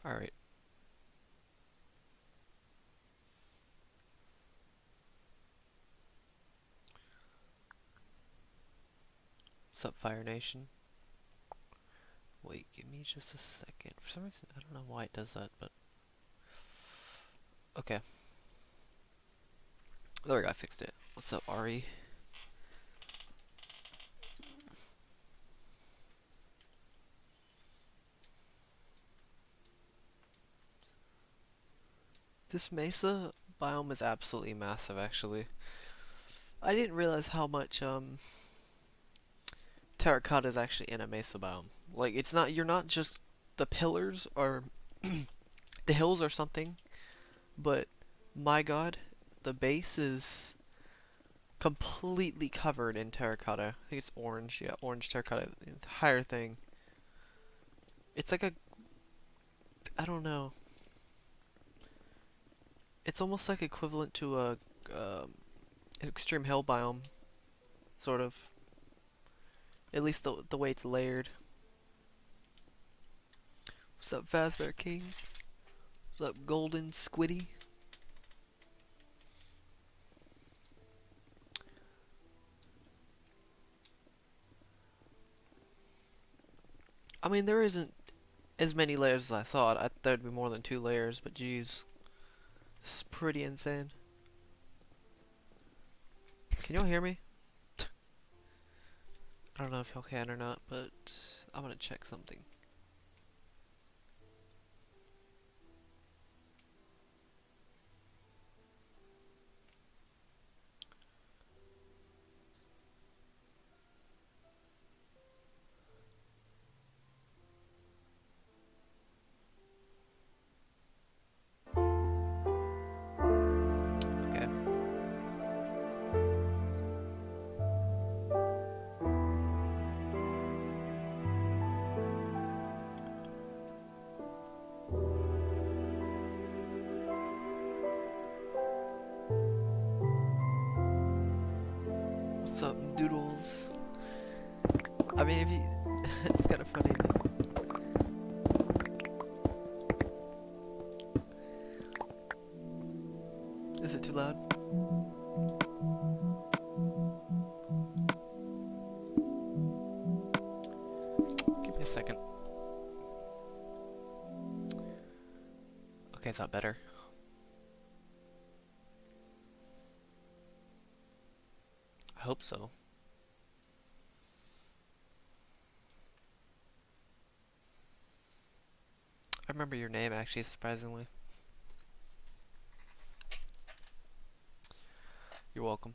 Alright. What's up, Fire Nation? Wait, give me just a second. For some reason, I don't know why it does that, but... Okay. There we go, I fixed it. What's up, Ari? This mesa biome is absolutely massive, actually. I didn't realize how much, terracotta is actually in a mesa biome. Like, it's not, you're not just, the pillars or the hills or something, but my god, the base is completely covered in terracotta. I think it's orange, yeah, orange terracotta, the entire thing. It's like a, I don't know. It's almost like equivalent to a, an extreme hill biome, sort of. At least the way it's layered. What's up, Fazbear King? What's up, Golden Squiddy? I mean, there isn't as many layers as I thought. I thought there'd be more than 2 layers, but geez. This is pretty insane. Can y'all hear me? I don't know if y'all can or not, but I'm gonna check something. Okay. What's up, Doodles? I mean, if you... it's kind of funny that... Is it too loud? Give me a second. Okay, is that better? I hope so. I remember your name, actually, surprisingly. You're welcome.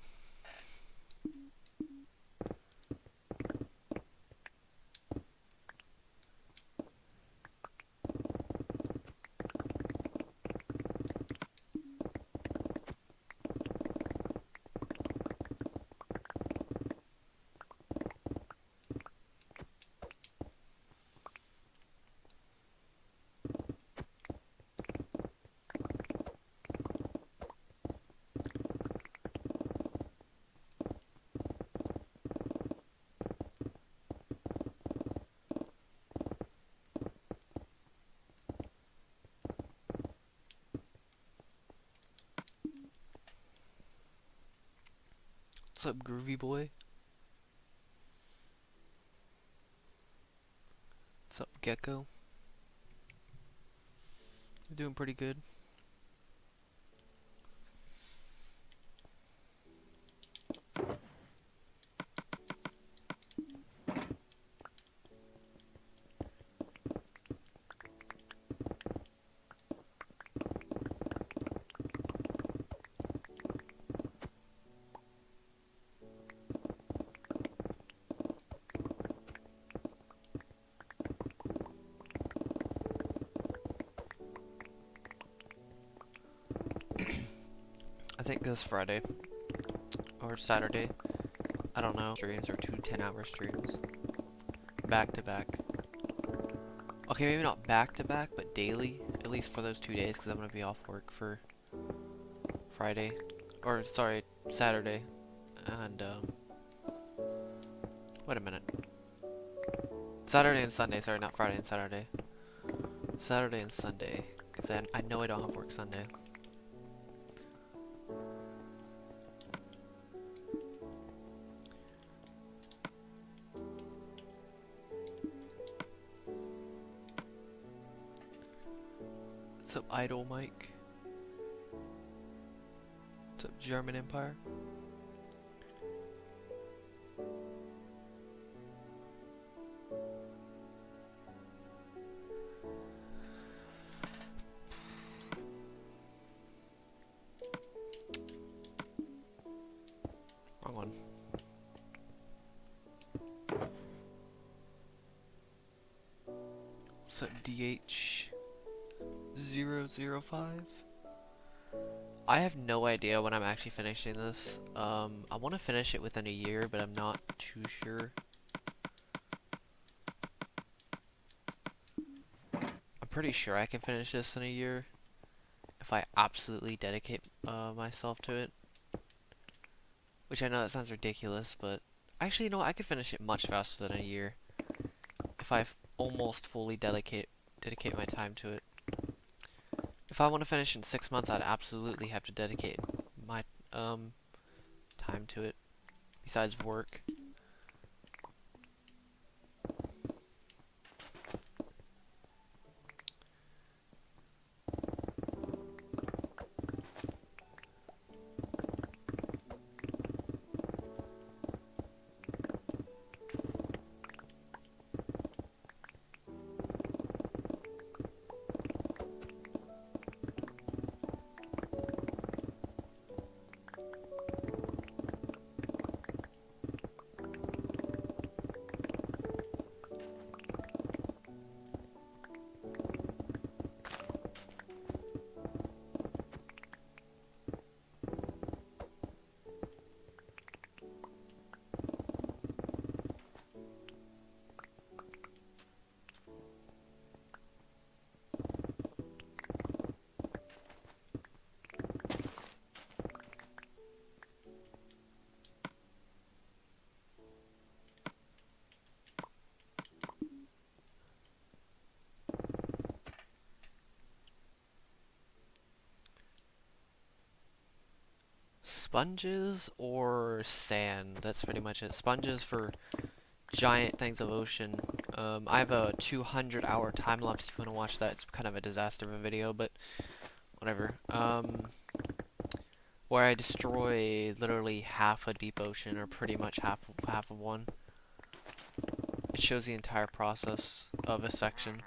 What's up, Groovy Boy? What's up, Gecko? You're doing pretty good. I think this Friday or Saturday, I don't know, streams or 2 10-hour streams back to back. Okay, maybe not back to back, but daily, at least for those 2 days, because I'm gonna be off work for Friday, or sorry, Saturday, and wait a minute, Saturday and Sunday, sorry, not Friday and Saturday. Saturday and Sunday, because I know I don't have work Sunday. What's up, Idol Mike? What's up, German Empire? Wrong one. What's up, DH005? I have no idea when I'm actually finishing this. I want to finish it within a year, but I'm not too sure. I'm pretty sure I can finish this in a year if I absolutely dedicate myself to it. Which I know that sounds ridiculous, but actually, you know, I could finish it much faster than a year if I almost fully dedicate my time to it. If I want to finish in 6 months, I'd absolutely have to dedicate my time to it, besides work. Sponges or sand? That's pretty much it. Sponges for giant things of ocean. I have a 200-hour time lapse if you want to watch that. It's kind of a disaster of a video, but whatever. Where I destroy literally half a deep ocean, or pretty much half of one. It shows the entire process of a section.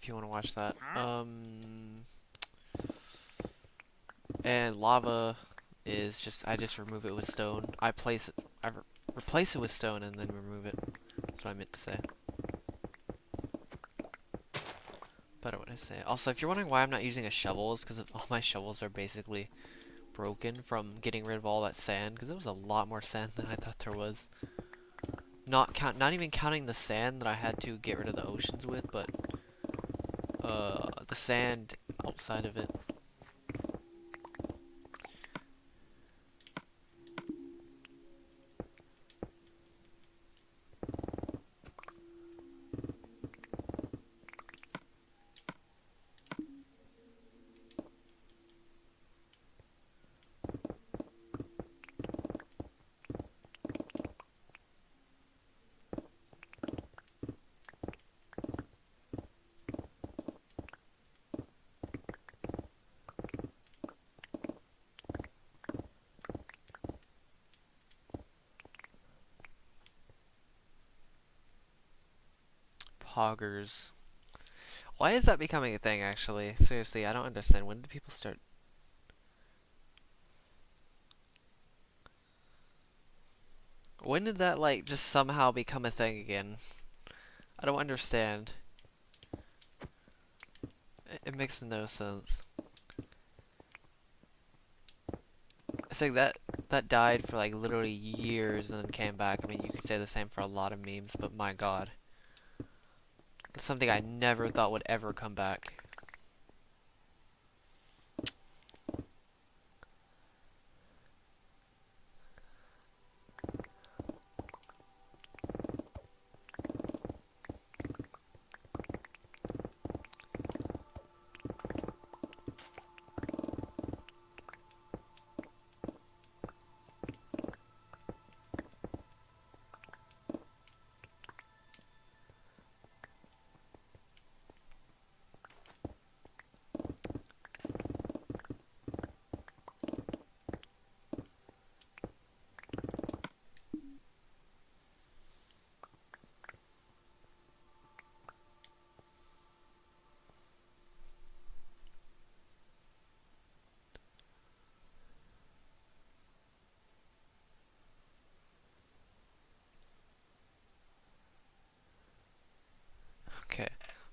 If you want to watch that. And lava is just, I just remove it with stone. I replace it with stone and then remove it. That's what I meant to say. Better what I say. Also, if you're wondering why I'm not using a shovel, it's because all my shovels are basically broken from getting rid of all that sand, because there was a lot more sand than I thought there was. Not even counting the sand that I had to get rid of the oceans with, but the sand outside of it. Poggers. Why is that becoming a thing, actually? Seriously, I don't understand. When did people start? When did that, like, just somehow become a thing again? I don't understand. It makes no sense. It's like that died for, like, literally years and then came back. I mean, you could say the same for a lot of memes, but my god. It's something I never thought would ever come back.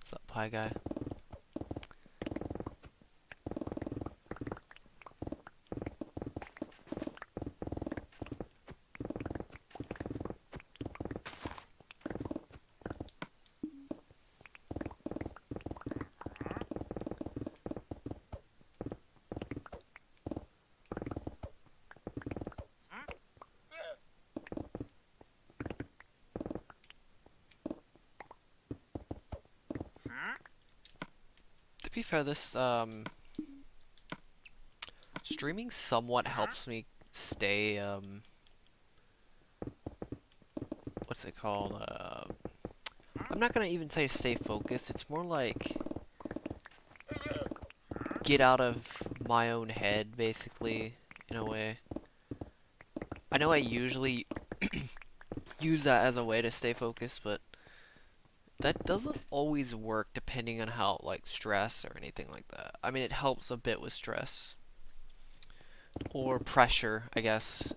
What's up, pie guy? To be fair, this streaming somewhat helps me stay what's it called? I'm not gonna even say stay focused. It's more like get out of my own head, basically, in a way. I know I usually use that as a way to stay focused, but that doesn't always work depending on how, like, stress or anything like that. I mean, it helps a bit with stress. Or pressure, I guess.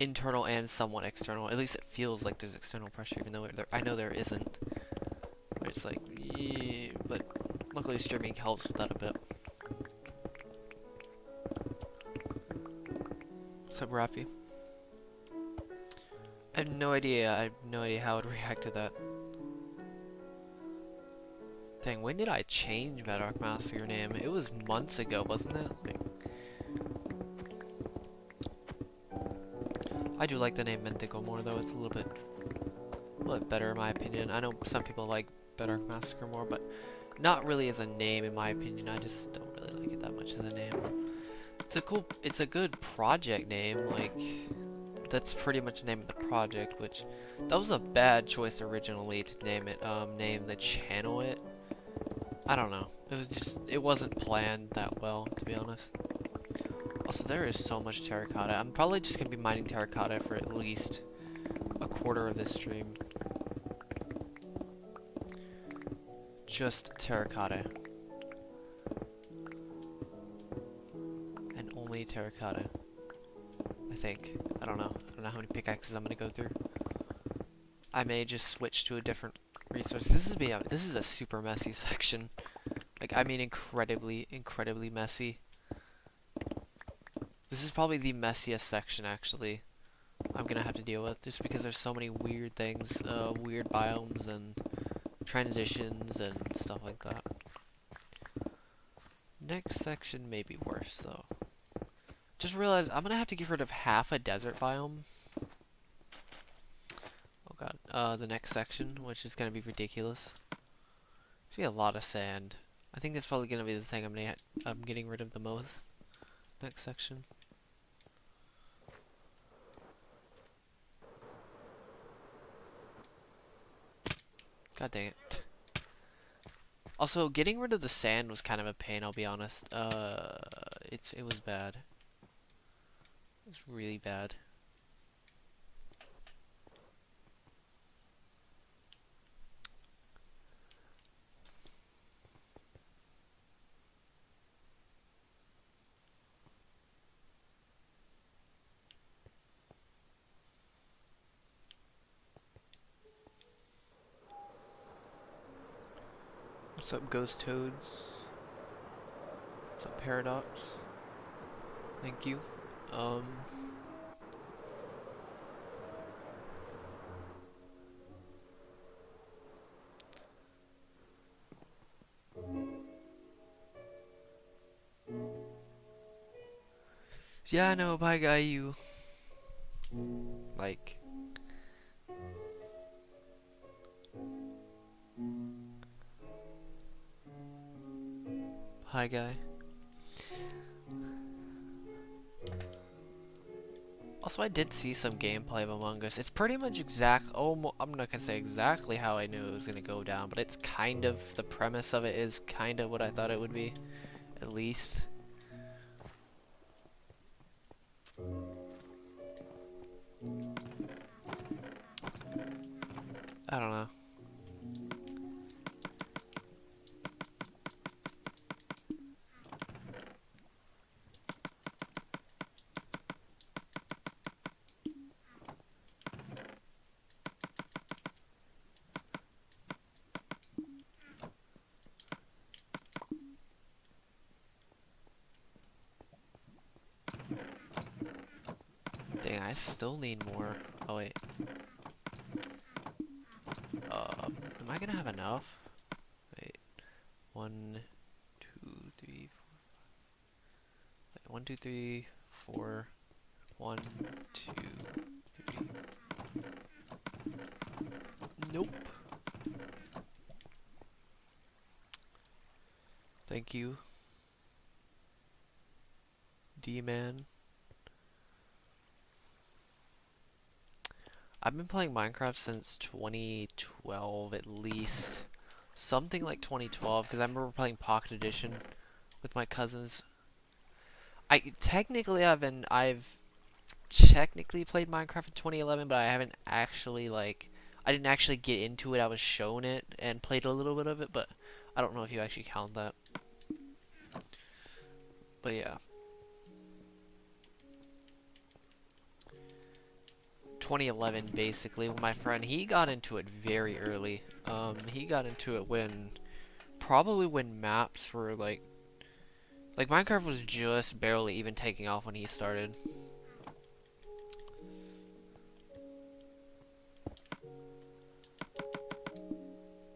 Internal and somewhat external. At least it feels like there's external pressure, even though I know there isn't. Where it's like, yeah, but luckily streaming helps with that a bit. What's up, Rafi? I have no idea how I'd react to that. Dang, when did I change Bedrock Master name? It was months ago, wasn't it? Like, I do like the name Mythical more, though. It's a little bit better in my opinion. I know some people like Bedrock Massacre more, but not really as a name in my opinion. I just don't really like it that much as a name. It's a good project name. Like, that's pretty much the name of the project, which that was a bad choice originally to name it. Name the channel it. I don't know. It wasn't planned that well, to be honest. Also, there is so much terracotta. I'm probably just gonna be mining terracotta for at least a quarter of this stream. Just terracotta. And only terracotta. I think. I don't know. I don't know how many pickaxes I'm gonna go through. I may just switch to a different resource. This is a super messy section. Like, I mean incredibly messy. This is probably the messiest section, actually, I'm gonna have to deal with, just because there's so many weird things, weird biomes and transitions and stuff like that. Next section may be worse, though. Just realized I'm gonna have to get rid of half a desert biome. Oh god. The next section, which is gonna be ridiculous. It's gonna be a lot of sand. I think that's probably gonna be the thing I'm getting rid of the most. Next section. God dang it. Also, getting rid of the sand was kind of a pain, I'll be honest. It was bad. It was really bad. What's up, Ghost Toads? What's up, Paradox? Thank you. Yeah, I know, bye guy, you. Like. Hi, guy. Also, I did see some gameplay of Among Us. It's pretty much I'm not gonna say exactly how I knew it was gonna go down, but it's kind of, the premise of it is kind of what I thought it would be, at least. I don't know. I still need more. Oh wait. Am I gonna have enough? Wait. 1, 2, 3, 4. 1, 2, 3, 4. 1, 2, 3. Nope. Thank you, D-Man. I've been playing Minecraft since 2012 at least. Something like 2012, because I remember playing Pocket Edition with my cousins. I've technically played Minecraft in 2011, but I haven't actually I didn't actually get into it. I was shown it and played a little bit of it, but I don't know if you actually count that. But yeah. 2011 basically, when my friend, he got into it very early. He got into it probably when maps were like Minecraft was just barely even taking off when he started.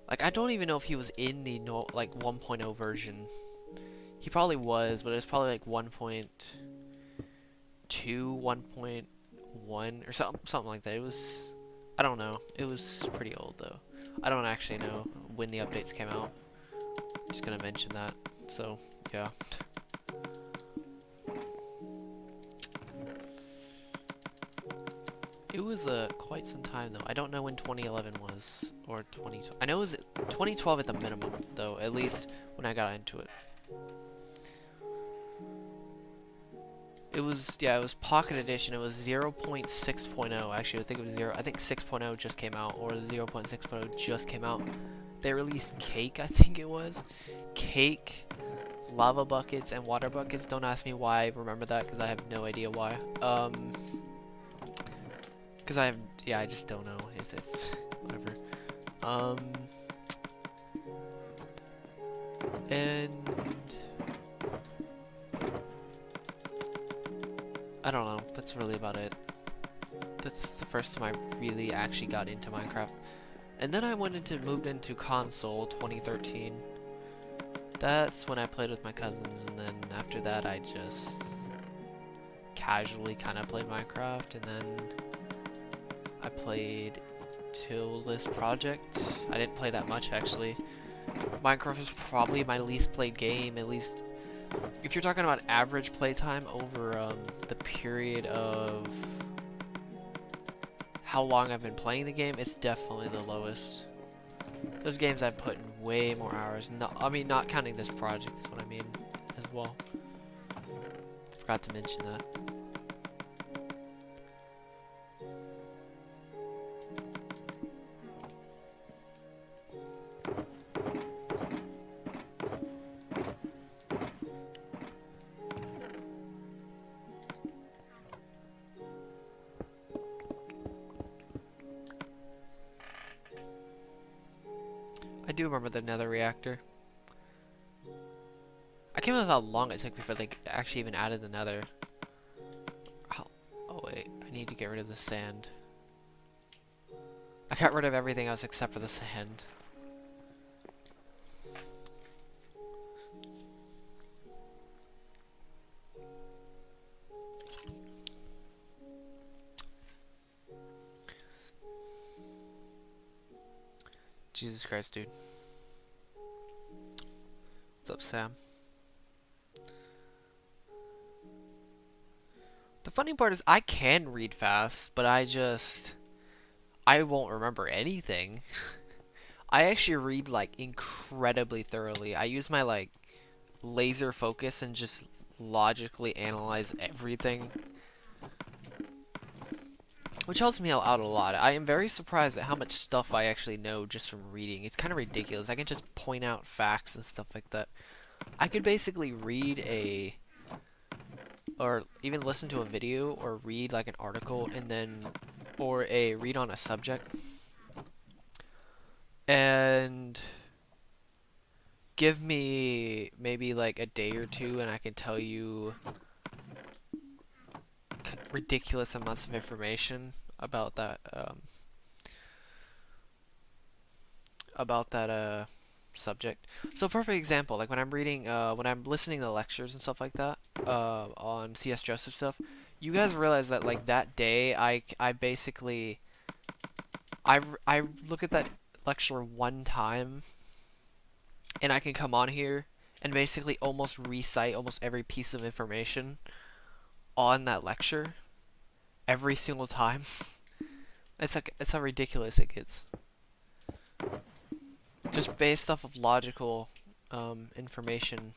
Like, I don't even know if he was in the 1.0 version. He probably was, but it was probably like 1.2, 1.1 or something like that. It was, I don't know. It was pretty old though. I don't actually know when the updates came out. Just gonna mention that. So, yeah. It was quite some time though. I don't know when 2011 was or 2012. I know it was 2012 at the minimum though, at least when I got into it. It was, yeah, it was Pocket Edition. It was 0.6.0. Actually, I think it was 6.0 just came out, or 0.6.0 just came out. They released Cake, I think it was. Cake, lava buckets, and water buckets. Don't ask me why I remember that, because I have no idea why. Because I just don't know. It's whatever. And I don't know. That's really about it. That's the first time I really actually got into Minecraft. And then I moved into console 2013. That's when I played with my cousins, and then after that I just casually kind of played Minecraft, and then I played till this project. I didn't play that much actually. Minecraft was probably my least played game, at least if you're talking about average playtime over the period of how long I've been playing the game. It's definitely the lowest. Those games I've put in way more hours. I mean, not counting this project is what I mean as well. Forgot to mention that. I do remember the Nether reactor. I can't remember how long it took before they actually even added the Nether. Oh wait, I need to get rid of the sand. I got rid of everything else except for the sand. Jesus Christ, dude. What's up, Sam? The funny part is I can read fast, but I won't remember anything. I actually read like incredibly thoroughly. I use my like laser focus and just logically analyze everything, which helps me out a lot. I am very surprised at how much stuff I actually know just from reading. It's kind of ridiculous. I can just point out facts and stuff like that. I could basically read or even listen to a video or read like an article or read on a subject and give me maybe like a day or two and I can tell you ridiculous amounts of information about that subject. So perfect example, like when I'm reading, when I'm listening to lectures and stuff like that, on C.S. Joseph stuff, you guys realize that like that day, I basically, I look at that lecture one time, and I can come on here and basically almost recite almost every piece of information on that lecture every single time. It's how ridiculous it gets. Just based off of logical information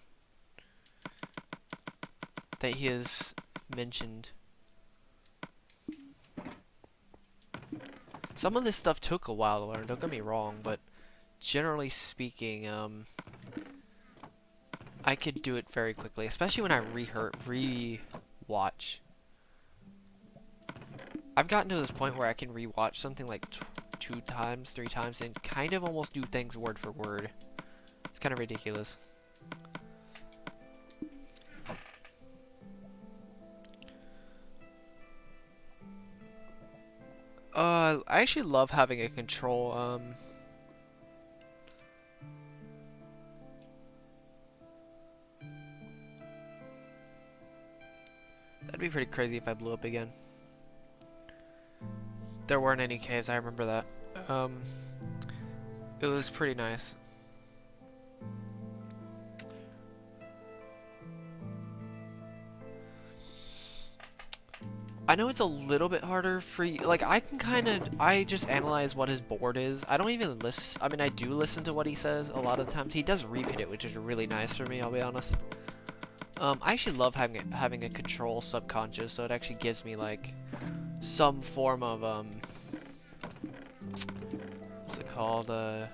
that he has mentioned. Some of this stuff took a while to learn, don't get me wrong, but generally speaking, I could do it very quickly, especially when I re-watch. I've gotten to this point where I can re-watch something like 2 times, 3 times, and kind of almost do things word for word. It's kind of ridiculous. I actually love having a control, that'd be pretty crazy if I blew up again. There weren't any caves, I remember that. It was pretty nice. I know it's a little bit harder for you. Like, I just analyze what his board is. I don't even listen. I mean, I do listen to what he says a lot of the times. He does repeat it, which is really nice for me, I'll be honest. I actually love having a control subconscious, so it actually gives me, like, some form of, what's it called, there's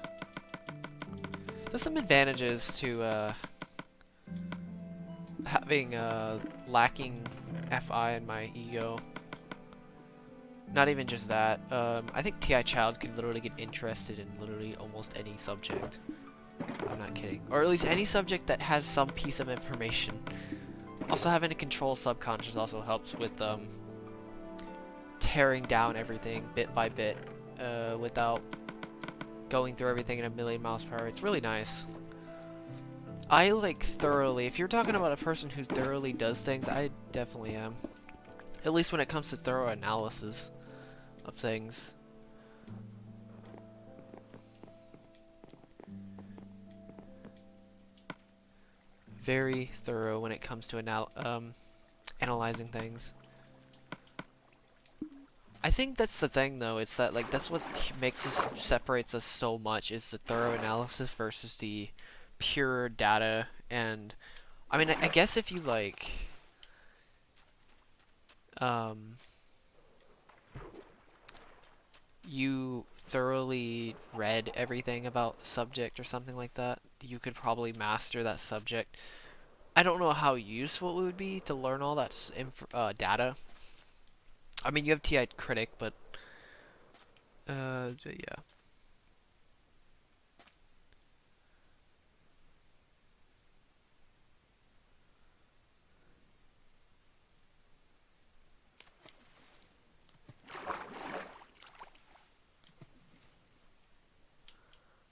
some advantages to, having, lacking FI in my ego. Not even just that, I think TI Child can literally get interested in literally almost any subject. I'm not kidding. Or at least any subject that has some piece of information. Also, having a control subconscious also helps with, tearing down everything bit by bit, without going through everything in a million miles per hour. It's really nice. I like thoroughly, if you're talking about a person who thoroughly does things, I definitely am. At least when it comes to thorough analysis of things. Very thorough when it comes to analyzing things. I think that's the thing though, it's that like that's what separates us so much, is the thorough analysis versus the pure data. And I mean, I guess if you like you thoroughly read everything about the subject or something like that, you could probably master that subject. I don't know how useful it would be to learn all that data. I mean, you have TI Critic, but yeah.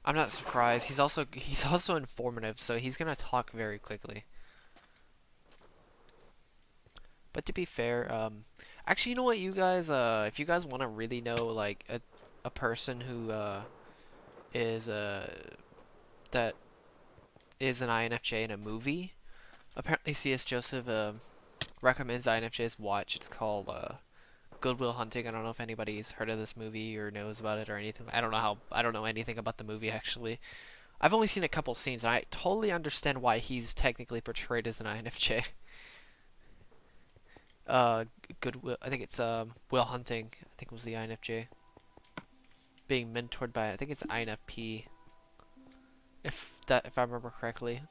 I'm not surprised. He's also informative, so he's gonna talk very quickly. But to be fair, actually, you know what, you guys, if you guys want to really know like a person who is that is an INFJ in a movie, apparently C.S. Joseph recommends INFJs watch. It's called Good Will Hunting. I don't know if anybody's heard of this movie or knows about it or anything. I don't know anything about the movie actually. I've only seen a couple scenes, and I totally understand why he's technically portrayed as an INFJ. Goodwill. I think it's Will Hunting. I think was the INFJ. Being mentored by, I think it's INFP. If I remember correctly.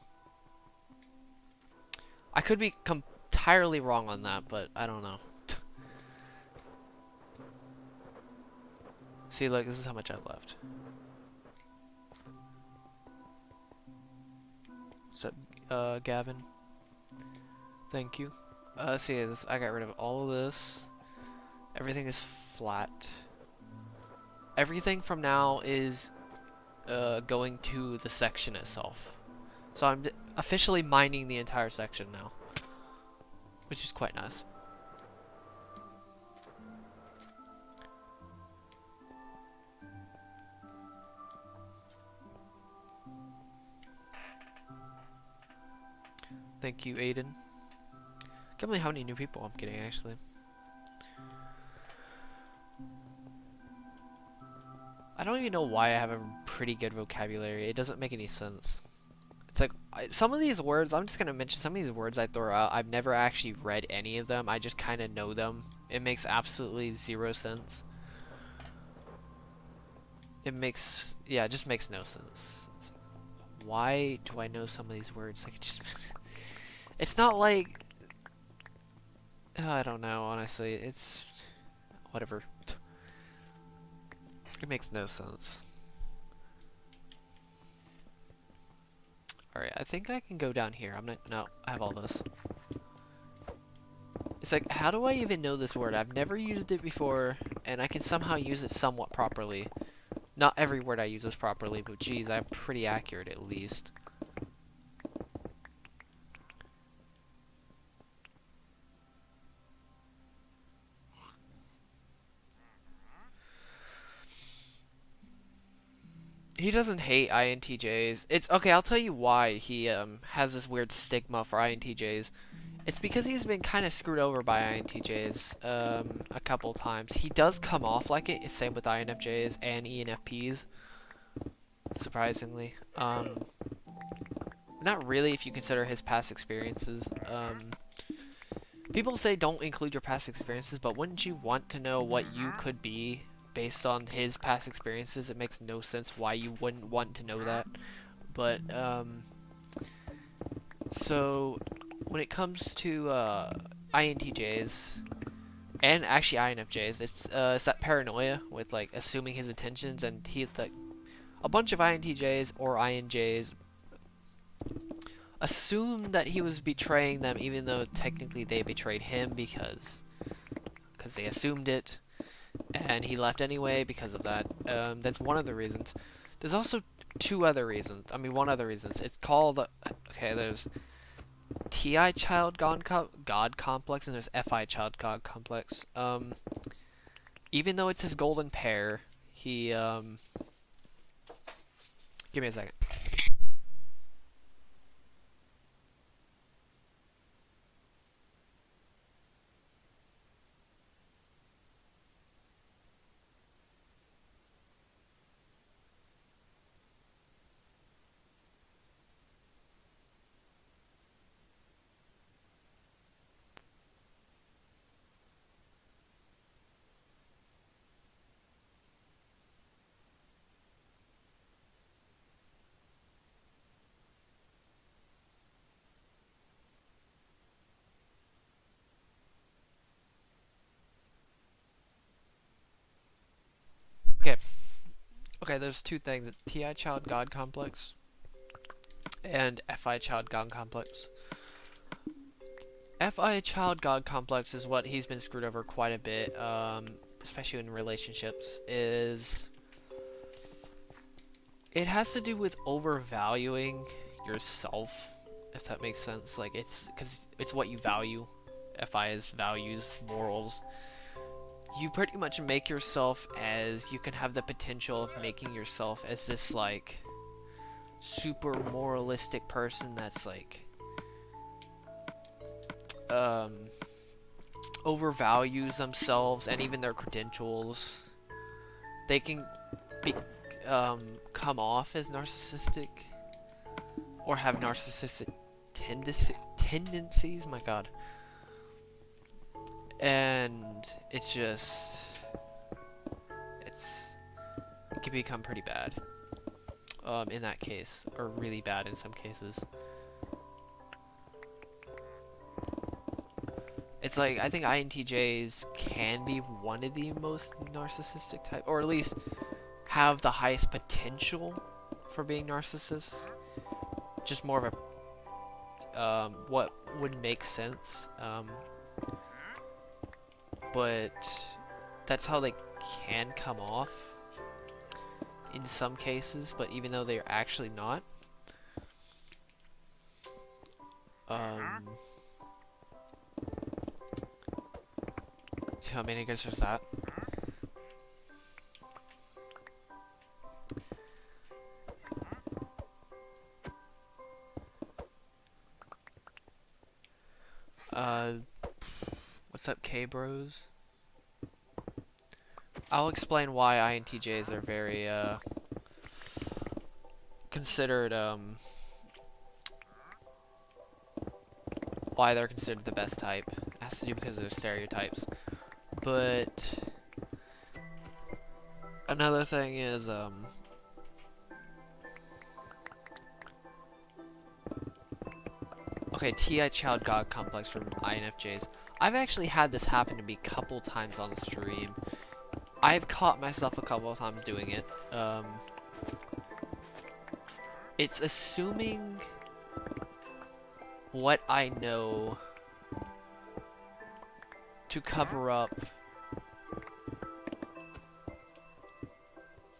I could be entirely wrong on that, but I don't know. See, look, this is how much I've left. What's up, Gavin? Thank you. See, I got rid of all of this. Everything is flat. Everything from now is going to the section itself. So I'm officially mining the entire section now, which is quite nice. Thank you, Ayden. Can't believe how many new people I'm getting, actually. I don't even know why I have a pretty good vocabulary. It doesn't make any sense. It's like, some of these words, I'm just going to mention some of these words I throw out. I've never actually read any of them. I just kind of know them. It makes absolutely zero sense. It makes, yeah, it just makes no sense. Why do I know some of these words? Like, it just, it's not like, I don't know, honestly. It's, whatever. It makes no sense. Alright, I think I can go down here. I'm not, no, I have all this. It's like, how do I even know this word? I've never used it before, and I can somehow use it somewhat properly. Not every word I use is properly, but geez, I'm pretty accurate at least. He doesn't hate INTJs. It's okay, I'll tell you why he has this weird stigma for INTJs. It's because he's been kind of screwed over by INTJs a couple times. He does come off like it. Same with INFJs and ENFPs. Surprisingly. Not really if you consider his past experiences. People say don't include your past experiences, but wouldn't you want to know what you could be based on his past experiences? It makes no sense why you wouldn't want to know that. But, so, when it comes to, INTJs, and actually INFJs, it's that paranoia with, like, assuming his intentions, and like, a bunch of INTJs or INJs assumed that he was betraying them, even though technically they betrayed him because they assumed it. And he left anyway because of that. That's one of the reasons. There's also two other reasons. I mean, one other reason. It's called, okay, there's TI Child God Complex and there's FI Child God Complex. Even though it's his golden pair, he, give me a second. Okay, there's two things. It's TI Child God Complex and FI Child God Complex. FI Child God Complex is what he's been screwed over quite a bit, especially in relationships, is it has to do with overvaluing yourself, if that makes sense. Like, it's because it's what you value. FI is values, morals. You pretty much make yourself as, you can have the potential of making yourself as this, like, super moralistic person that's, like, overvalues themselves and even their credentials. They can be, come off as narcissistic or have narcissistic tendencies, my god. And it's just, it can become pretty bad in that case, or really bad in some cases. It's like, I think INTJs can be one of the most narcissistic type, or at least have the highest potential for being narcissists. Just more of a what would make sense. But that's how they can come off in some cases, but even though they're actually not. I mean, I guess there's that. What's up, K-Bros? I'll explain why INTJs are very, considered, why they're considered the best type. It has to do because of their stereotypes. But another thing is, okay, TI Child God Complex from INFJs. I've actually had this happen to me a couple times on stream. I've caught myself a couple of times doing it. It's assuming what I know to cover up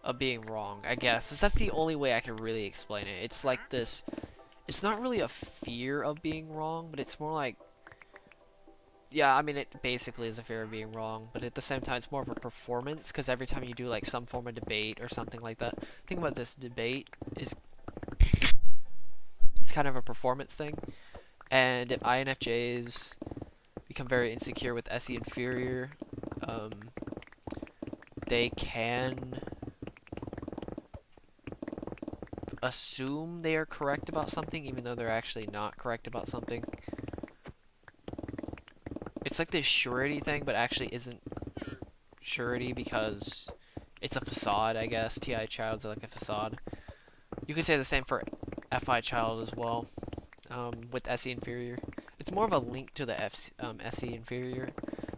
of being wrong, I guess. That's the only way I can really explain it. It's like this, it's not really a fear of being wrong, but it's more like, yeah, I mean, it basically is a fear of being wrong, but at the same time, it's more of a performance, because every time you do, like, some form of debate or something like that, think about this, debate is, it's kind of a performance thing, and if INFJs become very insecure with SE inferior, they can assume they are correct about something, even though they're actually not correct about something. It's like this surety thing, but actually isn't surety because it's a facade, I guess. TI Childs are like a facade. You could say the same for FI Child as well, with SE inferior. It's more of a link to the SE inferior,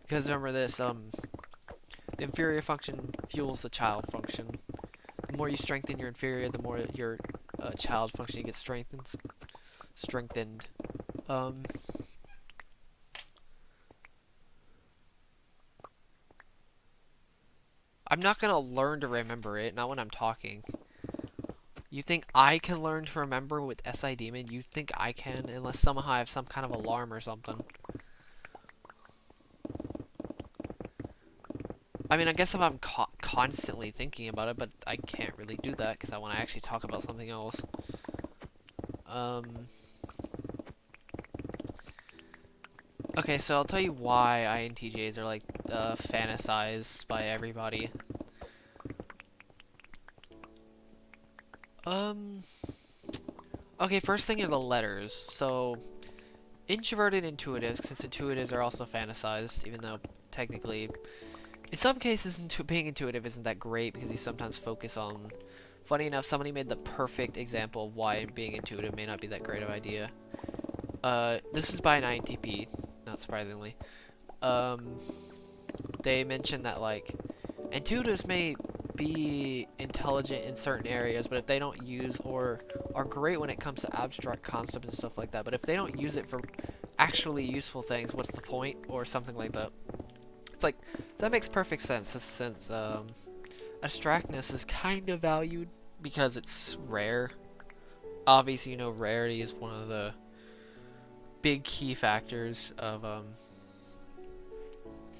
because remember this, the inferior function fuels the child function. The more you strengthen your inferior, the more your child function gets strengthened. I'm not gonna learn to remember it, not when I'm talking. You think I can learn to remember with SI Demon? You think I can, unless somehow I have some kind of alarm or something. I mean, I guess if I'm constantly thinking about it, but I can't really do that because I want to actually talk about something else. Okay, so I'll tell you why INTJs are like fantasized by everybody. Okay, first thing are the letters. So, introverted intuitives, since intuitives are also fantasized, even though technically, in some cases, being intuitive isn't that great because you sometimes focus on. Funny enough, somebody made the perfect example of why being intuitive may not be that great of an idea. This is by an INTP, not surprisingly. They mentioned that, like, intuitives may be intelligent in certain areas, but if they don't use or are great when it comes to abstract concepts and stuff like that, but if they don't use it for actually useful things, what's the point? Or something like that. It's like, that makes perfect sense, since abstractness is kind of valued because it's rare. Obviously, you know, rarity is one of the big key factors of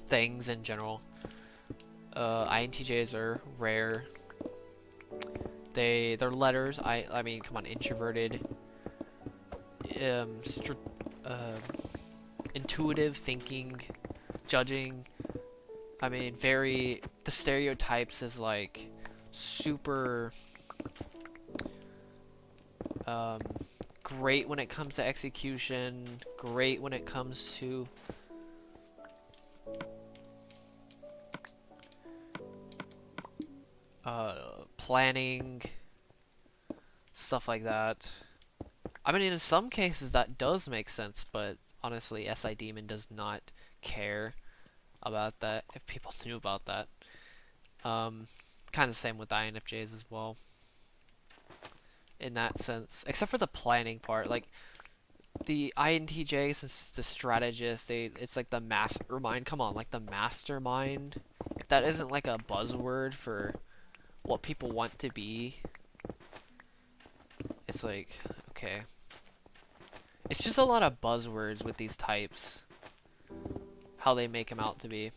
things in general. INTJs are rare. Their letters, I mean, come on, introverted, intuitive thinking, judging. I mean, the stereotypes is like super great when it comes to execution, great when it comes to planning, stuff like that. I mean, in some cases that does make sense, but honestly, SI Demon does not care about that, if people knew about that. Kind of same with INFJs as well, in that sense. Except for the planning part, like, the INTJ, since it's the strategist, it's like the mastermind. Come on, like the mastermind. If that isn't like a buzzword for what people want to be, it's like, okay. It's just a lot of buzzwords with these types. How they make them out to be.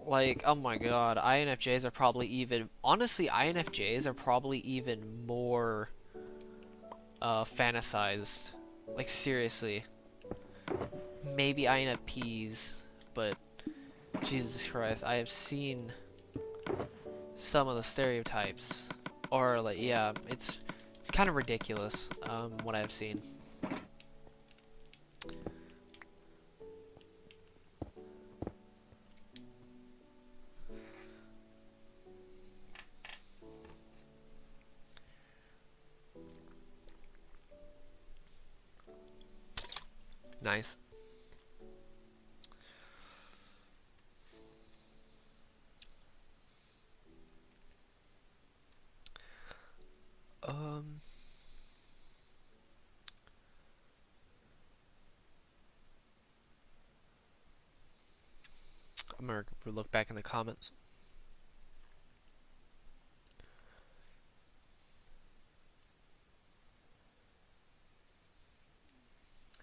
Like, oh my god, INFJs are probably even... Honestly, INFJs are probably even more fantasized. Like, seriously. Maybe INFPs, but Jesus Christ, I have seen some of the stereotypes. Or, like, yeah, it's kind of ridiculous, what I've seen. Nice. I'm gonna look back in the comments.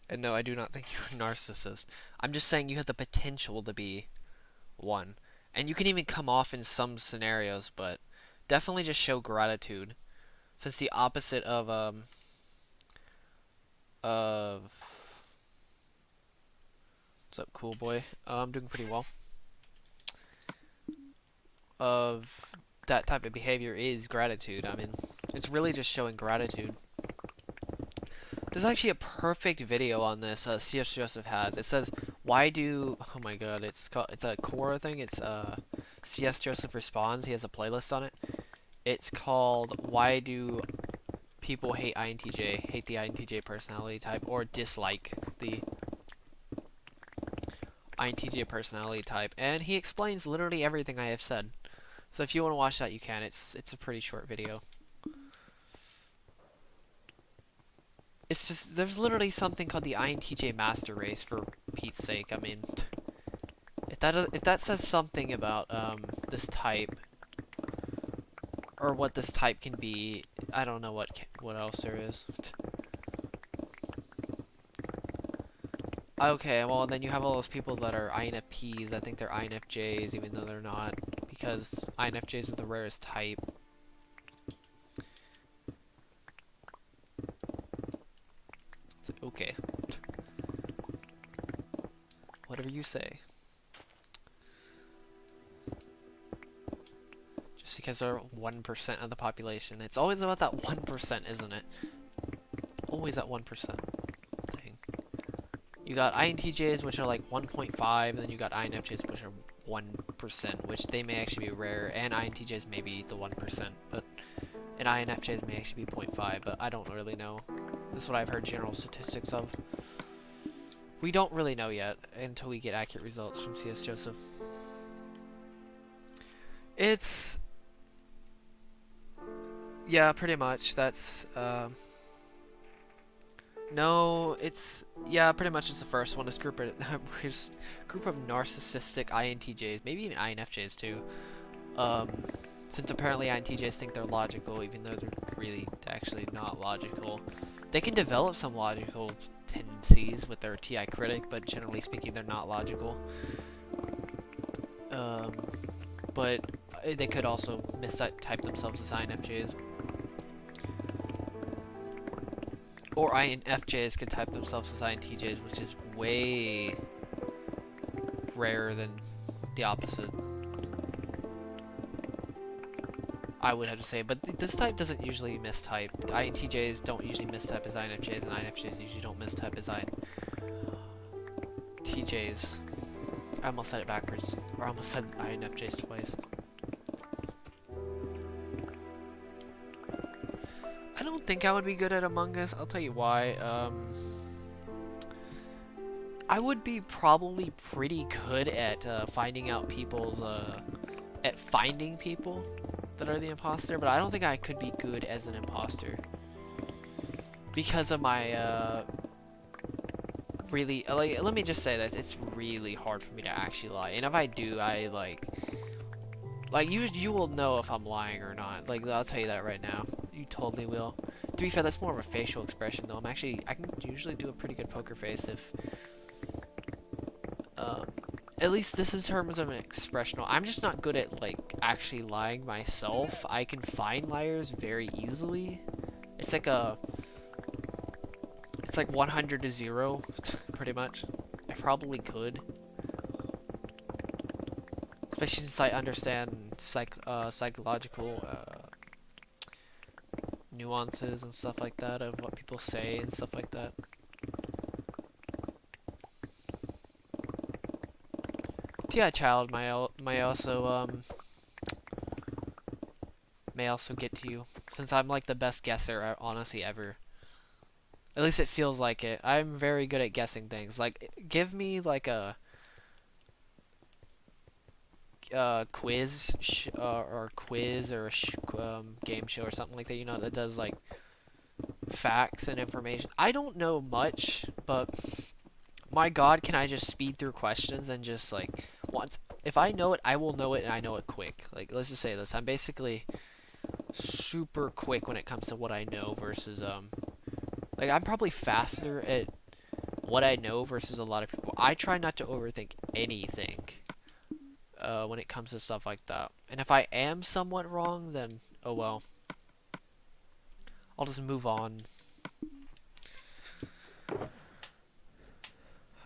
And no, I do not think you're a narcissist. I'm just saying you have the potential to be one. And you can even come off in some scenarios, but definitely just show gratitude. Since the opposite of what's up, cool boy? I'm doing pretty well. Of that type of behavior is gratitude. I mean, it's really just showing gratitude. There's actually a perfect video on this. CS Joseph has. It says, "Why do?" Oh my god, it's a core thing. It's CS Joseph responds. He has a playlist on it. It's called "Why do people hate INTJ? Hate the INTJ personality type, or dislike the INTJ personality type?" And he explains literally everything I have said. So if you want to watch that, you can. It's a pretty short video. It's just, there's literally something called the INTJ Master Race, for Pete's sake. I mean, if that says something about this type, or what this type can be, I don't know what else there is. Okay, well then you have all those people that are INFPs that think they're INFJs even though they're not, because INFJs is the rarest type. Okay. Whatever you say. Just because they're 1% of the population. It's always about that 1%, isn't it? Always that 1% thing. You got INTJs, which are like 1.5, and then you got INFJs, which are 1%, which they may actually be rare, and INTJs may be the 1%, but and INFJs may actually be 0.5, but I don't really know. This is what I've heard general statistics of. We don't really know yet until we get accurate results from CS Joseph. It's... yeah, pretty much. That's... no, it's... yeah, pretty much it's the first one. This group of narcissistic INTJs, maybe even INFJs too. Since apparently INTJs think they're logical, even though they're really actually not logical. They can develop some logical tendencies with their TI critic, but generally speaking, they're not logical. But they could also mistype themselves as INFJs. Or INFJs could type themselves as INTJs, which is way rarer than the opposite. I would have to say, but this type doesn't usually mistype. INTJs don't usually mistype as INFJs, and INFJs usually don't mistype as INTJs. I almost said it backwards, or I almost said INFJs twice. I don't think I would be good at Among Us. I'll tell you why. I would be probably pretty good at finding out people's, at finding people. that are the imposter, but I don't think I could be good as an imposter because of my really like. Let me just say that it's really hard for me to actually lie, and if I do, I like you will know if I'm lying or not. Like, I'll tell you that right now. You totally will. To be fair, that's more of a facial expression, though. I can usually do a pretty good poker face if, at least this is in terms of an expressional. I'm just not good at, like, actually lying myself. I can find liars very easily. It's like 100 to 0, pretty much. I probably could. Especially since I understand psychological nuances and stuff like that of what people say and stuff like that. TI child may also get to you, since I'm like the best guesser honestly ever. At least it feels like it. I'm very good at guessing things. Like, give me like a quiz or a game show or something like that, you know, that does like facts and information. I don't know much, but my god, can I just speed through questions and just like if I know it, I will know it, and I know it quick. Like, let's just say this, I'm basically super quick when it comes to what I know versus like, I'm probably faster at what I know versus a lot of people. I try not to overthink anything when it comes to stuff like that. And if I am somewhat wrong, then oh well. I'll just move on.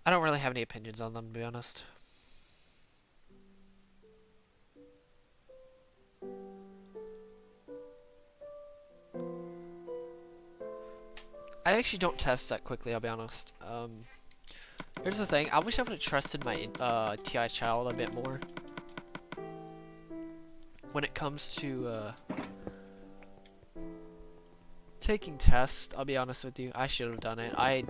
I don't really have any opinions on them, to be honest. I actually don't test that quickly, I'll be honest. Here's the thing, I wish I would have trusted my TI child a bit more when it comes to taking tests. I'll be honest with you, I should have done it. I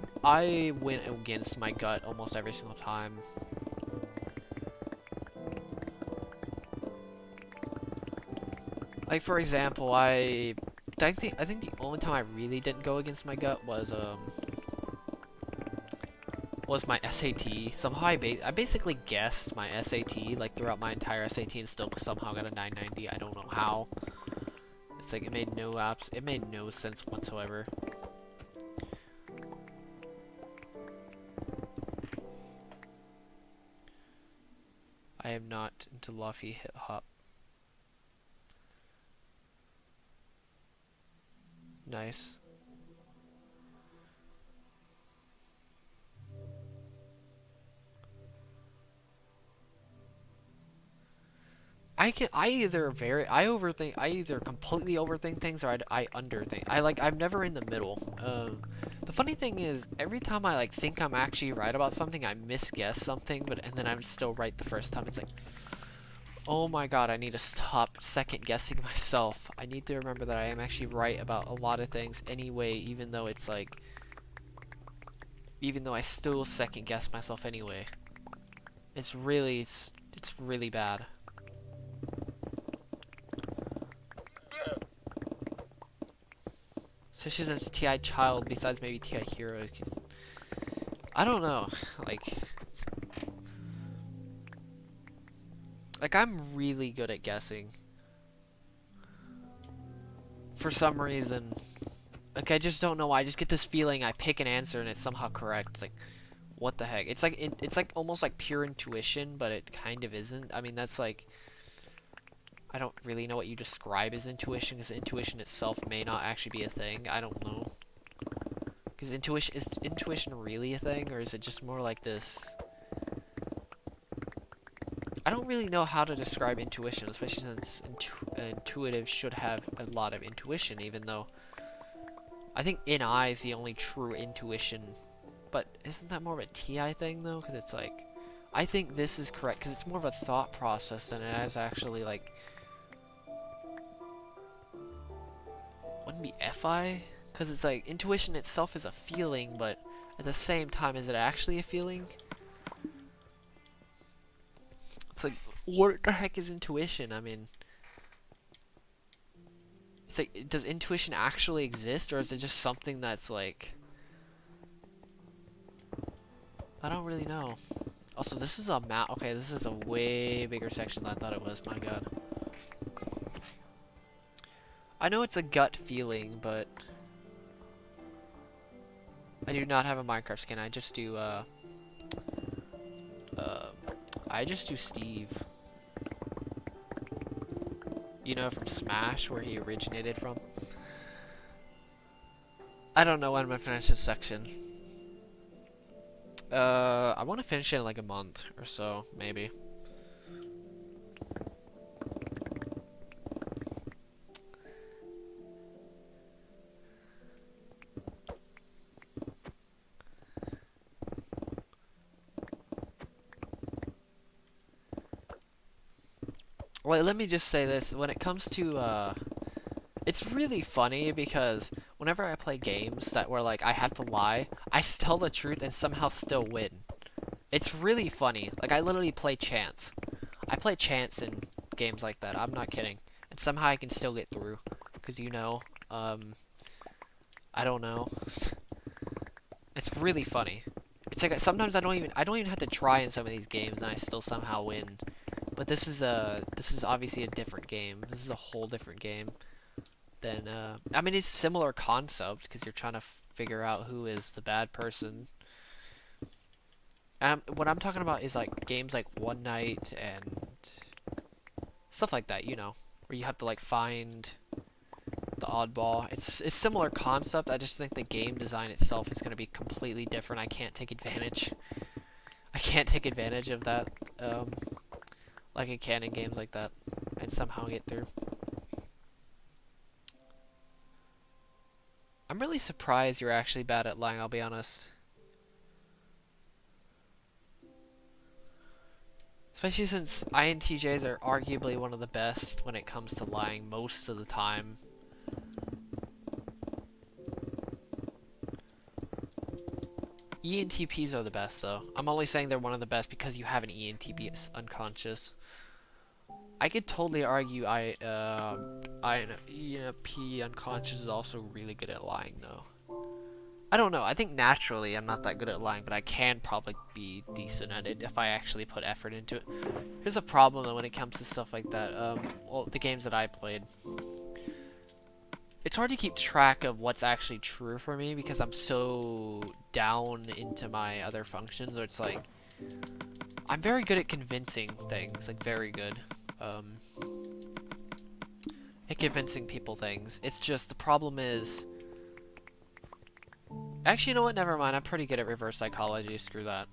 went against my gut almost every single time. Like, for example, I think the only time I really didn't go against my gut was my SAT. Somehow I basically guessed my SAT like throughout my entire SAT and still somehow got a 990. I don't know how. It's like it made no sense whatsoever. I am not into Luffy hip hop. Nice. I either completely overthink things, or I underthink. I'm never in the middle. The funny thing is, every time I like think I'm actually right about something, I misguess something, and then I'm still right the first time. It's like, oh my god, I need to stop second guessing myself. I need to remember that I am actually right about a lot of things anyway, even though I still second guess myself anyway. It's really bad. Especially since TI child, besides maybe TI hero, I don't know, like I'm really good at guessing. For some reason. Like, I just don't know why. I just get this feeling, I pick an answer and it's somehow correct. It's like, what the heck? It's like almost like pure intuition, but it kind of isn't. I mean, that's like, I don't really know what you describe as intuition, because intuition itself may not actually be a thing. I don't know. Because is intuition really a thing, or is it just more like this? I don't really know how to describe intuition, especially since intuitive should have a lot of intuition, even though I think NI is the only true intuition. But isn't that more of a TI thing, though? Because it's like, I think this is correct, because it's more of a thought process than it is actually, like, wouldn't be FI? Because it's like, intuition itself is a feeling, but at the same time, is it actually a feeling? It's like, what the heck is intuition? I mean, It's like, does intuition actually exist, or is it just something that's like... I don't really know. Also, this is a map. Okay, this is a way bigger section than I thought it was. My god. I know it's a gut feeling, but... I do not have a Minecraft skin. I just do, I just do Steve. You know, from Smash, where he originated from. I don't know when I'm gonna finish this section. I want to finish it in like a month or so, maybe. Well, let me just say this. When it comes to, it's really funny because whenever I play games that where like I have to lie, I tell the truth and somehow still win. It's really funny. Like I literally play chance. I play chance in games like that. I'm not kidding. And somehow I can still get through. Cause you know, I don't know. It's really funny. It's like sometimes I don't even have to try in some of these games and I still somehow win. But this is obviously a different game. This is a whole different game than I mean it's similar concept because you're trying to figure out who is the bad person. What I'm talking about is like games like One Night and stuff like that, you know, where you have to like find the oddball. It's similar concept. I just think the game design itself is going to be completely different. I can't take advantage of that like I can in games like that and somehow get through. I'm really surprised you're actually bad at lying, I'll be honest. Especially since INTJs are arguably one of the best when it comes to lying most of the time. ENTPs are the best though. I'm only saying they're one of the best because you have an ENTP unconscious. I could totally argue an ENFP unconscious is also really good at lying though. I don't know. I think naturally I'm not that good at lying, but I can probably be decent at it if I actually put effort into it. Here's a problem though when it comes to stuff like that. Well, the games that I played. It's hard to keep track of what's actually true for me because I'm so down into my other functions. Or it's like I'm very good at convincing things, like very good. At convincing people things. It's just the problem is. Actually, you know what? Never mind. I'm pretty good at reverse psychology. Screw that.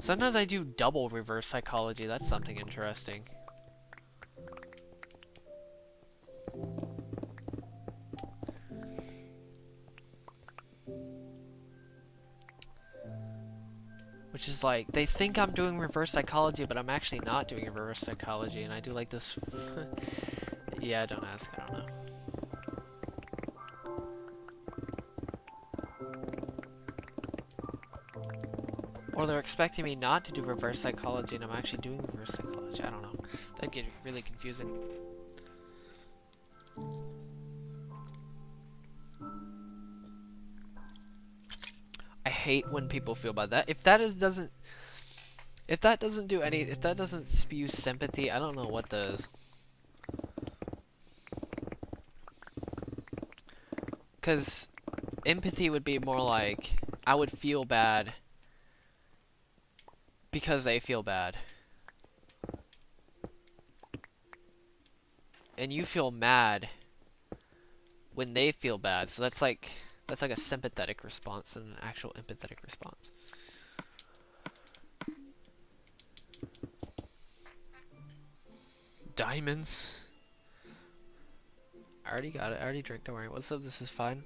Sometimes I do double reverse psychology. That's something interesting. Which is like, they think I'm doing reverse psychology, but I'm actually not doing reverse psychology, and I do like this... Yeah, don't ask. I don't know. Or they're expecting me not to do reverse psychology and I'm actually doing reverse psychology. I don't know. That gets really confusing. I hate when people feel bad. If that doesn't spew sympathy, I don't know what does. Cause empathy would be more like I would feel bad because they feel bad. And you feel mad when they feel bad. So that's like a sympathetic response and an actual empathetic response. Diamonds. I already got it. I already drank. Don't worry. What's up? This is fine.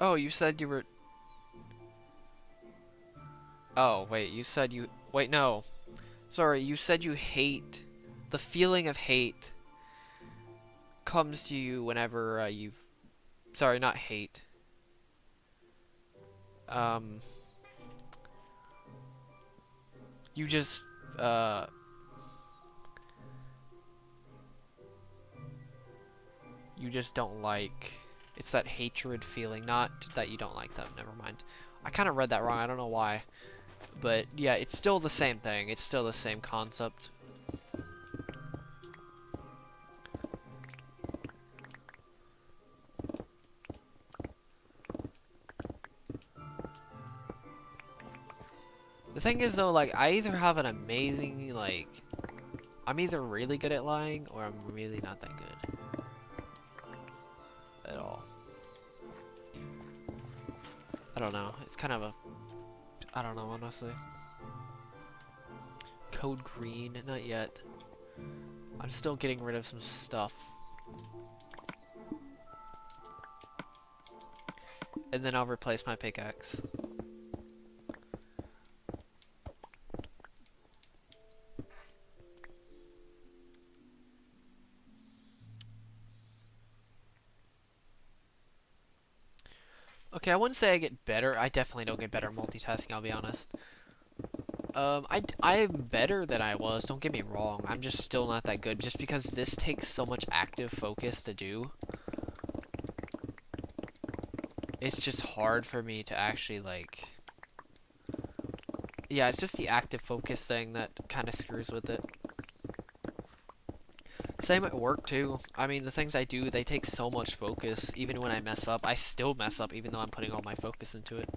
Oh, you said you were... Oh, wait, you said you... Wait, no. Sorry, you said you hate the feeling of hate comes to you whenever sorry, not hate. You just don't like, it's that hatred feeling, not that you don't like them, never mind. I kind of read that wrong, I don't know why. But yeah, it's still the same thing, it's still the same concept. The thing is though, like, I either have an amazing, like, I'm either really good at lying or I'm really not that good at all. I don't know, it's kind of a, I don't know, honestly. Code green, not yet. I'm still getting rid of some stuff. And then I'll replace my pickaxe. Okay, I wouldn't say I get better. I definitely don't get better at multitasking, I'll be honest. I'm better than I was, don't get me wrong. I'm just still not that good, just because this takes so much active focus to do. It's just hard for me to actually, like... Yeah, it's just the active focus thing that kind of screws with it. Same at work, too. I mean, the things I do, they take so much focus. Even when I mess up, I still mess up, even though I'm putting all my focus into it.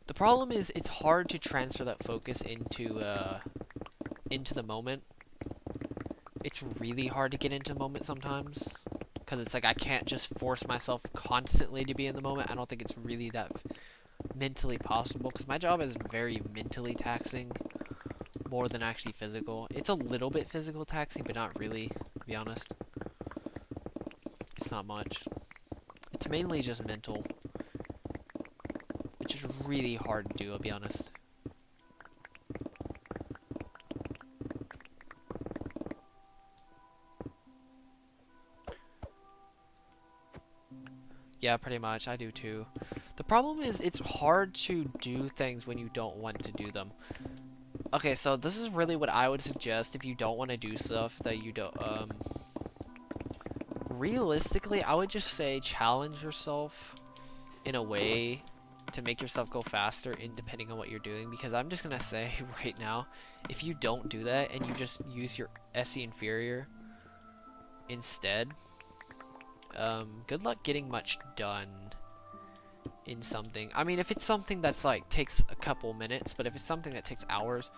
The problem is, it's hard to transfer that focus into the moment. It's really hard to get into the moment sometimes. Because it's like, I can't just force myself constantly to be in the moment. I don't think it's really that mentally possible. Because my job is very mentally taxing. More than actually physical. It's a little bit physical taxing, but not really, to be honest. It's not much. It's mainly just mental. Which is really hard to do, I'll be honest. Yeah, pretty much. I do too. The problem is, it's hard to do things when you don't want to do them. Okay, so this is really what I would suggest if you don't want to do stuff that you don't, realistically, I would just say challenge yourself in a way to make yourself go faster depending on what you're doing, because I'm just gonna say right now, if you don't do that and you just use your SE inferior instead, good luck getting much done in something. I mean, if it's something that's like takes a couple minutes, but if it's something that takes hours,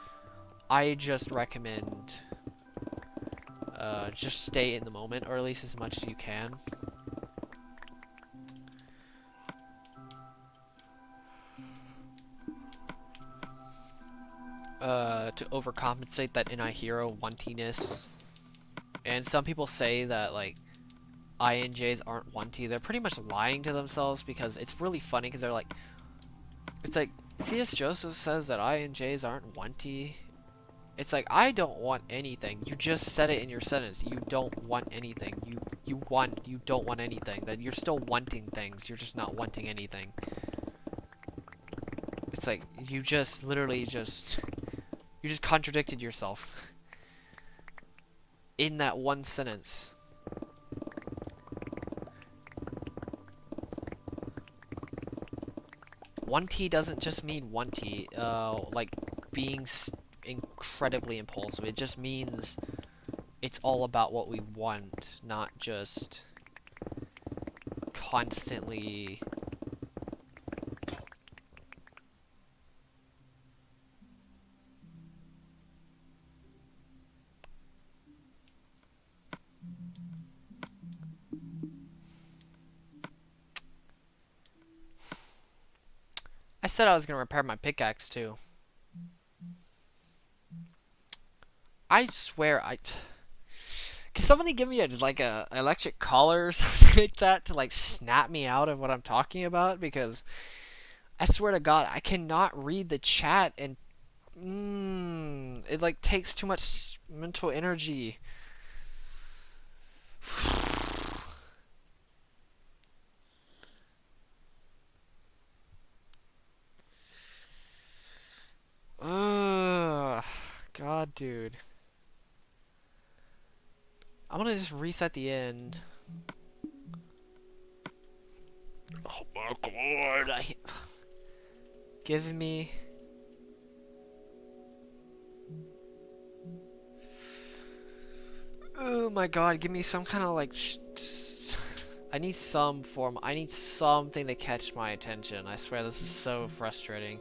I just recommend just stay in the moment, or at least as much as you can. To overcompensate that NI-Hero wantiness. And some people say that, like, INJs aren't wanty. They're pretty much lying to themselves, because it's really funny, because they're like, it's like, C.S. Joseph says that INJs aren't wanty. It's like, I don't want anything. You just said it in your sentence. You don't want anything. You don't want anything. That you're still wanting things. You're just not wanting anything. It's like, you just literally you just contradicted yourself in that one sentence. Wanty doesn't just mean wanty, like being incredibly impulsive. It just means it's all about what we want, not just constantly. I said I was gonna repair my pickaxe too. I swear can somebody give me a electric collar or something like that to like snap me out of what I'm talking about? Because I swear to God, I cannot read the chat and It like takes too much mental energy. Ugh. God, dude. I'm gonna just reset the end. Oh my god. Give me... Oh my god, give me some kind of like... I need some form. I need something to catch my attention. I swear this is so frustrating.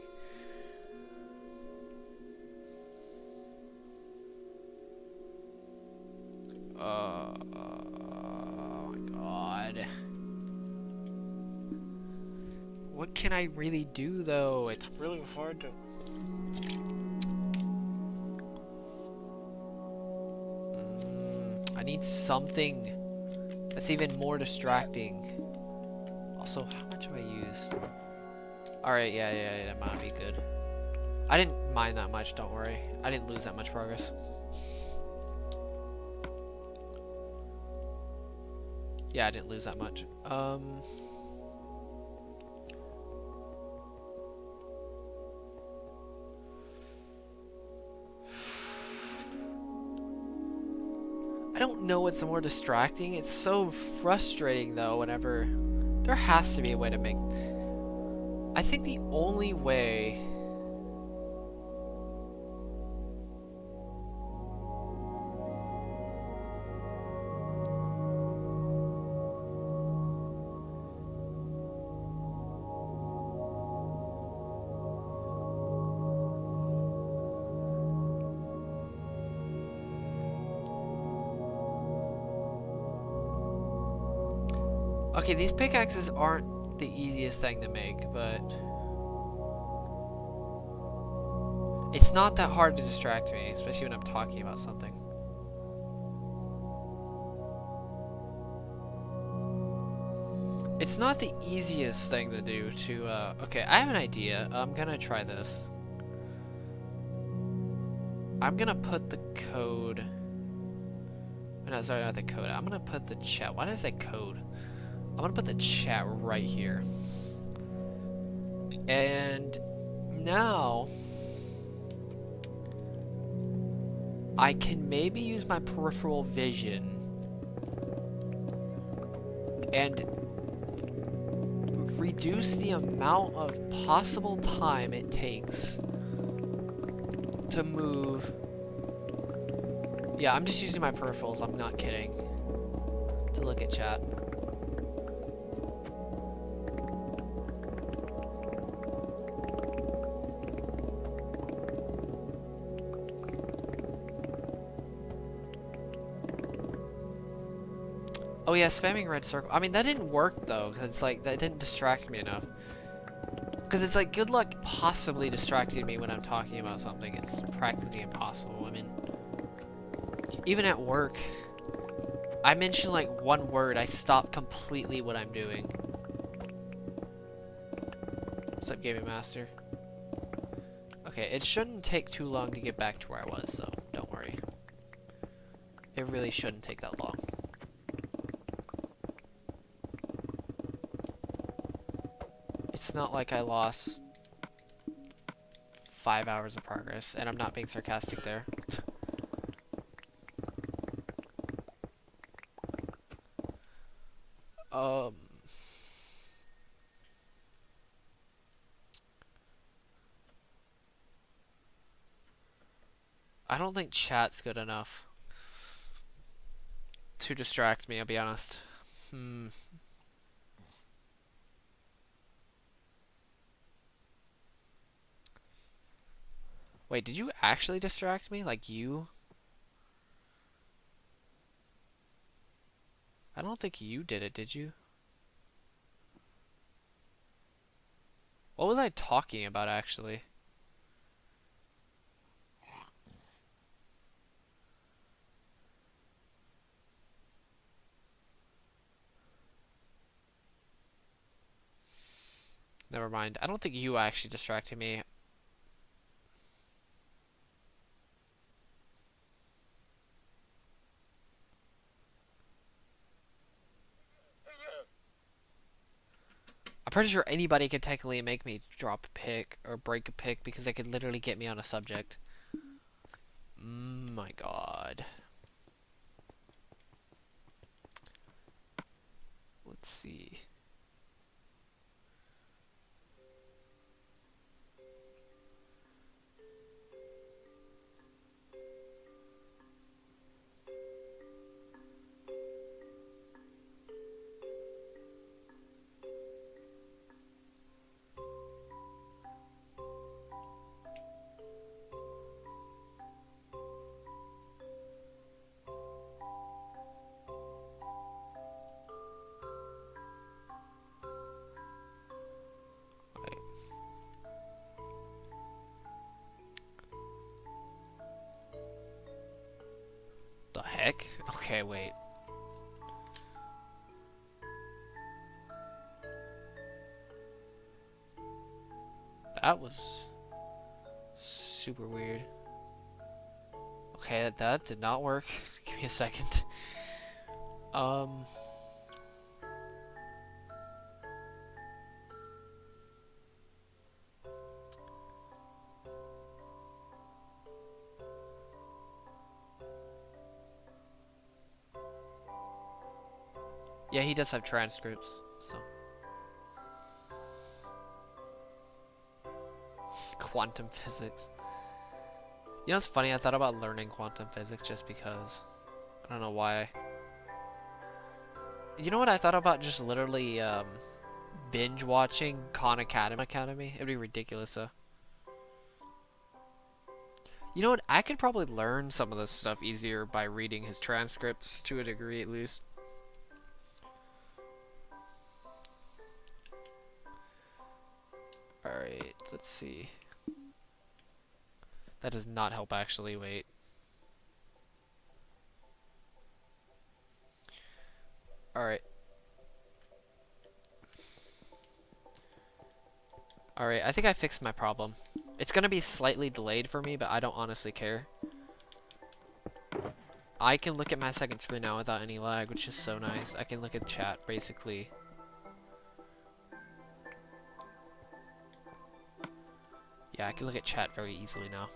Oh my god. What can I really do though? It's really hard to... I need something that's even more distracting. Also, how much have I used? Alright, yeah, that might be good. I didn't mind that much, don't worry. I didn't lose that much progress. Yeah, I didn't lose that much. I don't know what's more distracting. It's so frustrating though whenever... There has to be a way to make... I think the only way... Okay, these pickaxes aren't the easiest thing to make, but... It's not that hard to distract me, especially when I'm talking about something. It's not the easiest thing to do to, okay, I have an idea. I'm gonna try this. I'm gonna put the code... No, sorry, not the code. I'm gonna put the chat. Why does that code? I'm gonna put the chat right here. And now I can maybe use my peripheral vision and reduce the amount of possible time it takes to move. Yeah, I'm just using my peripherals, I'm not kidding, to look at chat. Oh yeah, spamming red circle. I mean, that didn't work though, because it's like, that didn't distract me enough. Because it's like, good luck possibly distracting me when I'm talking about something. It's practically impossible. I mean, even at work, I mention like one word, I stop completely what I'm doing. What's up, Gaming Master? Okay, it shouldn't take too long to get back to where I was, so don't worry. It really shouldn't take that long. It's not like I lost 5 hours of progress, and I'm not being sarcastic there. I don't think chat's good enough to distract me, I'll be honest. Wait, did you actually distract me? Like you? I don't think you did you? What was I talking about, actually? Never mind. I don't think you actually distracted me. pretty sure anybody could technically make me drop a pick or break a pick because they could literally get me on a subject. My god. Let's see. The heck? Okay, wait. That was super weird. Okay, that did not work. Give me a second. Yeah, he does have transcripts, so. Quantum physics. You know what's funny? I thought about learning quantum physics just because. I don't know why. You know what I thought about? Just literally binge watching Khan Academy. It'd be ridiculous though. You know what? I could probably learn some of this stuff easier by reading his transcripts to a degree at least. Alright, let's see. That does not help actually, wait. Alright. Alright, I think I fixed my problem. It's gonna be slightly delayed for me, but I don't honestly care. I can look at my second screen now without any lag, which is so nice. I can look at chat, basically. Yeah, I can look at chat very easily now.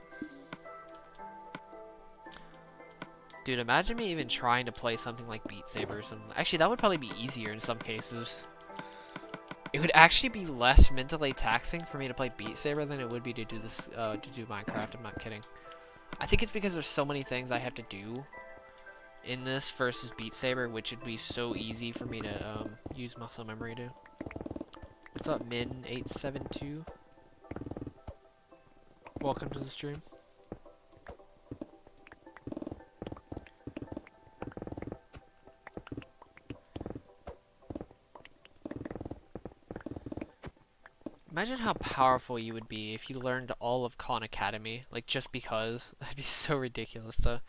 Dude, imagine me even trying to play something like Beat Saber or something. Actually, that would probably be easier in some cases. It would actually be less mentally taxing for me to play Beat Saber than it would be to do this, to do Minecraft. I'm not kidding. I think it's because there's so many things I have to do in this versus Beat Saber, which would be so easy for me to use muscle memory to. What's up, Min872? Welcome to the stream. Imagine how powerful you would be if you learned all of Khan Academy, like just because. That'd be so ridiculous though.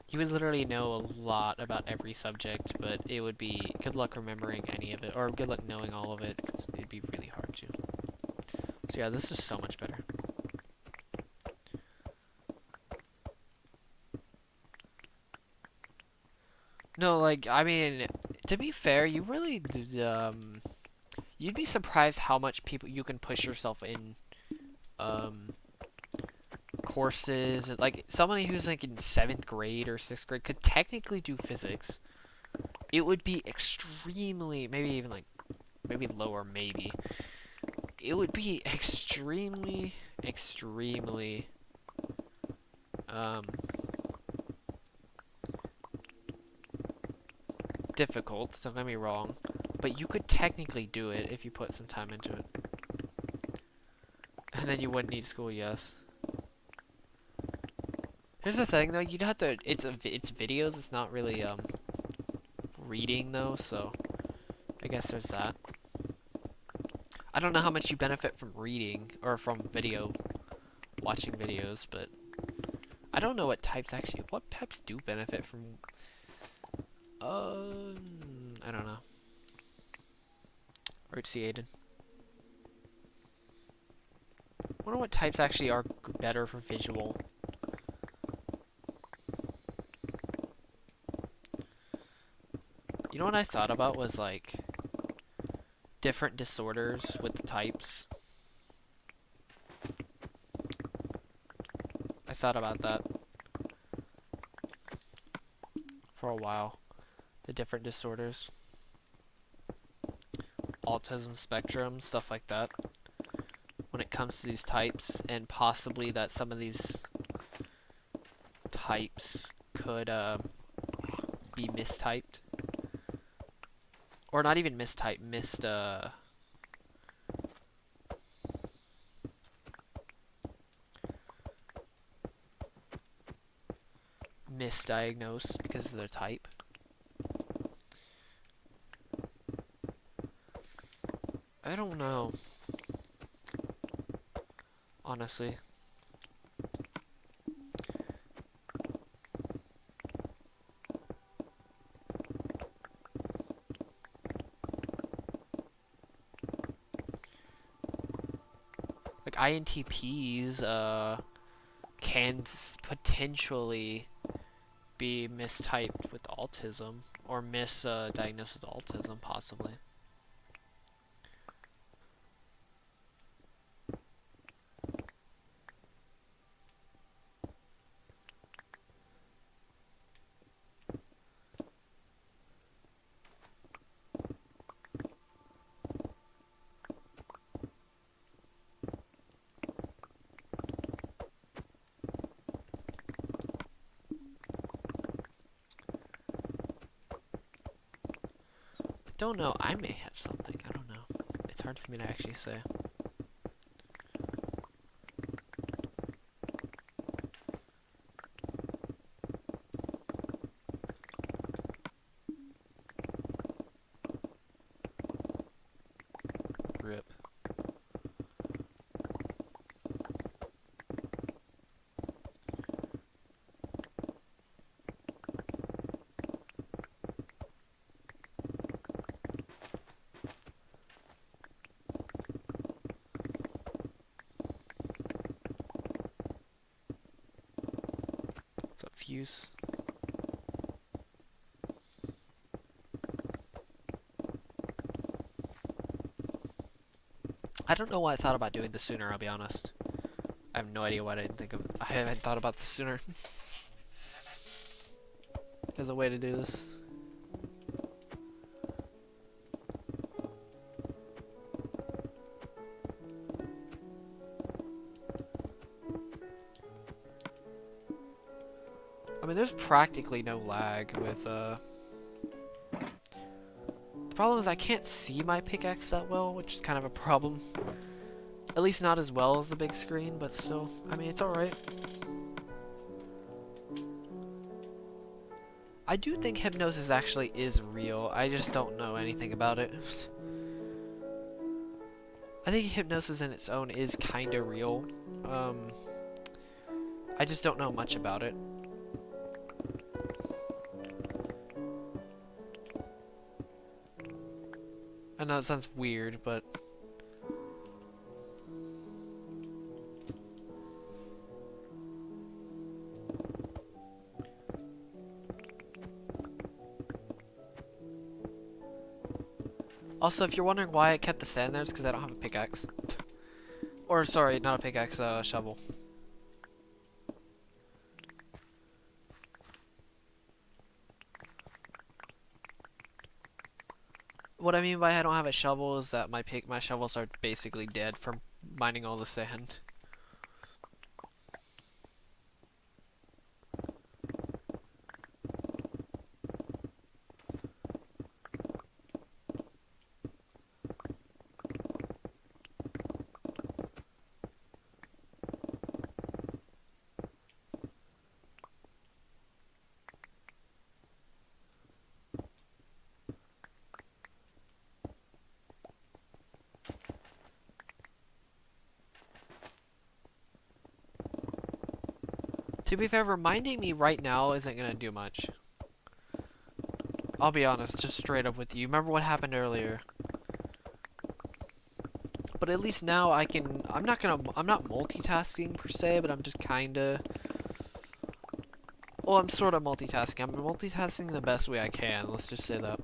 You would literally know a lot about every subject, but it would be good luck remembering any of it, or good luck knowing all of it, because it'd be really hard to. So yeah, this is so much better. No, like, I mean, to be fair, you really did, you'd be surprised how much people you can push yourself in, courses. Like, somebody who's, like, in 7th grade or 6th grade could technically do physics. It would be extremely, maybe even, like, maybe lower, maybe. It would be extremely, difficult, don't get me wrong, but you could technically do it if you put some time into it. And then you wouldn't need school, yes. Here's the thing though, you'd have to, it's videos, it's not really, reading though, so I guess there's that. I don't know how much you benefit from reading, or from watching videos, but I don't know what types do benefit from, I don't know. Or see Ayden. I wonder what types actually are better for visual. You know what I thought about was like, different disorders with types. I thought about that for a while. The different disorders. Autism spectrum, stuff like that. When it comes to these types, and possibly that some of these types could be mistyped. Or not even mistyped, misdiagnosed because of their type. I don't know. Honestly. Like INTPs can potentially be mistyped with autism or misdiagnosed with autism possibly. Don't know. I may have something. I don't know. It's hard for me to actually say. Rip. What's up, Fuse? I don't know why I thought about doing this sooner, I'll be honest. I have no idea why I didn't think of it. I haven't thought about this sooner. There's a way to do this. I mean, there's practically no lag with, The problem is I can't see my pickaxe that well, which is kind of a problem. At least not as well as the big screen, but still, I mean, it's alright. I do think hypnosis actually is real. I just don't know anything about it. I think hypnosis in its own is kinda real. I just don't know much about it. I know it sounds weird, but... Also, if you're wondering why I kept the sand there, it's because I don't have a pickaxe. Or, sorry, not a pickaxe, a shovel. What I mean by I don't have a shovel is that my shovels are basically dead from mining all the sand. To be fair, reminding me right now isn't gonna do much. I'll be honest, just straight up with you. Remember what happened earlier. But at least now I can, I'm not multitasking per se, but I'm just kinda, well, I'm sort of multitasking. I'm multitasking the best way I can, let's just say that.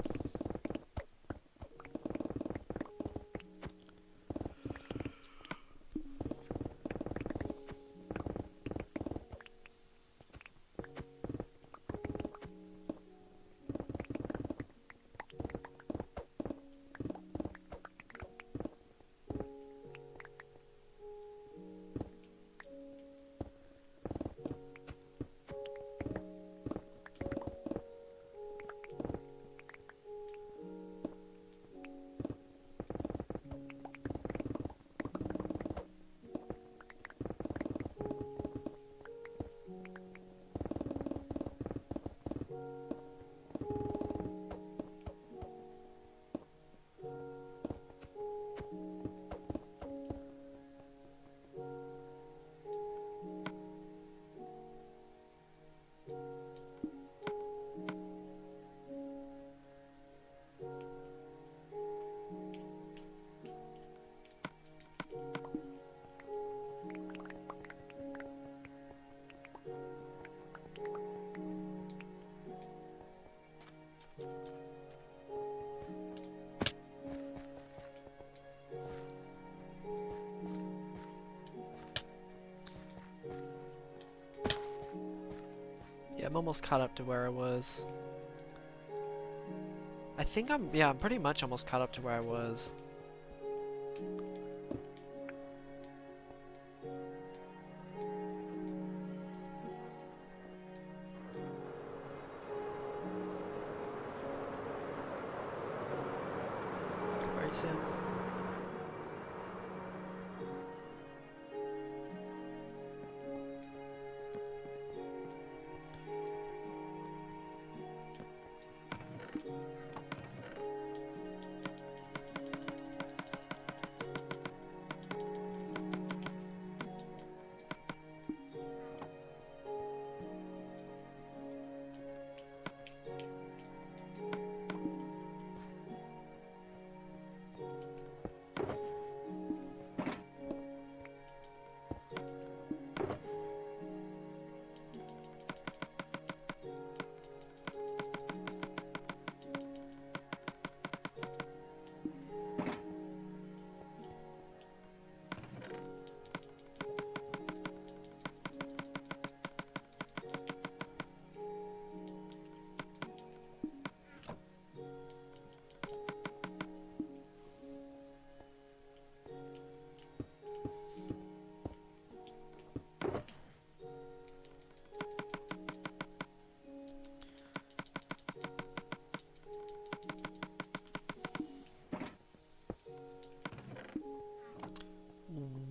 I'm almost caught up to where I was. I think I'm pretty much almost caught up to where I was. Alright, Sam.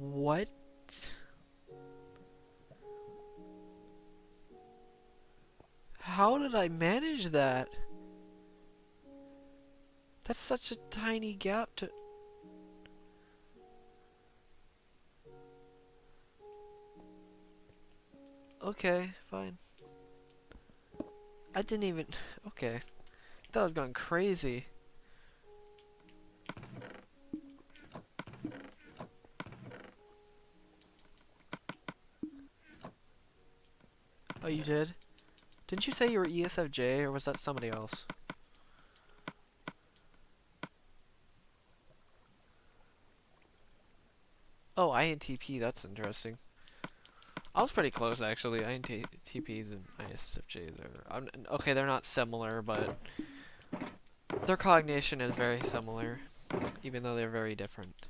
What? How did I manage that? That's such a tiny gap to... Okay, fine. I didn't even... Okay. That was going crazy. Oh, you did? Didn't you say you were ESFJ, or was that somebody else? Oh, INTP, that's interesting. I was pretty close, actually. INTPs and ISFJs are... okay, they're not similar, but... their cognition is very similar, even though they're very different.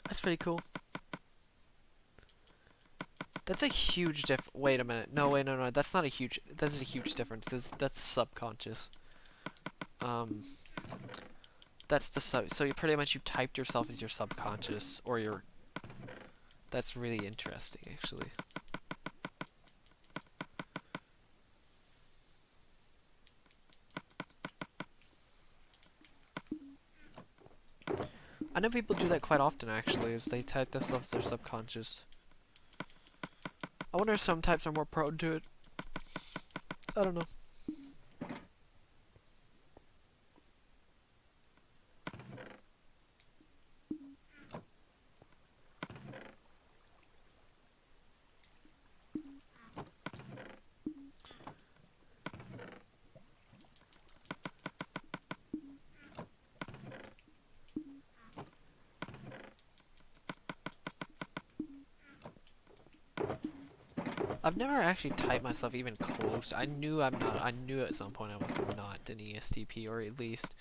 That's pretty cool. That's a huge wait a minute. No, wait, no, that's not a huge... That's a huge difference. That's subconscious. That's the so you pretty much, you typed yourself as your subconscious, or your... That's really interesting, actually. I know people do that quite often, actually, is they type themselves as their subconscious. I wonder if some types are more prone to it. I don't know. I've never actually typed myself even close. I knew at some point I was not an ESTP, or at least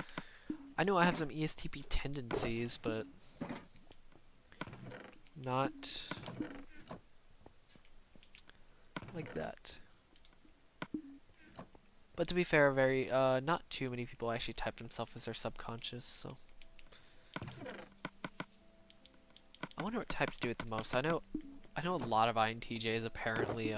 I know I have some ESTP tendencies, but not like that. But to be fair, not too many people actually type themselves as their subconscious, so. I wonder what types do it the most. I know a lot of INTJs apparently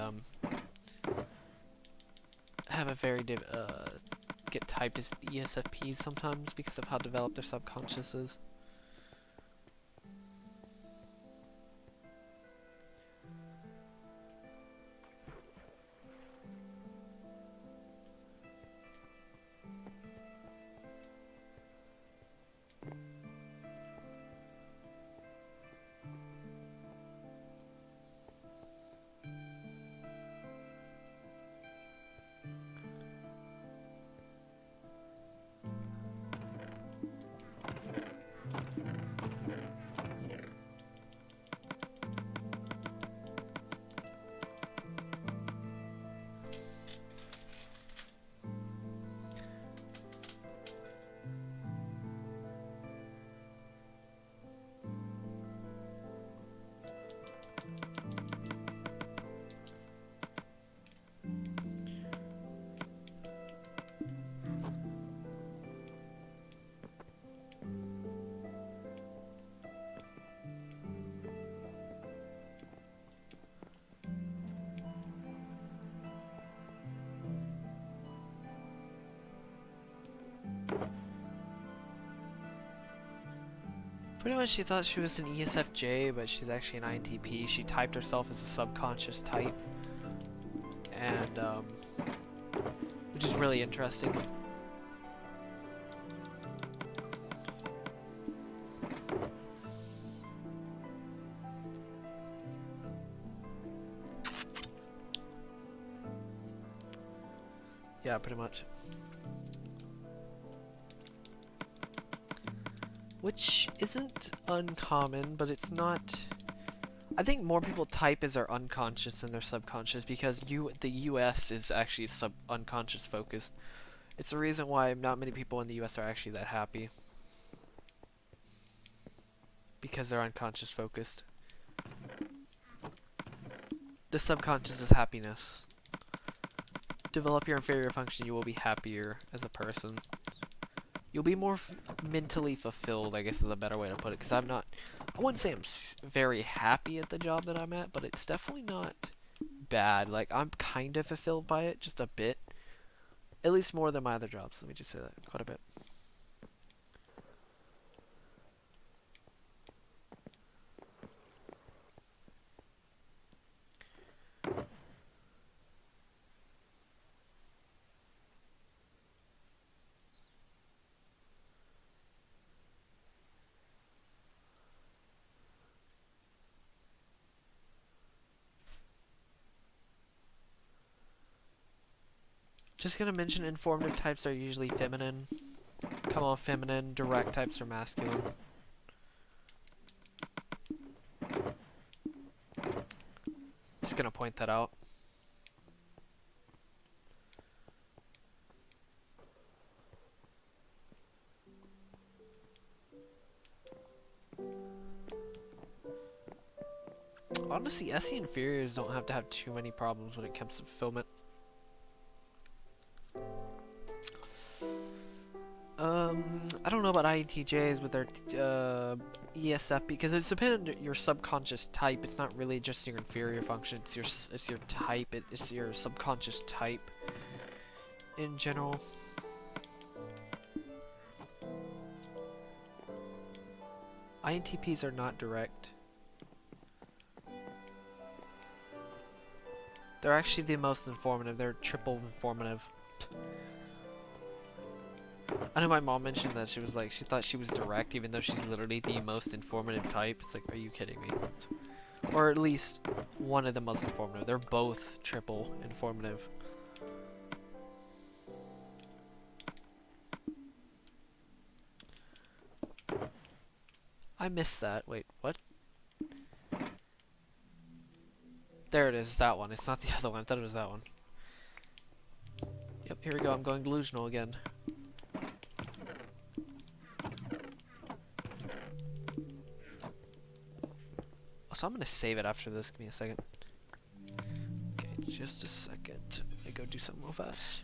have a very get typed as ESFPs sometimes because of how developed their subconscious is. Pretty much she thought she was an ESFJ, but she's actually an INTP. She typed herself as a subconscious type. And, which is really interesting. Yeah, pretty much. Which isn't uncommon, but it's not... I think more people type as their unconscious than their subconscious, because the US is actually unconscious focused. It's the reason why not many people in the US are actually that happy. Because they're unconscious focused. The subconscious is happiness. Develop your inferior function, you will be happier as a person. You'll be more mentally fulfilled, I guess is a better way to put it, because I wouldn't say I'm very happy at the job that I'm at, but it's definitely not bad. Like, I'm kind of fulfilled by it, just a bit. At least more than my other jobs, let me just say that, quite a bit. Just gonna mention informative types are usually feminine. Come on, feminine. Direct types are masculine. Just gonna point that out. Honestly, SE inferiors don't have to have too many problems when it comes to fulfillment. I don't know about INTJs with their ESF, because it's dependent on your subconscious type. It's not really just your inferior function. It's your type. It's your subconscious type in general. INTPs are not direct. They're actually the most informative. They're triple informative. I know my mom mentioned that she was like, she thought she was direct even though she's literally the most informative type. It's like, are you kidding me? Or at least one of the most informative. They're both triple informative. I missed that. Wait, what? There it is, that one. It's not the other one. I thought it was that one. Yep, here we go. I'm going delusional again. So I'm gonna save it after this. Give me a second. Okay, just a second. Let me go do something real fast.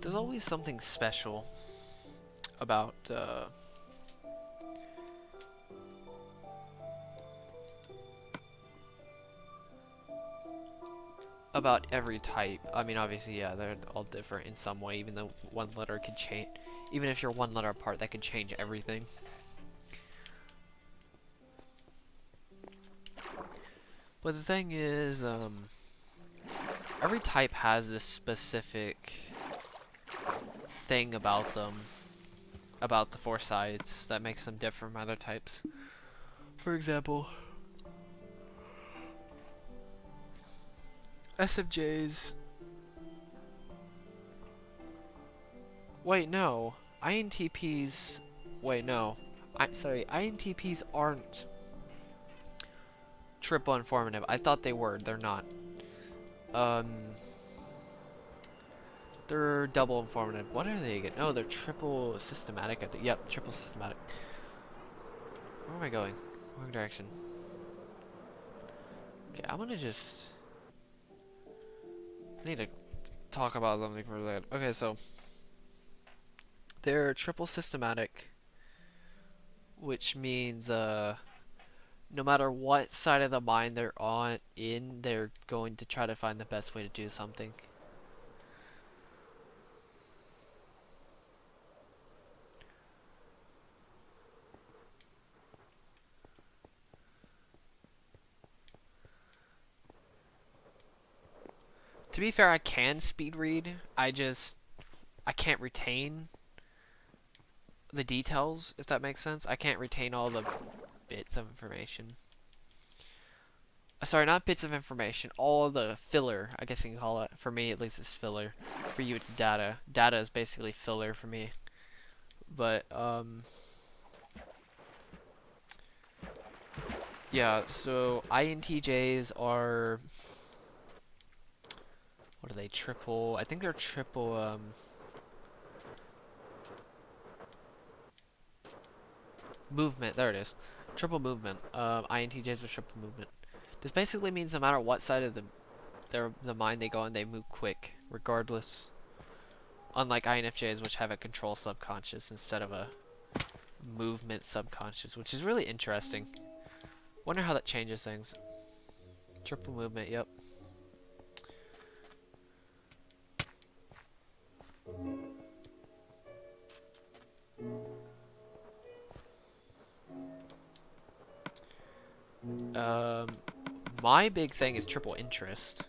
There's always something special about every type. I mean, obviously, yeah, they're all different in some way, even though one letter could change. Even if you're one letter apart, that could change everything. But the thing is, every type has this specific thing about them, about the four sides, that makes them different from other types. For example, SFJs. Wait, no. INTPs. Wait, no. Sorry, INTPs aren't triple informative. I thought they were. They're not. They're double informative. What are they again? No, they're triple systematic. I think. Yep, triple systematic. Where am I going? Wrong direction. Okay, I'm gonna just. I need to talk about something for that. Okay, so they're triple systematic, which means no matter what side of the mine they're in, they're going to try to find the best way to do something. To be fair, I can speed read. I can't retain the details, if that makes sense. I can't retain all the bits of information. Sorry, not bits of information. All the filler, I guess you can call it. For me, at least, it's filler. For you, it's data. Data is basically filler for me. But, yeah, so INTJs are... What are they? Triple... I think they're triple, movement. There it is. Triple movement. INTJs are triple movement. This basically means no matter what side of the mine they go on, they move quick, regardless. Unlike INFJs, which have a control subconscious instead of a movement subconscious, which is really interesting. Wonder how that changes things. Triple movement, yep. My big thing is triple interest.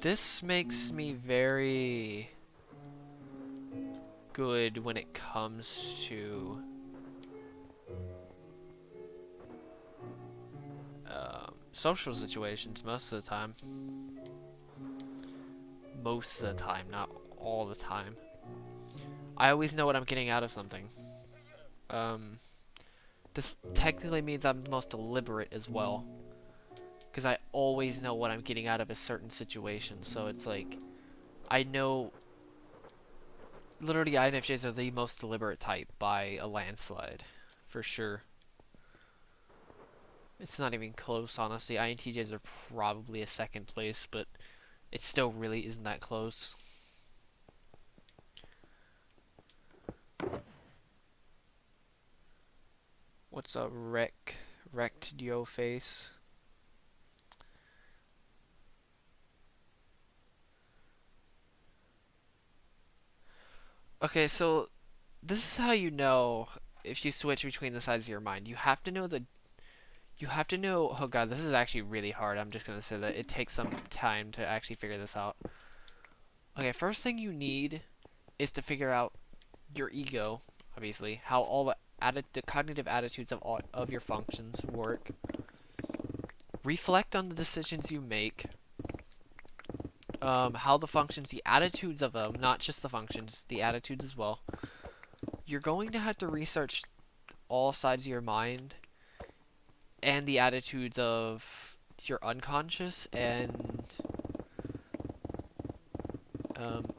This makes me very good when it comes to social situations most of the time. Most of the time, not all the time. I always know what I'm getting out of something. This technically means I'm the most deliberate as well. Because I always know what I'm getting out of a certain situation. So it's like, I know... Literally, INFJs are the most deliberate type by a landslide. For sure. It's not even close, honestly. INTJs are probably a second place, but it still really isn't that close. What's a wrecked yo face? Okay, so this is how you know if you switch between the sides of your mind. You have to know oh god, this is actually really hard. I'm just gonna say that it takes some time to actually figure this out. Okay, first thing you need is to figure out your ego, obviously, how all the cognitive attitudes of your functions work. Reflect on the decisions you make. How the functions, the attitudes of them, not just the functions, the attitudes as well. You're going to have to research all sides of your mind and the attitudes of your unconscious, and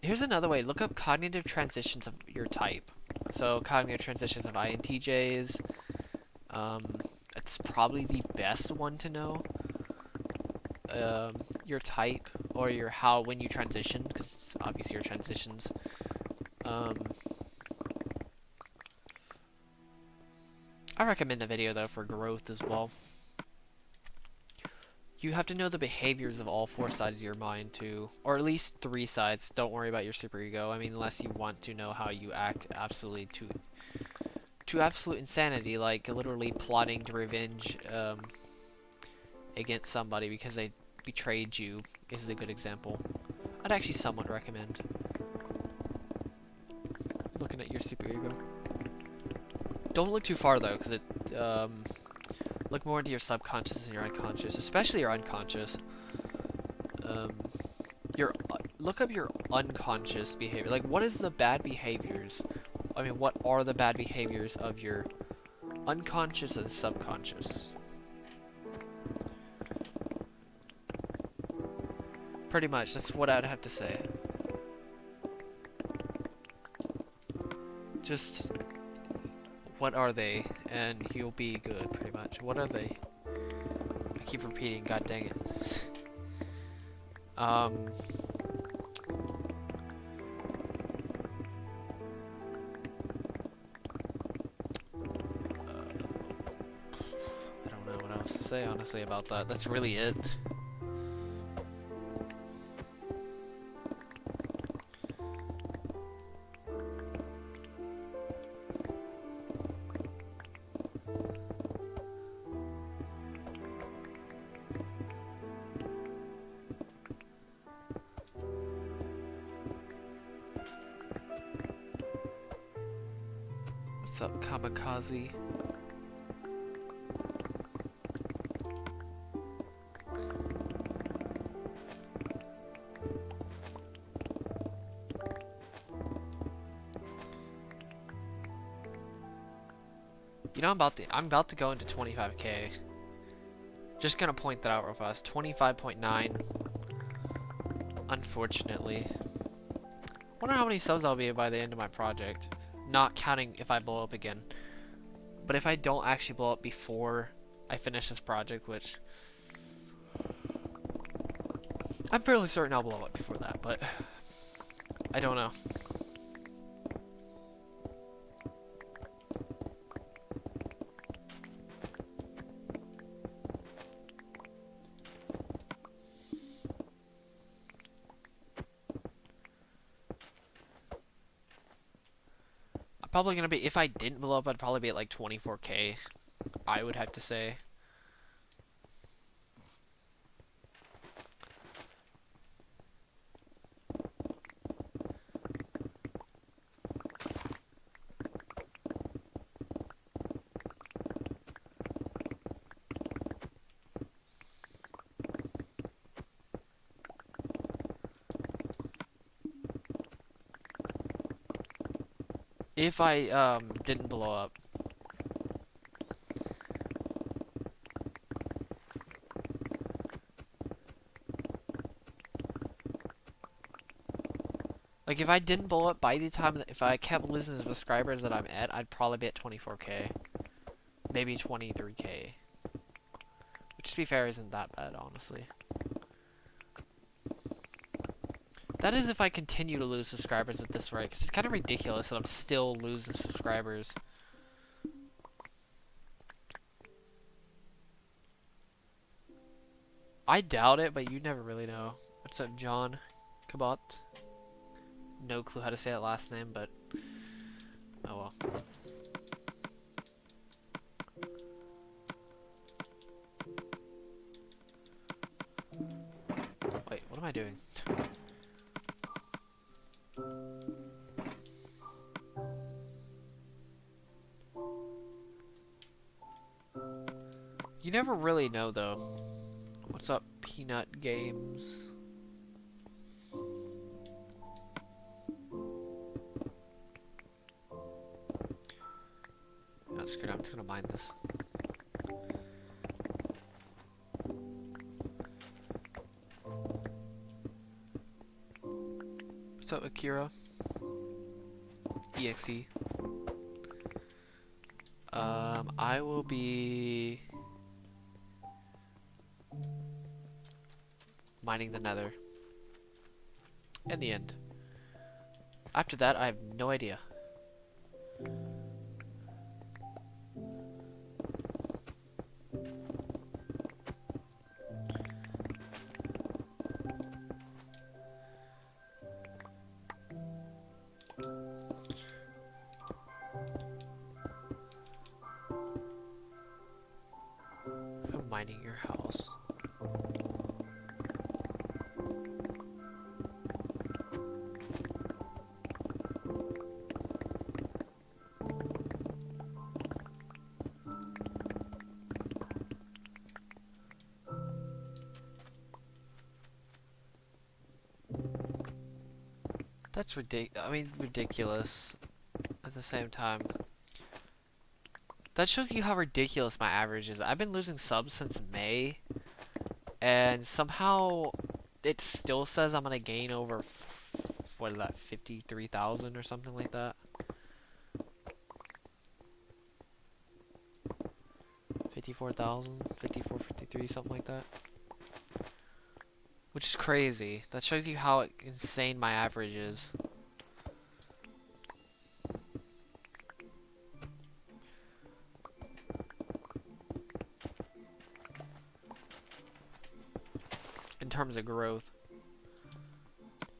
here's another way. Look up cognitive transitions of your type. So cognitive transitions of INTJs. It's probably the best one to know. Your type, or your when you transition, because obviously your transitions. I recommend the video though for growth as well. You have to know the behaviors of all four sides of your mind too, or at least three sides. Don't worry about your superego. I mean, unless you want to know how you act absolutely to absolute insanity, like literally plotting to revenge a against somebody because they betrayed you is a good example. I'd actually somewhat recommend looking at your superego. Don't look too far though, because it look more into your subconscious and your unconscious, especially your unconscious. Look up your unconscious behavior. Like, what is the bad behaviors? I mean, what are the bad behaviors of your unconscious and subconscious? Pretty much, that's what I'd have to say. Just, what are they? And you'll be good, pretty much. What are they? I keep repeating, god dang it. I don't know what else to say, honestly, about that. That's really it. What's up, Kamikaze? You know, I'm about to go into 25k. Just gonna point that out real fast. 25.9. Unfortunately. Wonder how many subs I'll be by the end of my project. Not counting if I blow up again. But if I don't actually blow up before I finish this project, which I'm fairly certain I'll blow up before that, but I don't know. Probably gonna be, if I didn't blow up, I'd probably be at like 24k, I would have to say. If I didn't blow up. Like, if I didn't blow up by the time that, if I kept losing the subscribers that I'm at, I'd probably be at 24k. Maybe 23k. Which, to be fair, isn't that bad, honestly. That is if I continue to lose subscribers at this rate, 'cause it's kind of ridiculous that I'm still losing subscribers. I doubt it, but you never really know. What's up, John Cabot? No clue how to say that last name, but oh well. Wait, what am I doing? You never really know, though. What's up, Peanut Games? Oh, screw it, I'm just gonna mine this. What's up, Akira? EXE. I will be mining the Nether. In the end. After that, I have no idea. I'm mining your house. That's ridiculous at the same time. That shows you how ridiculous my average is. I've been losing subs since May, and somehow it still says I'm gonna gain over, what is that, 53,000 or something like that? 54,000, 54, 53, something like that. Which is crazy. That shows you how insane my average is. In terms of growth.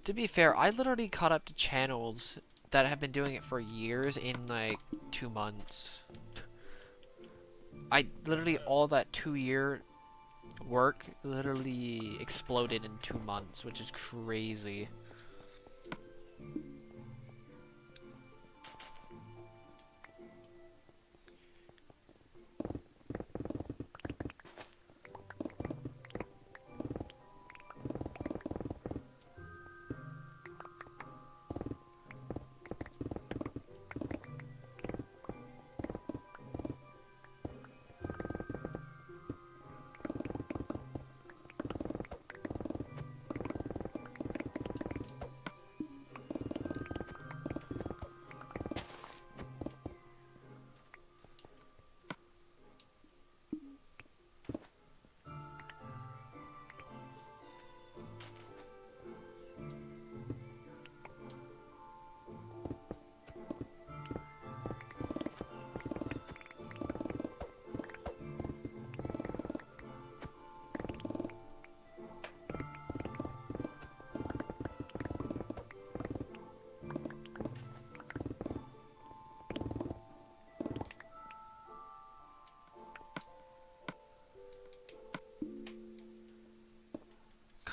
To be fair, I literally caught up to channels that have been doing it for years in like 2 months. I literally, all that 2-year work literally exploded in 2 months, which is crazy.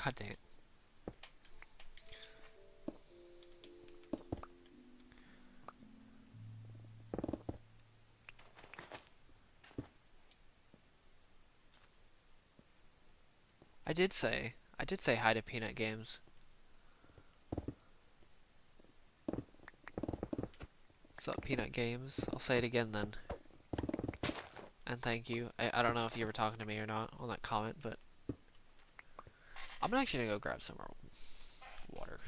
God dang it. I did say hi to Peanut Games. What's up, Peanut Games? I'll say it again then. And thank you. I don't know if you were talking to me or not on that comment, but I'm actually gonna go grab some more water.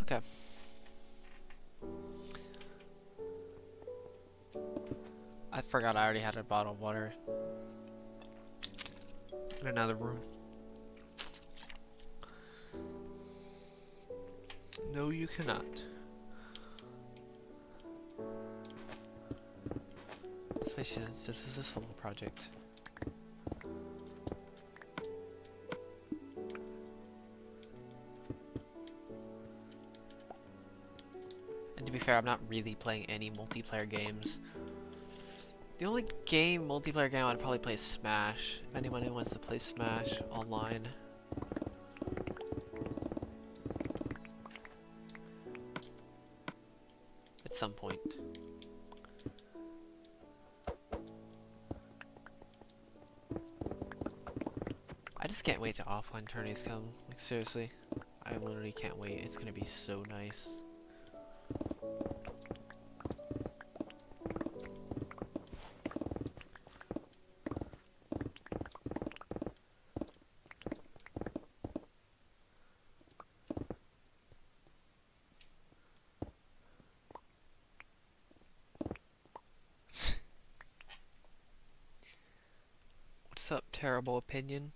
Okay. I forgot I already had a bottle of water in another room. No, you cannot. Especially since this is a solo project. And to be fair, I'm not really playing any multiplayer games. The only multiplayer game I'd probably play is Smash. If anyone wants to play Smash online. At some point. I just can't wait till offline tourneys come. Like, seriously. I literally can't wait. It's gonna be so nice. Sup, terrible opinion.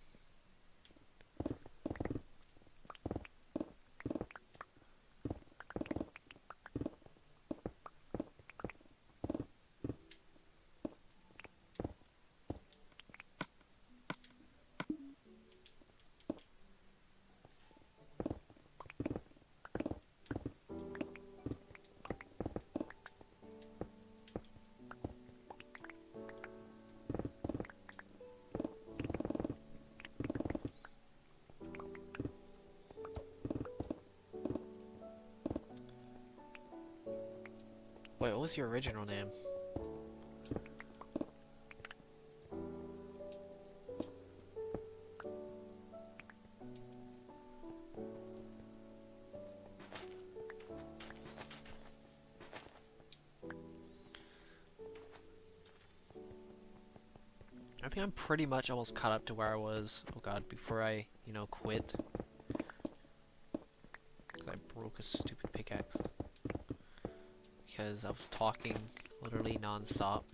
Wait, what was your original name? I think I'm pretty much almost caught up to where I was, oh god, before I, you know, quit. Because I broke a stupid pickaxe. Because I was talking literally non-stop.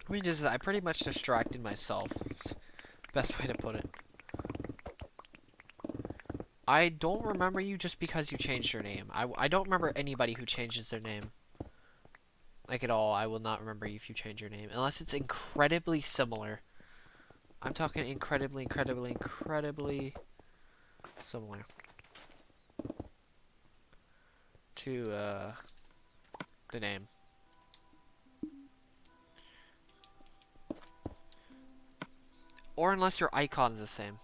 I mean, I pretty much distracted myself. Best way to put it. I don't remember you just because you changed your name. I don't remember anybody who changes their name. Like at all. I will not remember you if you change your name. Unless it's incredibly similar. I'm talking incredibly similar. To, the name. Or unless your icon's the same.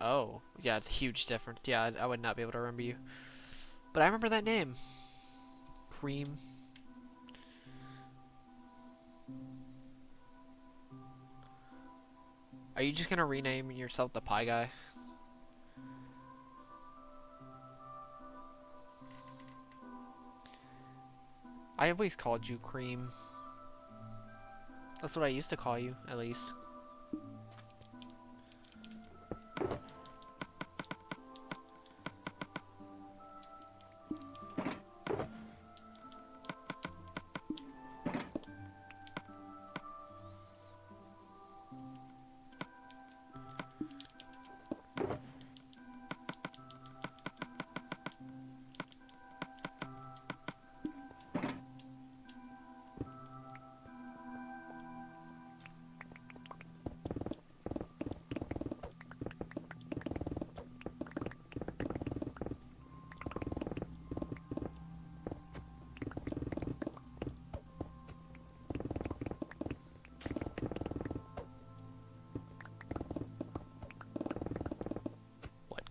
Oh, yeah, it's a huge difference. Yeah, I would not be able to remember you. But I remember that name. Cream. Are you just gonna rename yourself the Pie Guy? I always called you Cream. That's what I used to call you, at least.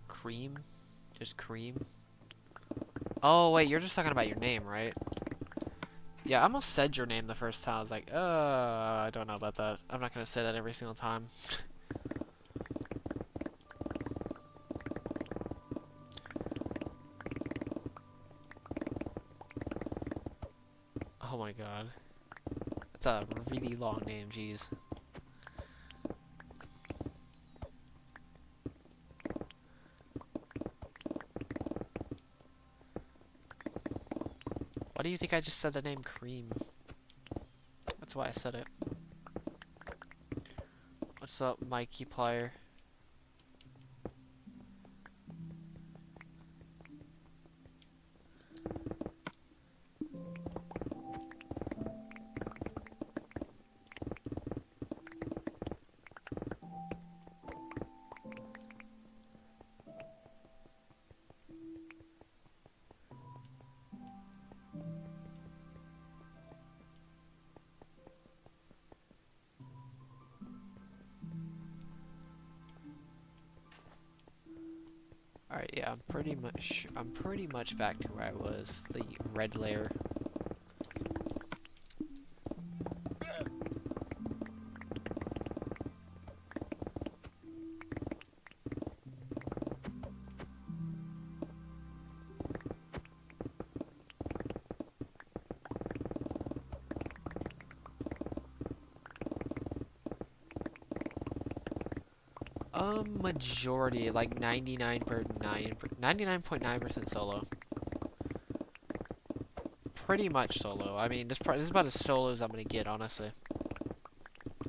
Cream? Just Cream? Oh, wait, you're just talking about your name, right? Yeah, I almost said your name the first time. I was like, I don't know about that. I'm not gonna say that every single time. Oh my god. That's a really long name, jeez. Why do you think I just said the name Cream? That's why I said it. What's up, Mikey Plier? Alright, yeah, I'm pretty much back to where I was, the red layer. Majority, like 99.9% solo. Pretty much solo. I mean, this is about as solo as I'm gonna get, honestly.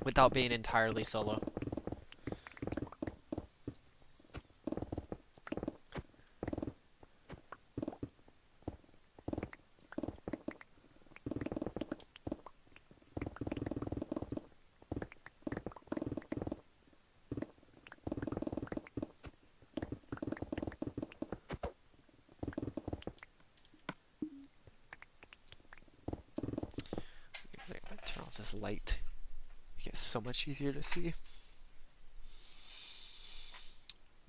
Without being entirely solo. Turn off this light. Make it so much easier to see.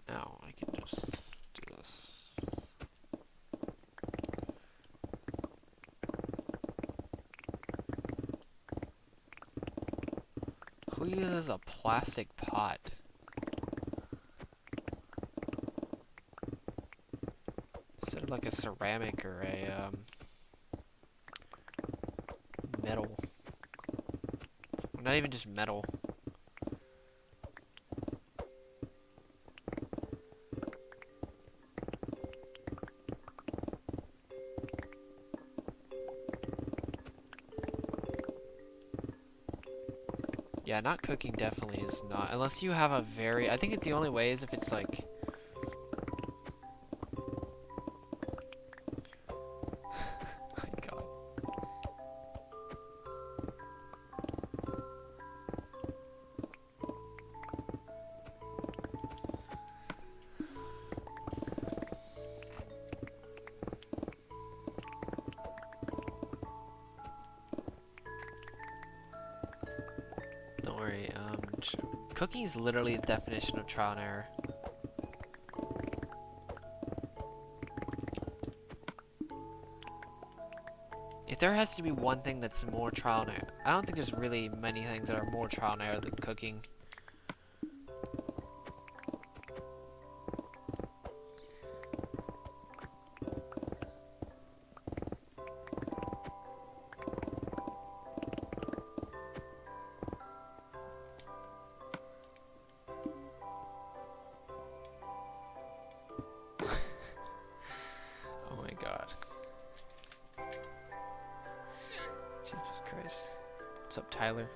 Now I can just do this. Who uses a plastic pot? Instead of like a ceramic or a metal. Not even just metal. Yeah, not cooking definitely is not. Unless you have a very... I think it's the only way is if it's like... My god. Don't worry, cooking is literally the definition of trial and error. If there has to be one thing that's more trial and error, I don't think there's really many things that are more trial and error than cooking. Jesus Christ. What's up, Tyler?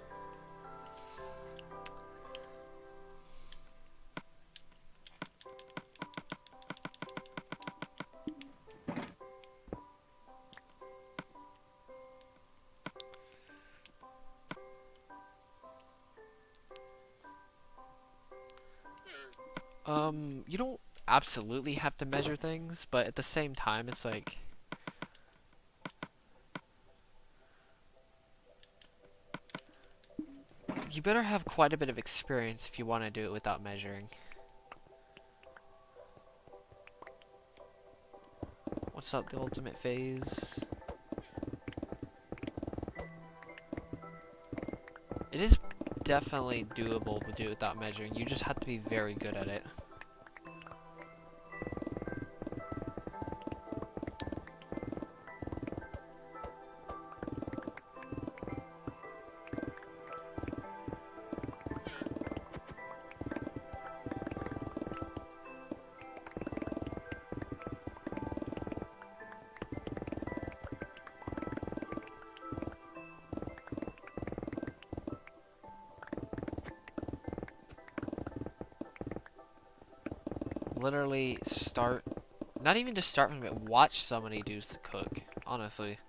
You don't absolutely have to measure things, but at the same time, it's like... You better have quite a bit of experience if you want to do it without measuring. What's up, the ultimate phase? It is definitely doable to do it without measuring. You just have to be very good at it. Literally start, not even just start from it, watch somebody do the cook, honestly.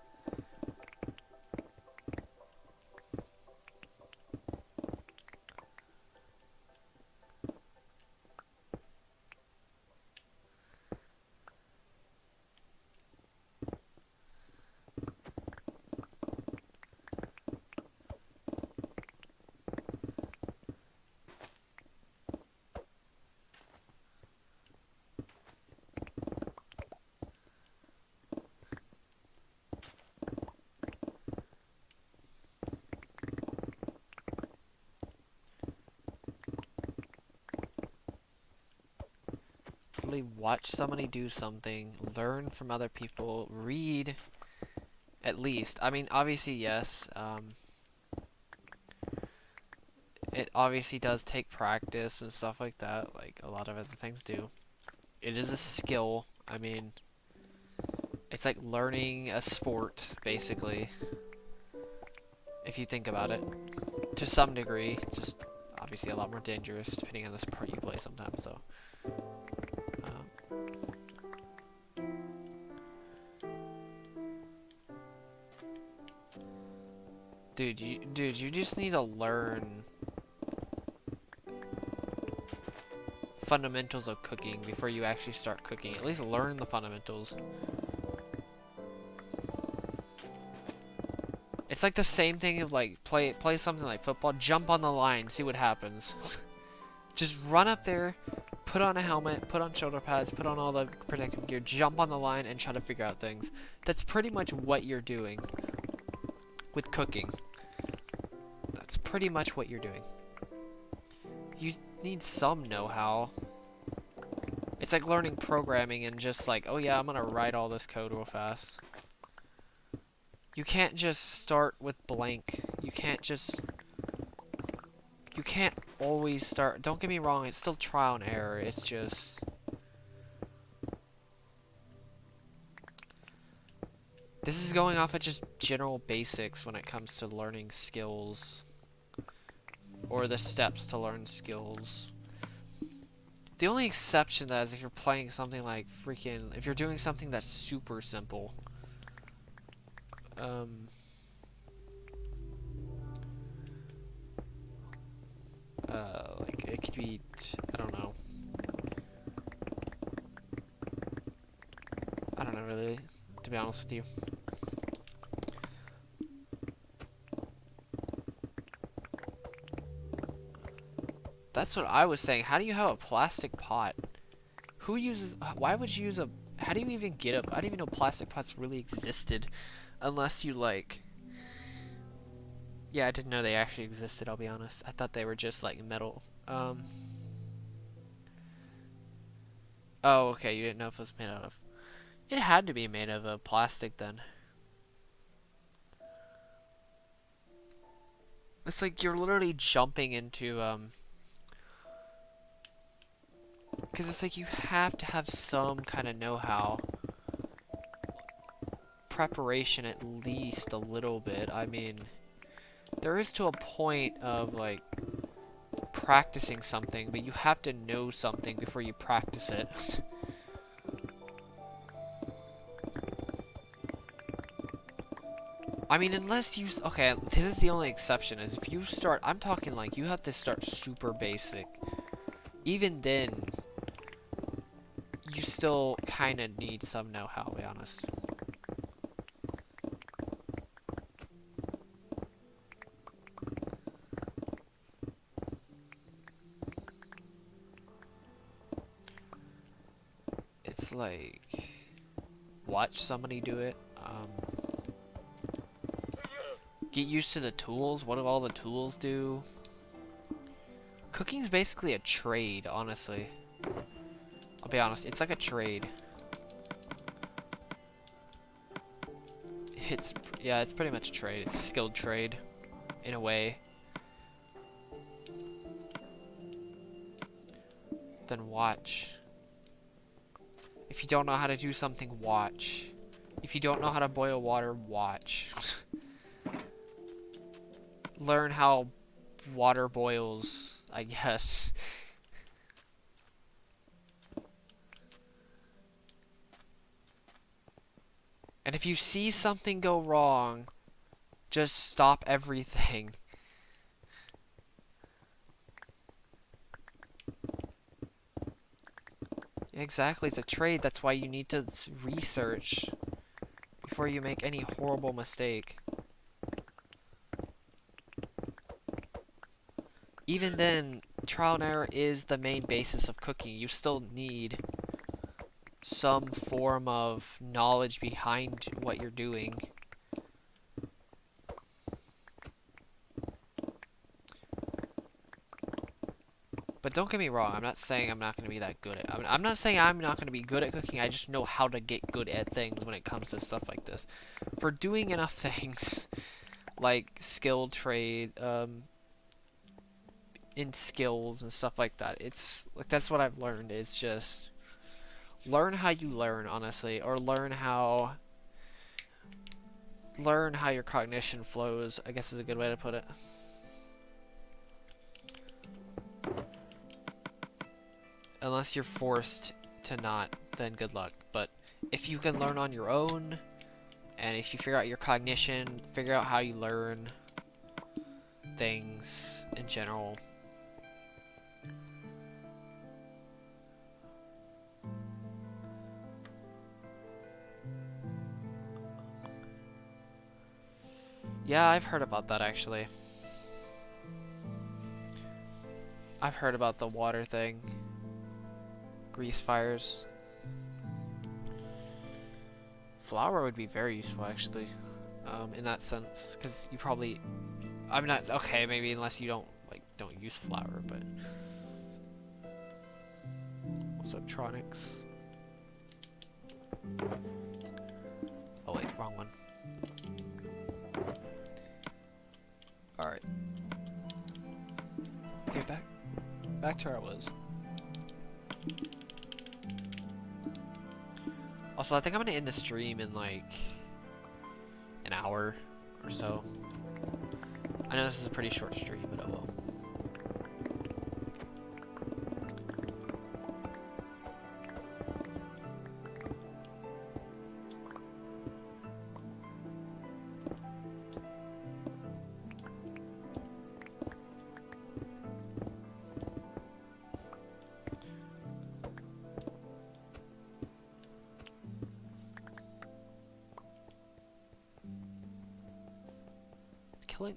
Watch somebody do something, learn from other people, read, at least. I mean, obviously, yes. It obviously does take practice and stuff like that, like a lot of other things do. It is a skill. I mean, it's like learning a sport, basically. If you think about it. To some degree. Just obviously a lot more dangerous, depending on the sport you play sometimes, so. Dude, you just need to learn fundamentals of cooking before you actually start cooking. At least learn the fundamentals. It's like the same thing of like play something like football, jump on the line, see what happens. Just run up there, put on a helmet, put on shoulder pads, put on all the protective gear, jump on the line and try to figure out things. That's pretty much what you're doing with cooking. That's pretty much what you're doing. You need some know-how. It's like learning programming and just like, oh yeah, I'm gonna write all this code real fast. You can't just start with blank. You can't always start. Don't get me wrong, it's still trial and error. It's just... This is going off of just general basics when it comes to learning skills. Or the steps to learn skills. The only exception to that is if you're playing something like freaking... If you're doing something that's super simple. Like, it could be... I don't know. I don't know, really, to be honest with you. That's what I was saying. How do you have a plastic pot? Who uses... Why would you use a... How do you even get a... I didn't even know plastic pots really existed. Unless you, like... Yeah, I didn't know they actually existed, I'll be honest. I thought they were just, like, metal. Oh, okay, you didn't know if it was made out of... It had to be made of a plastic, then. It's like you're literally jumping into, because it's like you have to have some kind of know-how. Preparation, at least a little bit. I mean, there is to a point of, like, practicing something, but you have to know something before you practice it. I mean, unless you... Okay, this is the only exception, is if you start... I'm talking, like, you have to start super basic. Even then, you still kind of need some know-how, to be honest. It's like... Watch somebody do it. Get used to the tools. What do all the tools do? Cooking's basically a trade, honestly. I'll be honest, it's like a trade. Yeah, it's pretty much a trade. It's a skilled trade, in a way. Then watch. If you don't know how to do something, watch. If you don't know how to boil water, watch. Learn how water boils, I guess. And if you see something go wrong, just stop everything. Exactly, it's a trade. That's why you need to research before you make any horrible mistake. Even then, trial and error is the main basis of cooking. You still need some form of knowledge behind what you're doing. But don't get me wrong, I'm not saying I'm not going to be that good at it. I'm not saying I'm not going to be good at cooking, I just know how to get good at things when it comes to stuff like this. For doing enough things, like skilled trade, in skills and stuff like that. It's like that's what I've learned. It's just learn how you learn, honestly, or learn how your cognition flows, I guess is a good way to put it. Unless you're forced to not, then good luck. But if you can learn on your own, and if you figure out your cognition, figure out how you learn things in general. Yeah, I've heard about that actually. I've heard about the water thing. Grease fires. Flour would be very useful actually, in that sense, because you probably, I'm not, okay, maybe unless you don't use flour, but what's up, Tronics? Oh wait, wrong one. Alright. Okay, back to where I was. Also, I think I'm gonna end the stream in like an hour or so. I know this is a pretty short stream, but oh well.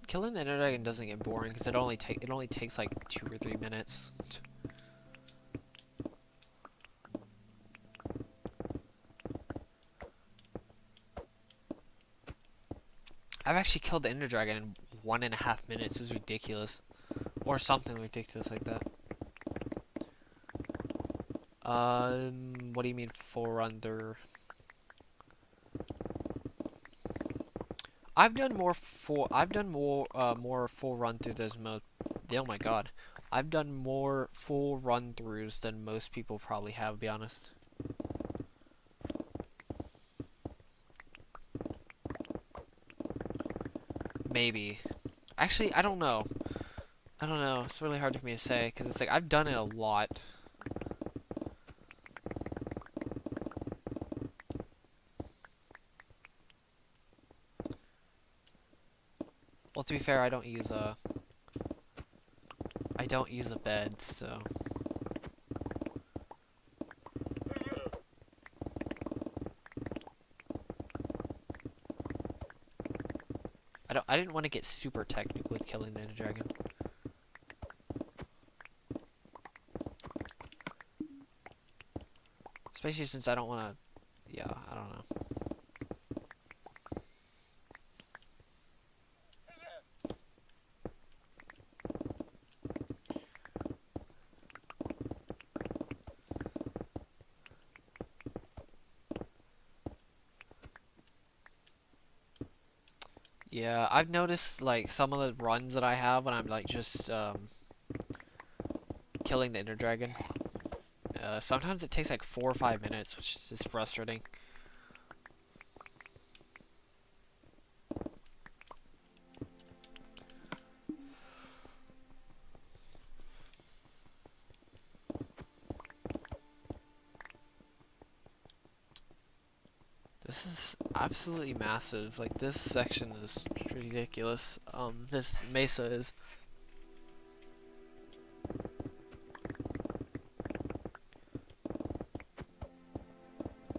Killing the Ender Dragon doesn't get boring because it only takes like 2 or 3 minutes. I've actually killed the Ender Dragon in 1.5 minutes. It was ridiculous, or something ridiculous like that. What do you mean full run through? I've done more full run through those oh my god. I've done more full run throughs than most people probably have, to be honest. Maybe. Actually, I don't know. It's really hard for me to say because it's like I've done it a lot. Well, to be fair, I don't use a bed, so I didn't want to get super technical with killing the Ender Dragon. Especially since I don't want to, yeah, I don't know. Yeah, I've noticed like some of the runs that I have when I'm like just killing the Ender Dragon. Sometimes it takes like 4 or 5 minutes, which is just frustrating. This is absolutely massive. Like, this section is ridiculous. This mesa is.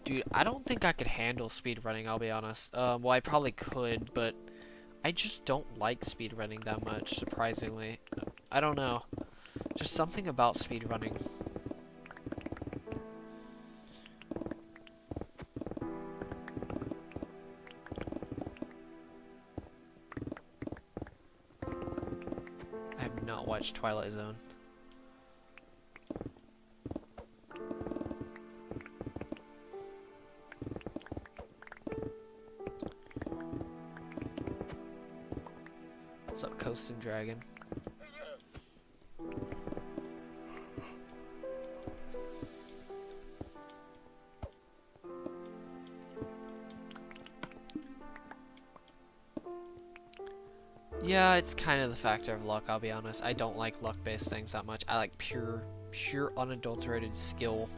Dude, I don't think I could handle speedrunning, I'll be honest. Well, I probably could, but I just don't like speedrunning that much, surprisingly. I don't know. Just something about speedrunning. I have not watched Twilight Zone. What's up, Coastin' Dragon? Yeah, it's kind of the factor of luck, I'll be honest. I don't like luck-based things that much. I like pure unadulterated skill.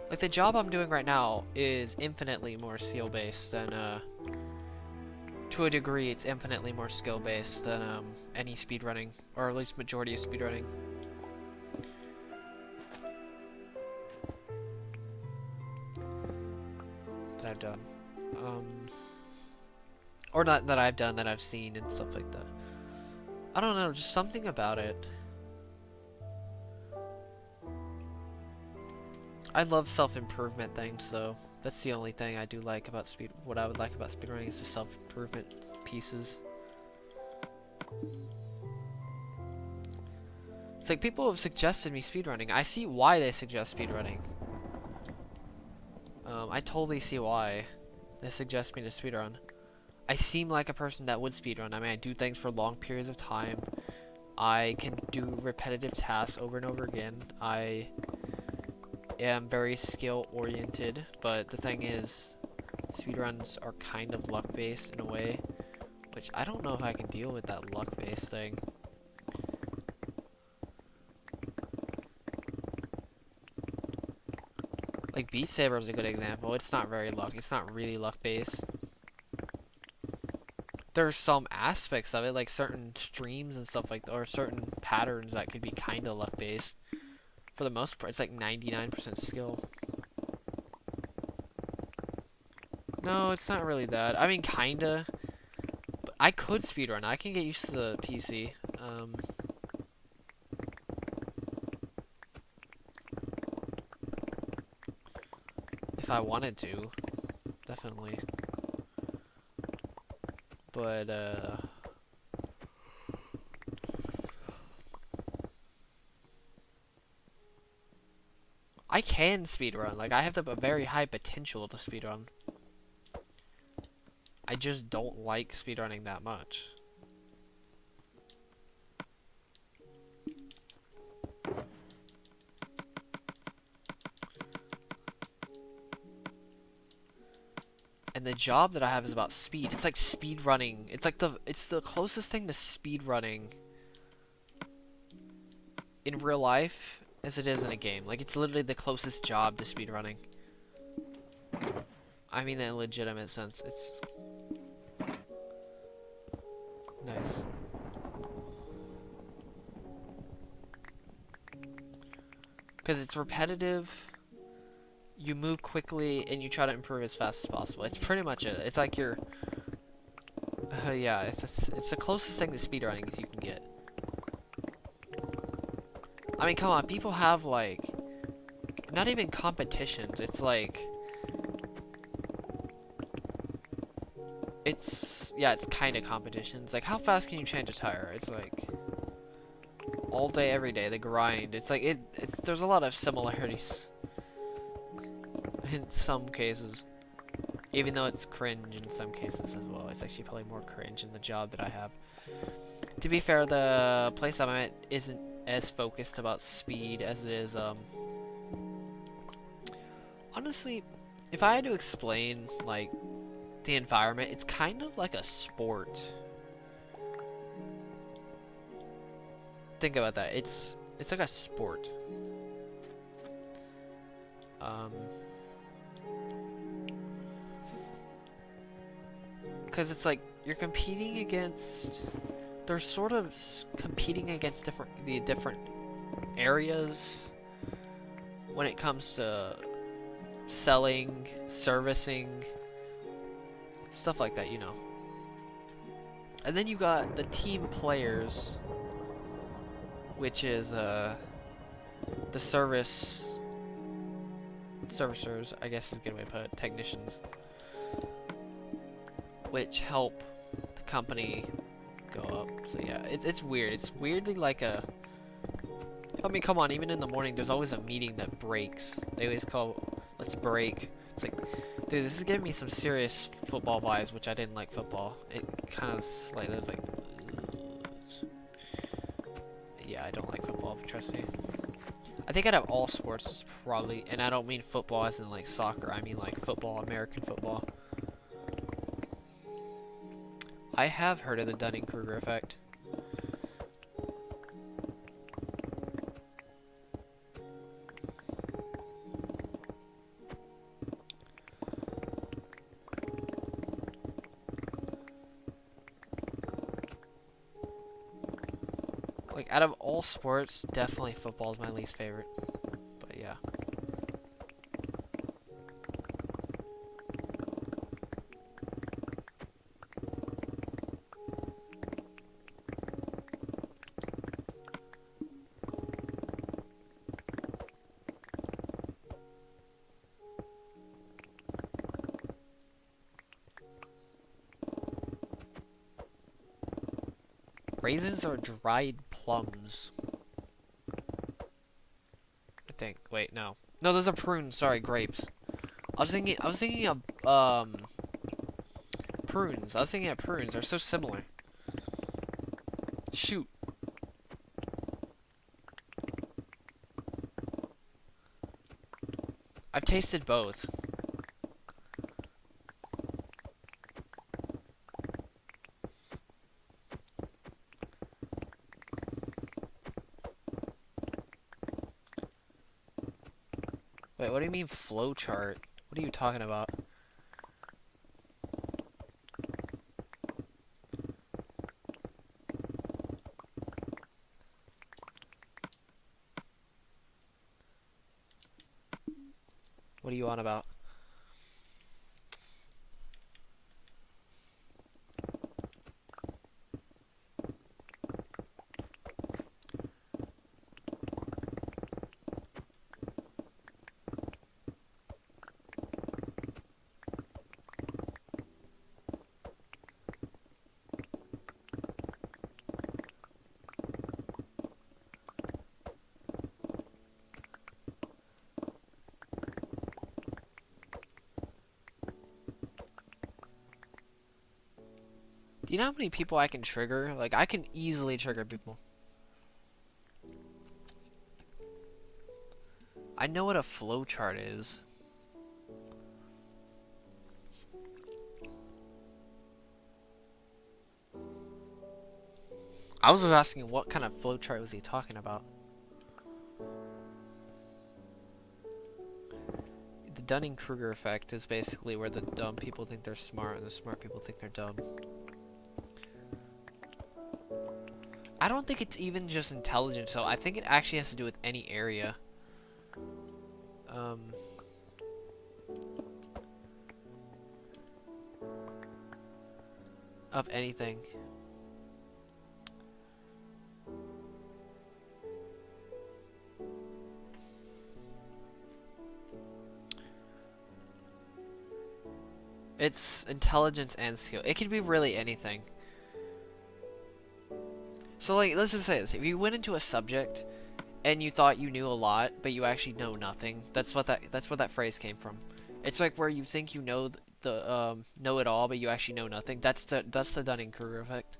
Like, the job I'm doing right now is infinitely more skill-based than, to a degree, it's infinitely more skill-based than, any speedrunning, or at least majority of speedrunning. That I've done. Or not that I've done, that I've seen and stuff like that. I don't know, just something about it. I love self-improvement things, so that's the only thing I do like about what I would like about speedrunning is the self-improvement pieces. It's like people have suggested me speedrunning. I see why they suggest speedrunning. I totally see why they suggest me to speedrun. I seem like a person that would speedrun. I mean, I do things for long periods of time. I can do repetitive tasks over and over again. I am very skill oriented, but the thing is, speedruns are kind of luck based in a way, which I don't know if I can deal with that luck based thing. Like Beat Saber is a good example. It's not very it's not really luck based. There's some aspects of it, like certain streams and stuff like that, or certain patterns that could be kind of luck based. For the most part, it's like 99% skill. No, it's not really that. I mean, kinda. But I could speedrun. I can get used to the PC. If I wanted to. Definitely. But, I can speedrun. Like, I have a very high potential to speedrun. I just don't like speedrunning that much. And the job that I have is about speed. It's like speedrunning. It's like it's the closest thing to speedrunning in real life as it is in a game. Like, it's literally the closest job to speedrunning. I mean that in a legitimate sense. It's nice. Because it's repetitive, you move quickly, and you try to improve as fast as possible. It's pretty much it. It's like you're... yeah, it's the closest thing to speedrunning as you can get. I mean, come on, people have, like... not even competitions, it's like... yeah, it's kind of competitions. Like, how fast can you change a tire? It's like... all day, every day, the grind. It's like, there's a lot of similarities. In some cases. Even though it's cringe in some cases as well. It's actually probably more cringe in the job that I have. To be fair, the place I'm at isn't as focused about speed as it is, honestly, if I had to explain, like, the environment, it's kind of like a sport. Think about that. It's like a sport. Because it's like you're competing against... they're sort of competing against the different areas when it comes to selling, servicing, stuff like that, you know. And then you got the team players, which is the servicers, I guess is a good way to put it, technicians, which help the company go up. So yeah, it's weird. It's weirdly like a... I mean, come on, even in the morning, there's always a meeting that breaks. They always call, let's break. It's like, Dude, this is giving me some serious football vibes, which I didn't like football. It kind of like there's like, yeah, I don't like football. Trust me. I think out of all sports, it's probably, and I don't mean football as in like soccer. I mean like football, American football. I have heard of the Dunning-Kruger effect. Like, out of all sports, definitely football is my least favorite. But yeah. Raisins or dried plums? I think. Wait, no. No, those are prunes. Sorry, grapes. I was thinking of prunes. I was thinking of prunes. They're so similar. Shoot. I've tasted both. Wait, what do you mean flowchart? What are you talking about? What are you on about? Do you know how many people I can trigger? Like, I can easily trigger people. I know what a flowchart is. I was just asking what kind of flowchart was he talking about. The Dunning-Kruger effect is basically where the dumb people think they're smart and the smart people think they're dumb. I don't think it's even just intelligence, though. I think it actually has to do with any area. Of anything. It's intelligence and skill. It could be really anything. So, like, let's just say this. If you went into a subject and you thought you knew a lot, but you actually know nothing, that's where that phrase came from. It's like where you think you know the know it all, but you actually know nothing. That's the Dunning-Kruger effect.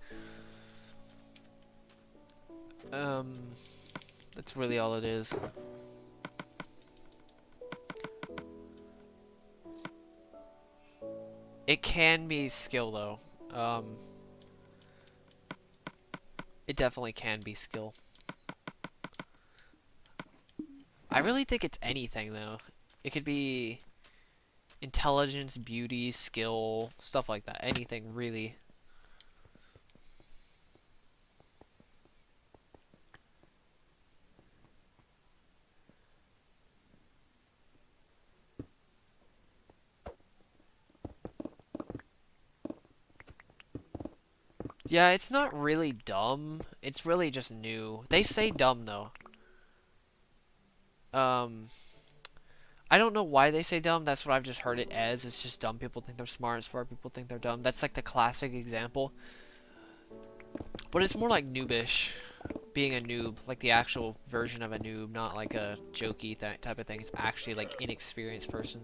That's really all it is. It can be skill, though. It definitely can be skill. I really think it's anything, though. It could be intelligence, beauty, skill, stuff like that. Anything, really. Yeah, it's not really dumb. It's really just new. They say dumb, though. I don't know why they say dumb. That's what I've just heard it as. It's just dumb people think they're smart, smart people think they're dumb. That's like the classic example. But it's more like noobish. Being a noob. Like the actual version of a noob. Not like a jokey type of thing. It's actually like inexperienced person.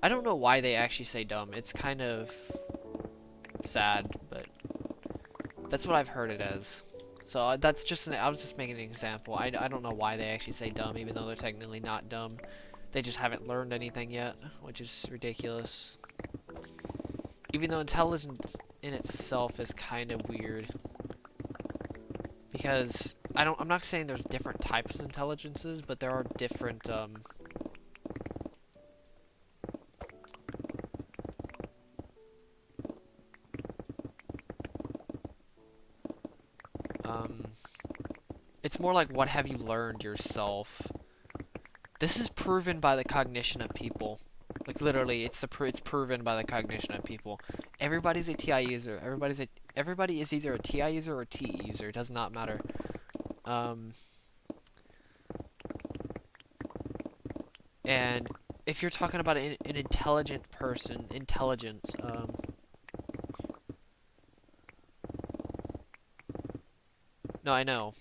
I don't know why they actually say dumb. It's kind of sad, but that's what I've heard it as. So that's just I was just making an example. I don't know why they actually say dumb, even though they're technically not dumb. They just haven't learned anything yet, which is ridiculous. Even though intelligence in itself is kind of weird. Because I'm not saying there's different types of intelligences, but there are different it's more like, what have you learned yourself? This is proven by the cognition of people. Like, literally, it's proven by the cognition of people. Everybody's a TI user. Everybody is either a TI user or a TE user. It does not matter. And if you're talking about an intelligent person, intelligence, no, I know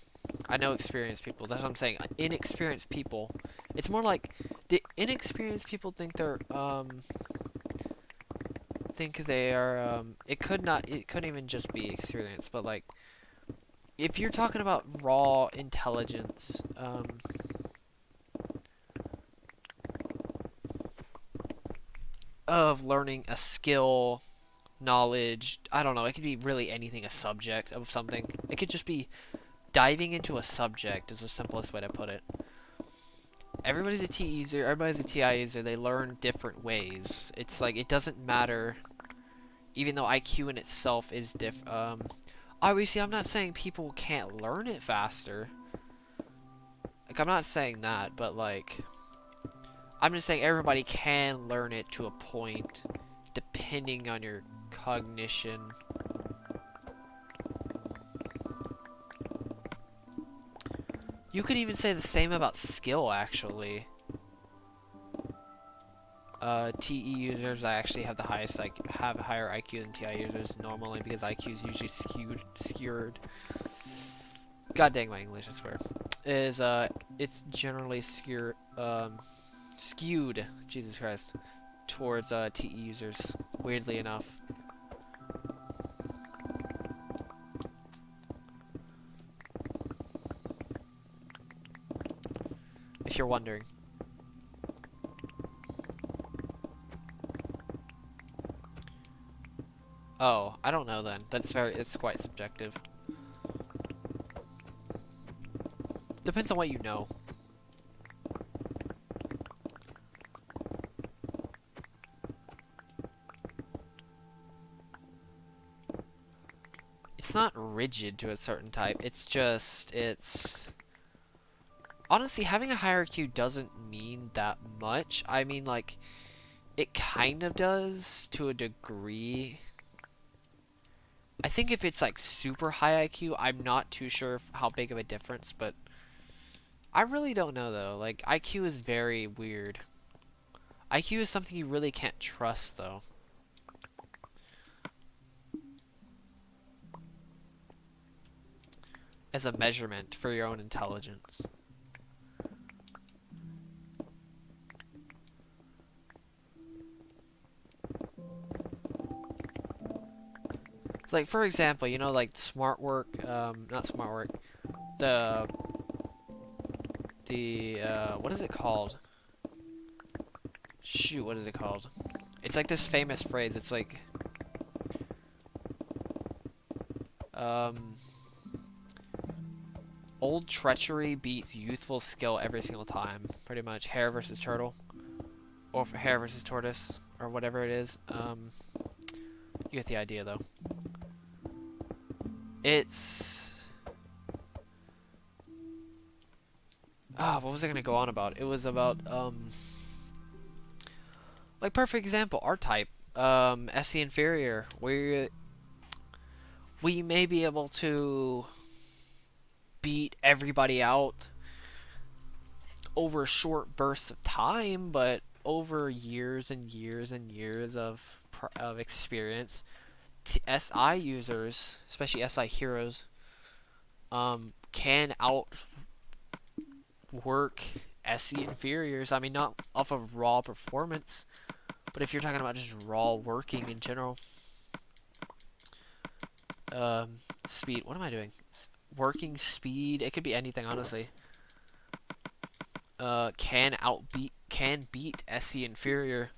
experienced people. That's what I'm saying. Inexperienced people. It's more like the inexperienced people think they are. It couldn't even just be experience, but like, if you're talking about raw intelligence, of learning a skill, knowledge, I don't know, it could be really anything, a subject of something. It could just be diving into a subject is the simplest way to put it. Everybody's a TE user, everybody's a TI user, they learn different ways. It's like, it doesn't matter, even though IQ in itself is obviously, I'm not saying people can't learn it faster. Like, I'm not saying that, but like, I'm just saying everybody can learn it to a point, depending on your cognition. You could even say the same about skill, actually. TE users actually have the highest, like, have a higher IQ than TI users normally, because IQ is usually skewed. God dang my English, I swear. It's generally skewed, Jesus Christ, towards TE users, weirdly enough. If you're wondering. Oh, I don't know then. It's quite subjective. Depends on what you know. It's not rigid to a certain type. Honestly, having a higher IQ doesn't mean that much. I mean, like, it kind of does to a degree. I think if it's like super high IQ, I'm not too sure how big of a difference, but I really don't know though. Like, IQ is very weird. IQ is something you really can't trust though. As a measurement for your own intelligence. Like, for example, you know, like smart work, not smart work, what is it called? Shoot, what is it called? It's like this famous phrase, it's like, old treachery beats youthful skill every single time, pretty much. Hare versus turtle, or hare versus tortoise, or whatever it is, you get the idea though. It's... what was I gonna go on about? It was about, like, perfect example, R-Type, SC inferior, where we may be able to beat everybody out over short bursts of time, but over years and years and years of experience, SI users, especially SI heroes, can outwork SE inferiors. I mean, not off of raw performance, But if you're talking about just raw working in general, speed. What am I doing? Working speed. It could be anything, honestly. Can beat SC inferior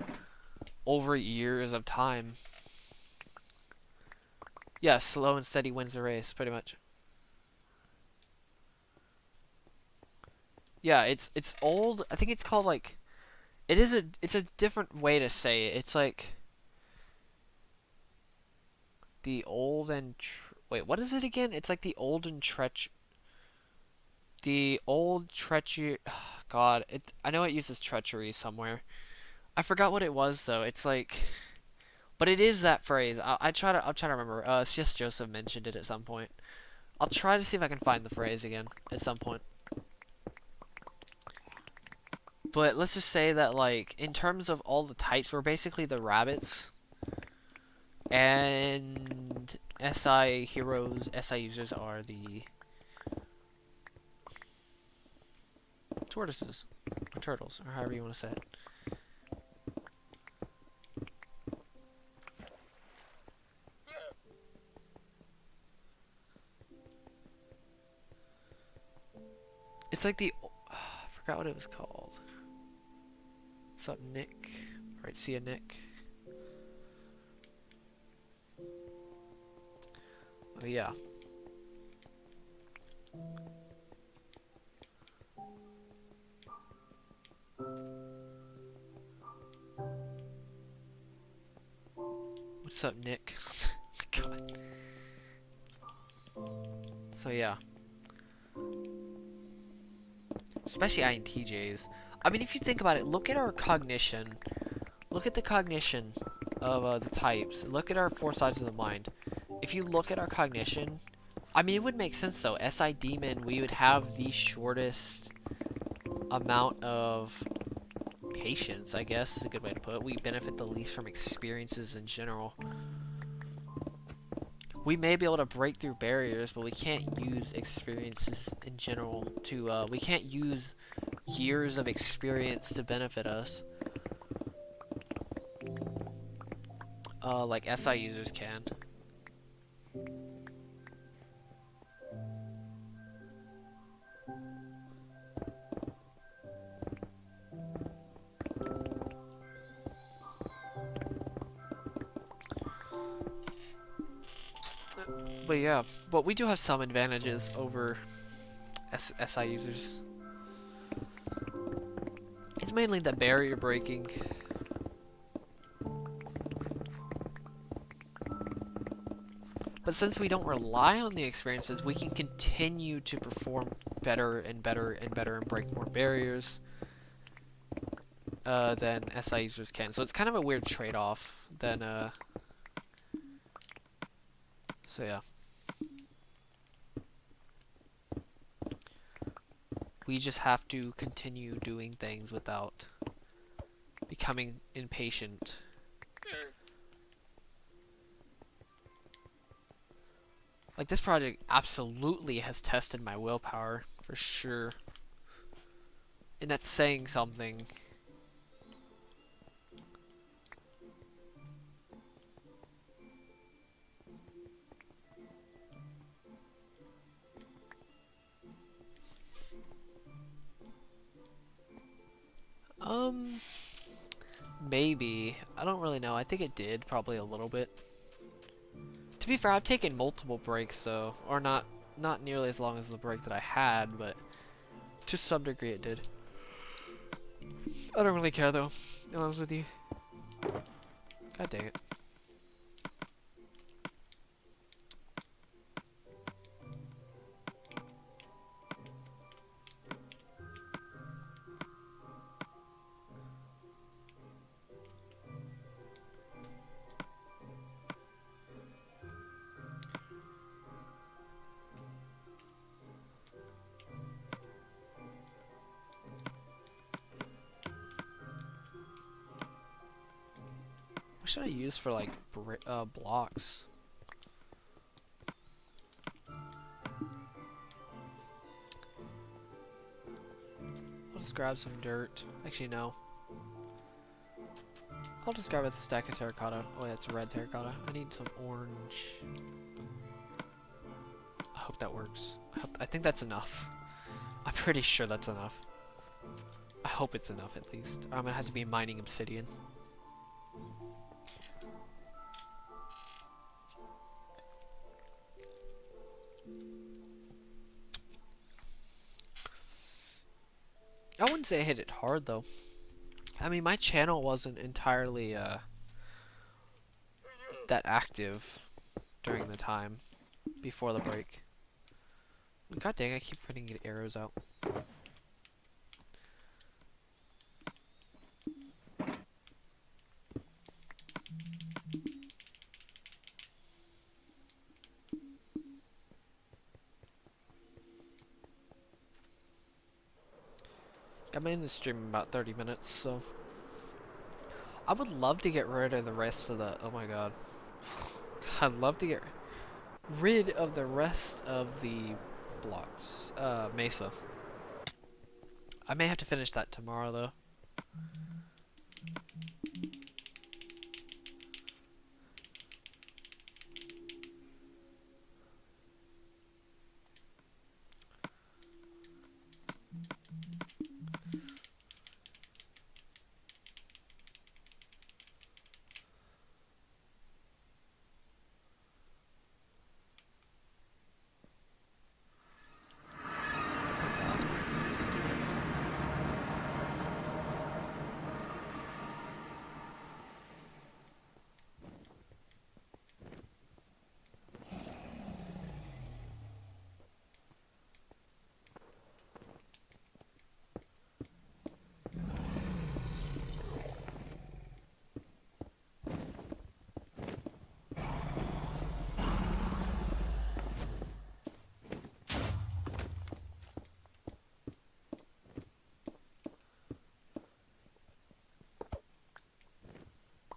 over years of time. Yeah, slow and steady wins the race, pretty much. Yeah, it's old. I think it's called like it's a different way to say it. It's like the old and wait, what is it again? It's like the old and treachery. God, I know it uses treachery somewhere. I forgot what it was though. It's like, but it is that phrase. I'll try to remember. It's just Joseph mentioned it at some point. I'll try to see if I can find the phrase again at some point. But let's just say that, like, in terms of all the types, we're basically the rabbits. And SI heroes, SI users are the tortoises. Or turtles, or however you want to say it. It's like the... I forgot what it was called. What's up, Nick? Alright, see ya, Nick. Oh, yeah. What's up, Nick? God. So, yeah. Especially INTJs. I mean, if you think about it, look at our cognition. Look at the cognition of the types. Look at our 4 sides of the mind. If you look at our cognition, I mean, it would make sense though. SI Demon, we would have the shortest amount of patience, I guess is a good way to put it. We benefit the least from experiences in general. We may be able to break through barriers, but we can't use experiences in general to, we can't use years of experience to benefit us. Like SI users can. But yeah, but we do have some advantages over SI users. It's mainly the barrier breaking. But since we don't rely on the experiences, we can continue to perform better and better and better and break more barriers than SI users can. So it's kind of a weird trade-off than so yeah. We just have to continue doing things without becoming impatient. Like, this project absolutely has tested my willpower, for sure. And that's saying something. Maybe. I don't really know. I think it did, probably a little bit. To be fair, I've taken multiple breaks, though. Or not nearly as long as the break that I had, but to some degree it did. I don't really care, though, to be honest with you. God dang it. What should I use for, like, blocks? I'll just grab some dirt. Actually, no. I'll just grab a stack of terracotta. Oh, yeah, it's red terracotta. I need some orange. I hope that works. I think that's enough. I'm pretty sure that's enough. I hope it's enough at least. Or I'm gonna have to be mining obsidian. I wouldn't say I hit it hard though. I mean, my channel wasn't entirely that active during the time before the break. God dang, I keep putting arrows out. I'm in the stream in about 30 minutes, so I would love to get rid of the rest of the. Oh my god, I'd love to get rid of the rest of the blocks. Mesa. I may have to finish that tomorrow though.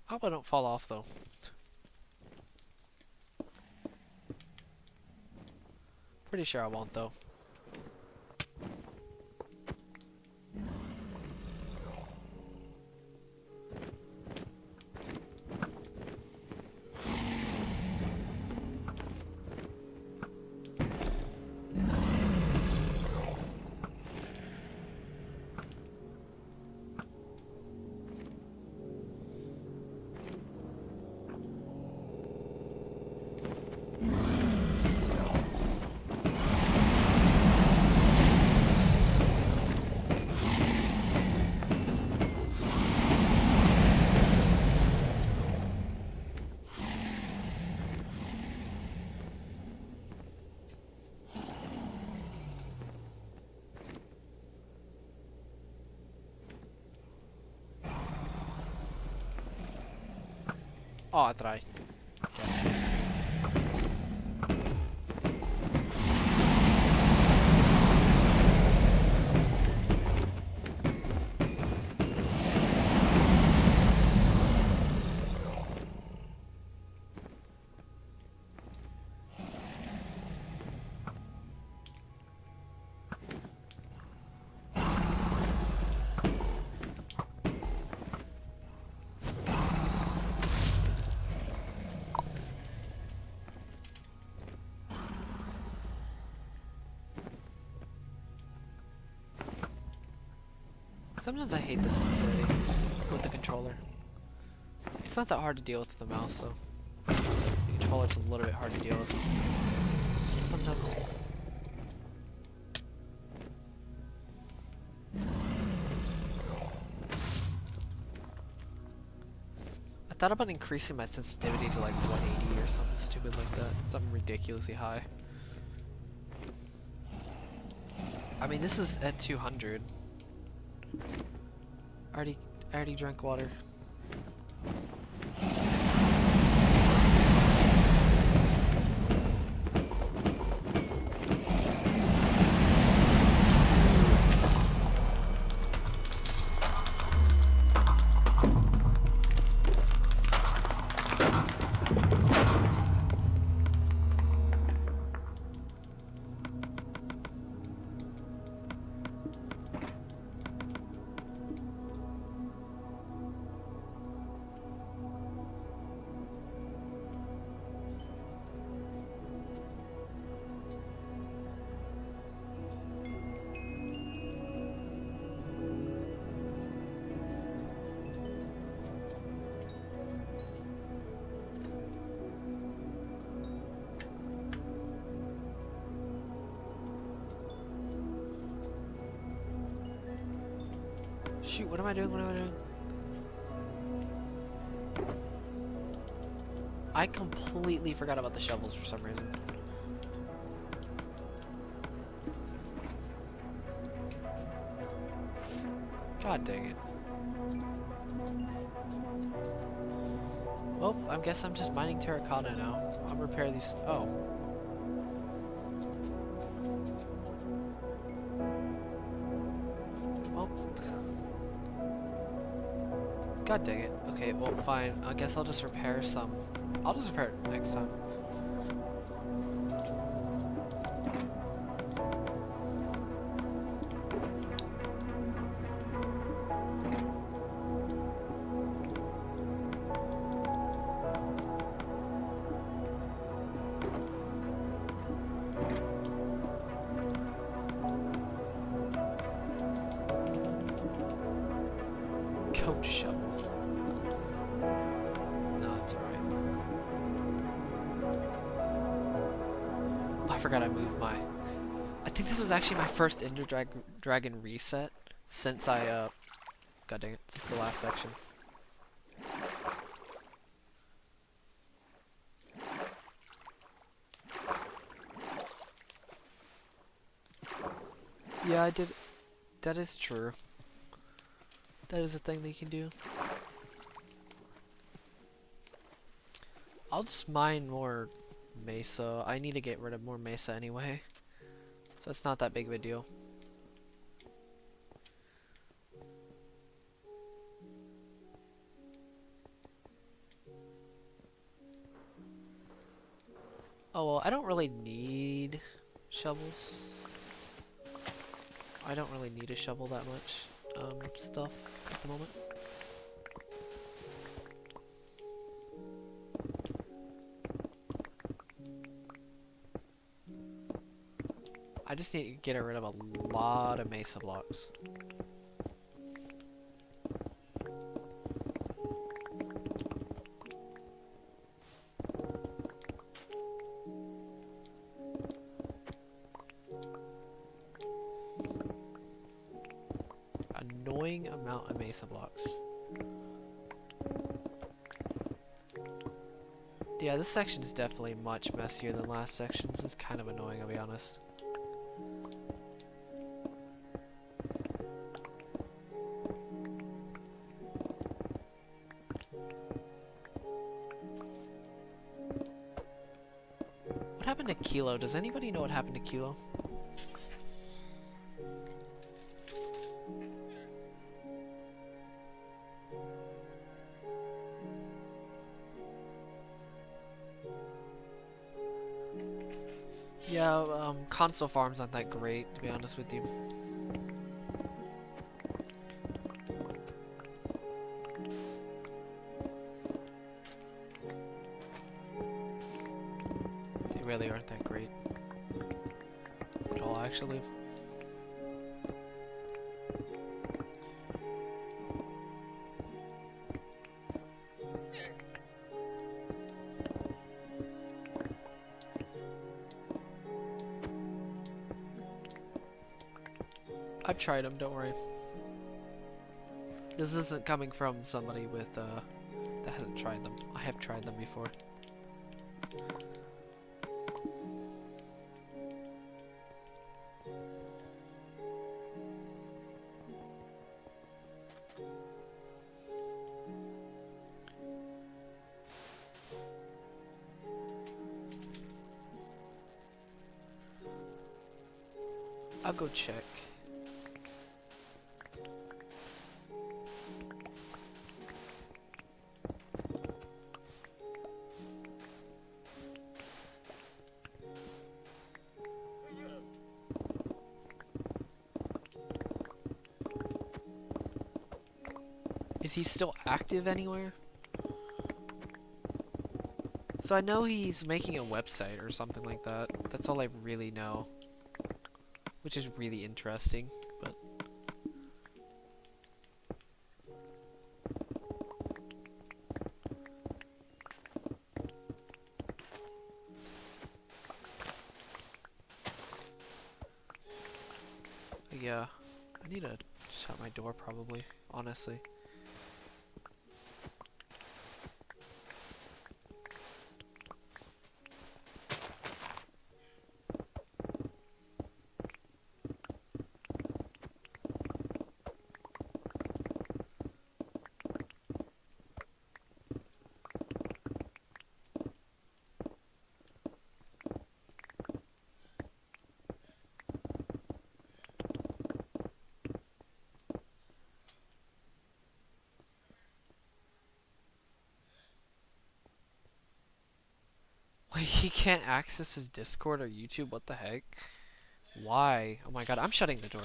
I hope I don't fall off though. Pretty sure I won't though. Oh, I thought I guessed it. Sometimes I hate the sensitivity with the controller. It's not that hard to deal with the mouse, so the controller's a little bit hard to deal with. Sometimes. I thought about increasing my sensitivity to like 180 or something stupid like that. Something ridiculously high. I mean, this is at 200. I already drank water. Shoot, what am I doing? What am I doing? I completely forgot about the shovels for some reason. God dang it. Well, I guess I'm just mining terracotta now. I'll repair these. Oh. Well. God dang it. Okay, well, fine. I guess I'll just repair some. I'll just repair it next time. Coach shovel. No, it's alright. I forgot I moved my... I think this was actually my first Ender Dragon reset since I, God dang it, since the last section. Yeah, I did. That is true. That is a thing that you can do. I'll just mine more mesa. I need to get rid of more mesa anyway. So it's not that big of a deal. Oh well, I don't really need shovels. I don't really need a shovel that much stuff at the moment. I just need to get rid of a lot of mesa blocks. Annoying amount of mesa blocks. Yeah, this section is definitely much messier than last sections. It's kind of annoying, I'll be honest. What happened to Kilo? Does anybody know what happened to Kilo? Yeah, console farms aren't that great, to be honest with you. They really aren't that great at all, actually. I've tried them, don't worry. This isn't coming from somebody with, that hasn't tried them. I have tried them before. I'll go check. Is he still active anywhere? So I know he's making a website or something like that. That's all I really know. Which is really interesting, but... yeah, I need to Shut my door probably, honestly. Wait, he can't access his Discord or YouTube? What the heck? Why? Oh my god, I'm shutting the door.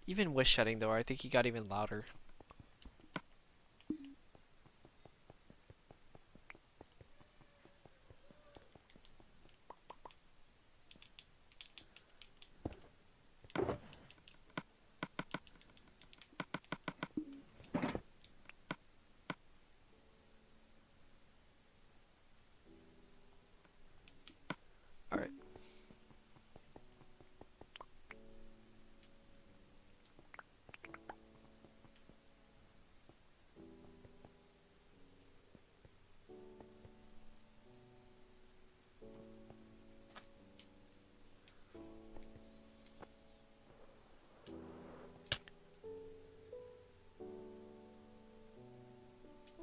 Even with shutting the door, I think he got even louder. Alright.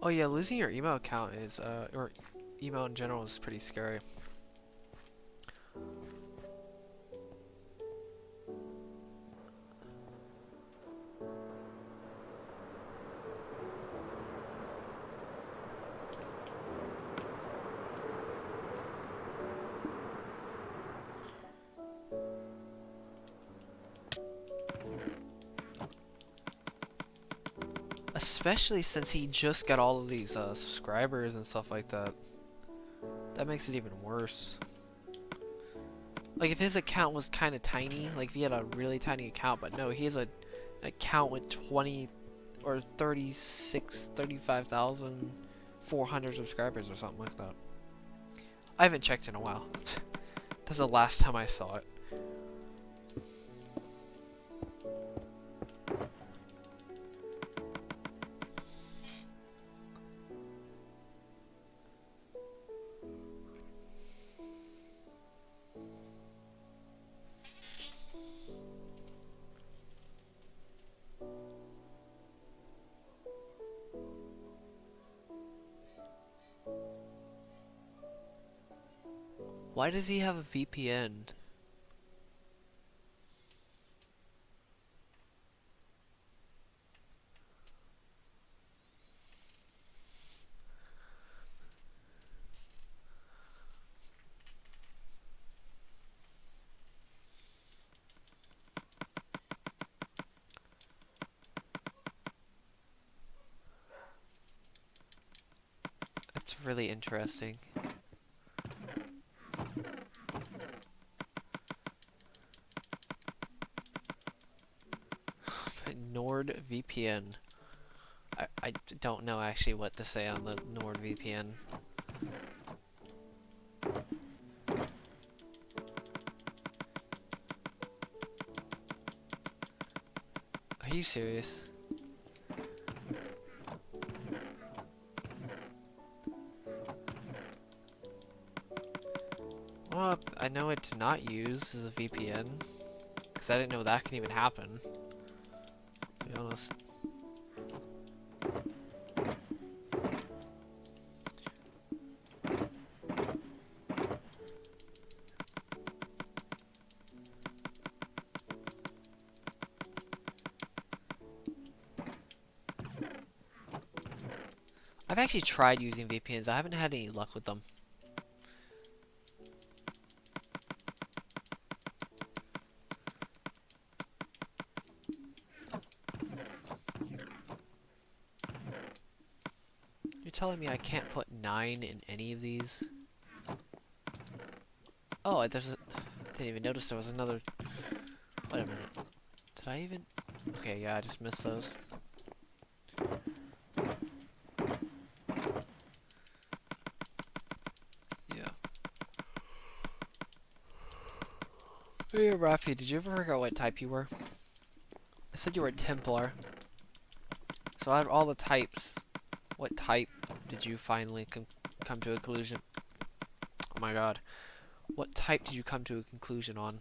Oh yeah, losing your email account is, or email in general is pretty scary. Especially since he just got all of these subscribers and stuff like that. That makes it even worse. Like if his account was kind of tiny, like if he had a really tiny account, but no, he has an account with 20 or 35,400 subscribers or something like that. I haven't checked in a while. That's the last time I saw it. Why does he have a VPN? That's really interesting. NordVPN. I don't know actually what to say on the NordVPN. Are you serious? Well, I know what to not use as a VPN, because I didn't know that can even happen. To be honest. I've actually tried using VPNs. I haven't had any luck with them. You're telling me I can't put 9 in any of these? Oh, there's a... I didn't even notice there was another Wait a minute. Did I even? Okay, yeah, I just missed those. Yeah. Hey, Rafi, did you ever figure out what type you were? I said you were a Templar. So out of all the types, what type did you finally come to a conclusion? Oh my god. What type did you come to a conclusion on?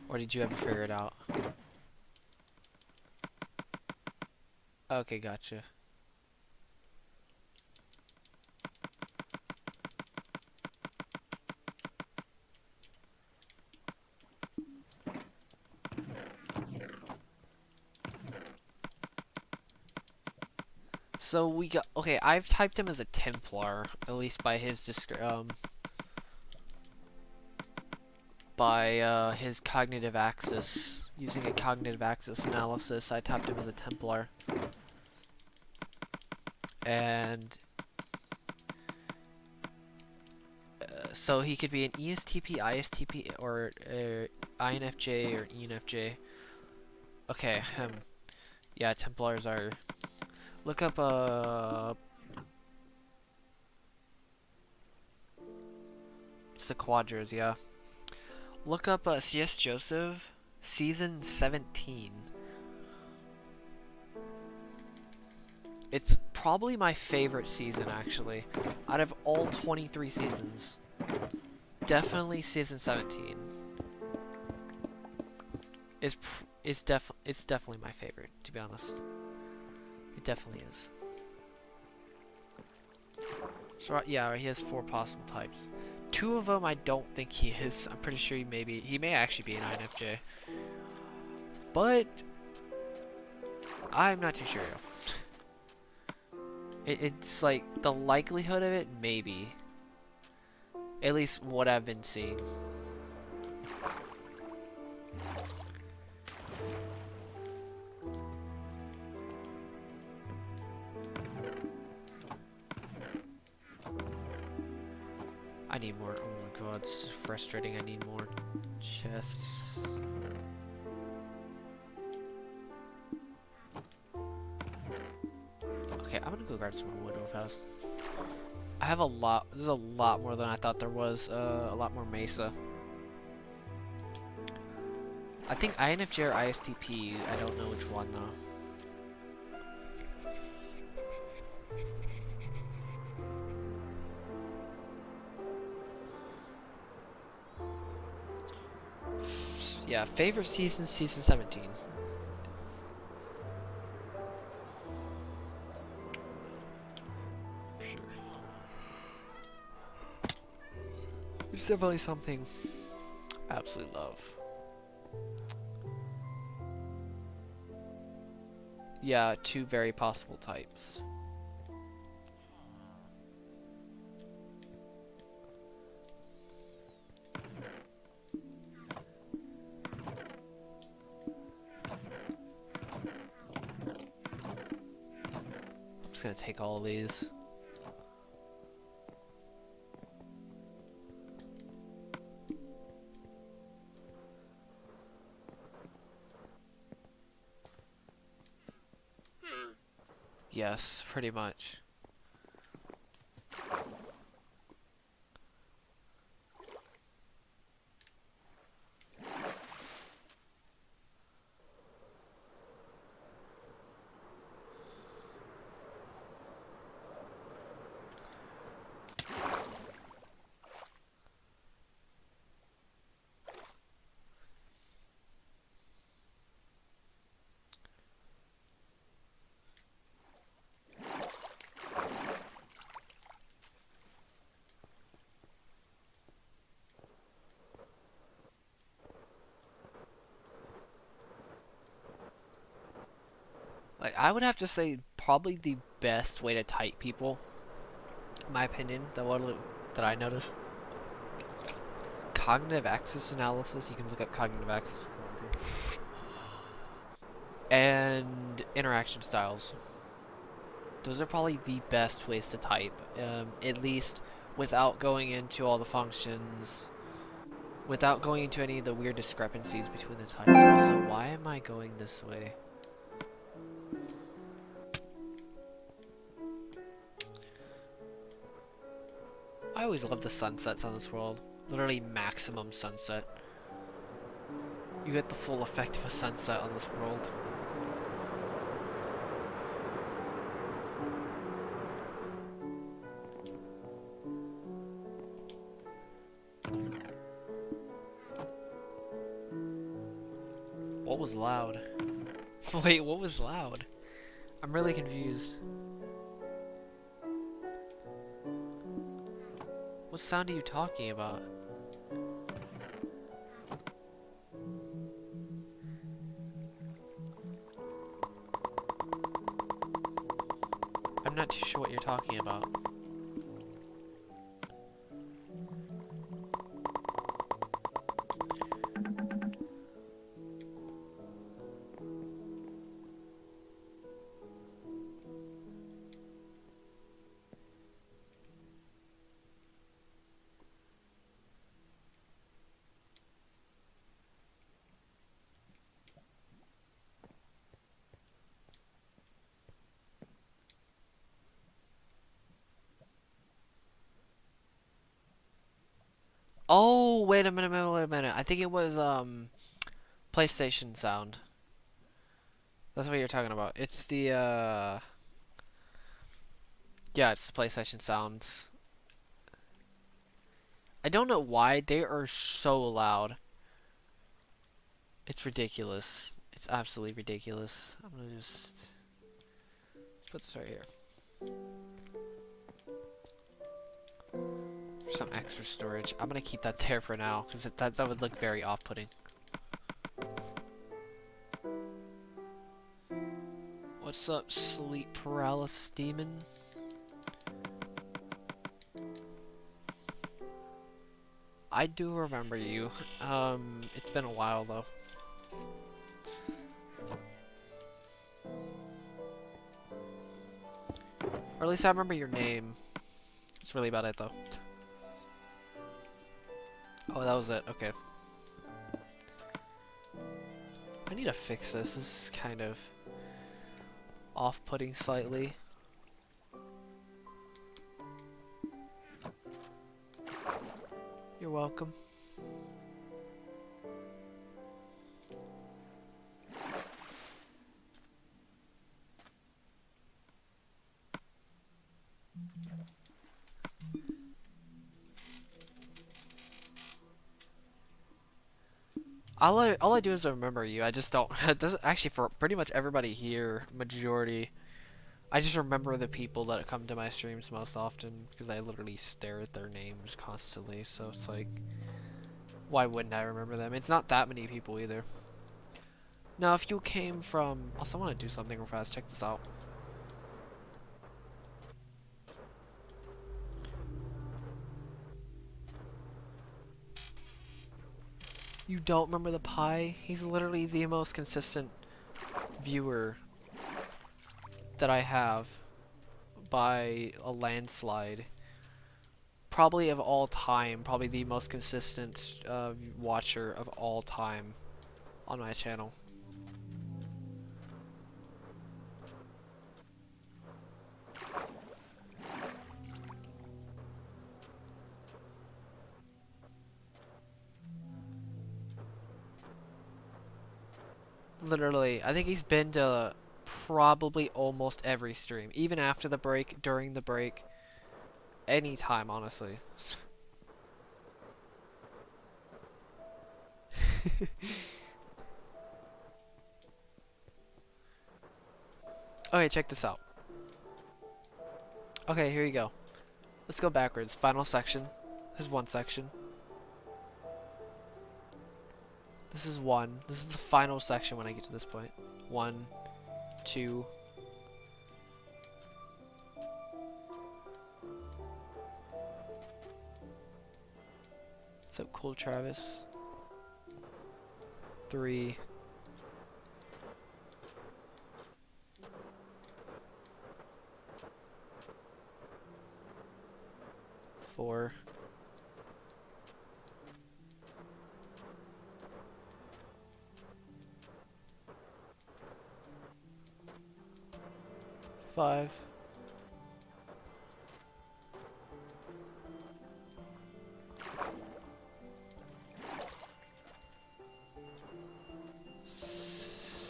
Or did you ever figure it out? Okay, gotcha. So we got, okay, I've typed him as a Templar, at least by his his cognitive axis. Using a cognitive axis analysis, I typed him as a Templar. And so he could be an ESTP, ISTP, or INFJ or ENFJ. Okay, yeah, Templars are. Look up Sequadras, yeah. Look up CS Joseph, season 17. It's probably my favorite season, actually. Out of all 23 seasons. Definitely season 17. It's definitely my favorite, to be honest. It definitely is. So yeah, he has 4 possible types. 2 of them I don't think he is. I'm pretty sure he may actually be an INFJ. But I'm not too sure. It's like the likelihood of it, maybe. At least what I've been seeing. I need more. Oh my god, it's frustrating. I need more chests. Okay, I'm gonna go grab some more wood real fast. I have a lot. There's a lot more than I thought there was. A lot more mesa. I think INFJ or ISTP. I don't know which one though. Yeah, favorite season, season 17. Sure. It's definitely something I absolutely love. Yeah, 2 very possible types. I'm just gonna take all of these. Yes, pretty much. Like, I would have to say probably the best way to type people, in my opinion, that I noticed. cognitive axis analysis. You can look up cognitive axis if you want to. And interaction styles. Those are probably the best ways to type, at least without going into all the functions, without going into any of the weird discrepancies between the types. Also, why am I going this way? I always love the sunsets on this world. Literally maximum sunset. You get the full effect of a sunset on this world. What was loud? Wait, what was loud? I'm really confused. What sound are you talking about? I'm not too sure what you're talking about. Oh, wait a minute, wait a minute. I think it was, PlayStation sound. That's what you're talking about. It's the, yeah, it's the PlayStation sounds. I don't know why they are so loud. It's ridiculous. It's absolutely ridiculous. I'm gonna just... let's put this right here. Some extra storage. I'm gonna keep that there for now, because that would look very off-putting. What's up, sleep paralysis demon? I do remember you. It's been a while though. Or at least I remember your name. That's really about it though. Oh, that was it. Okay. I need to fix this. This is kind of off-putting slightly. You're welcome. All I do is remember you. I just don't. Doesn't actually for pretty much everybody here, majority. I just remember the people that come to my streams most often because I literally stare at their names constantly. So it's like, why wouldn't I remember them? It's not that many people either. Now, if you came from, also, I want to do something real fast. Check this out. You don't remember the pie? He's literally the most consistent viewer that I have by a landslide. Probably of all time, probably the most consistent watcher of all time on my channel. Literally, I think he's been to probably almost every stream, even after the break, during the break, anytime, honestly. Okay, check this out. Okay, here you go. Let's go backwards. Final section. There's one section. This is one. This is the final section when I get to this point. 1, 2. What's up, Cool Travis? 3. 4. 5.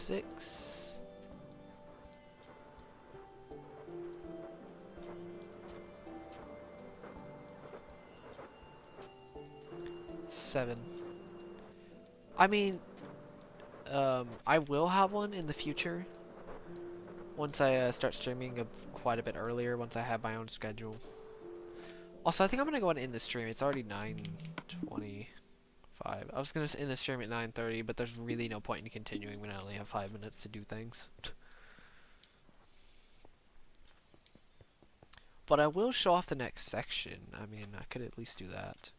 6. 7. I mean, I will have one in the future once I start streaming quite a bit earlier, once I have my own schedule. Also, I think I'm gonna go ahead and end the stream. It's already 9:25. I was gonna end the stream at 9:30, but there's really no point in continuing when I only have 5 minutes to do things. But I will show off the next section. I mean, I could at least do that.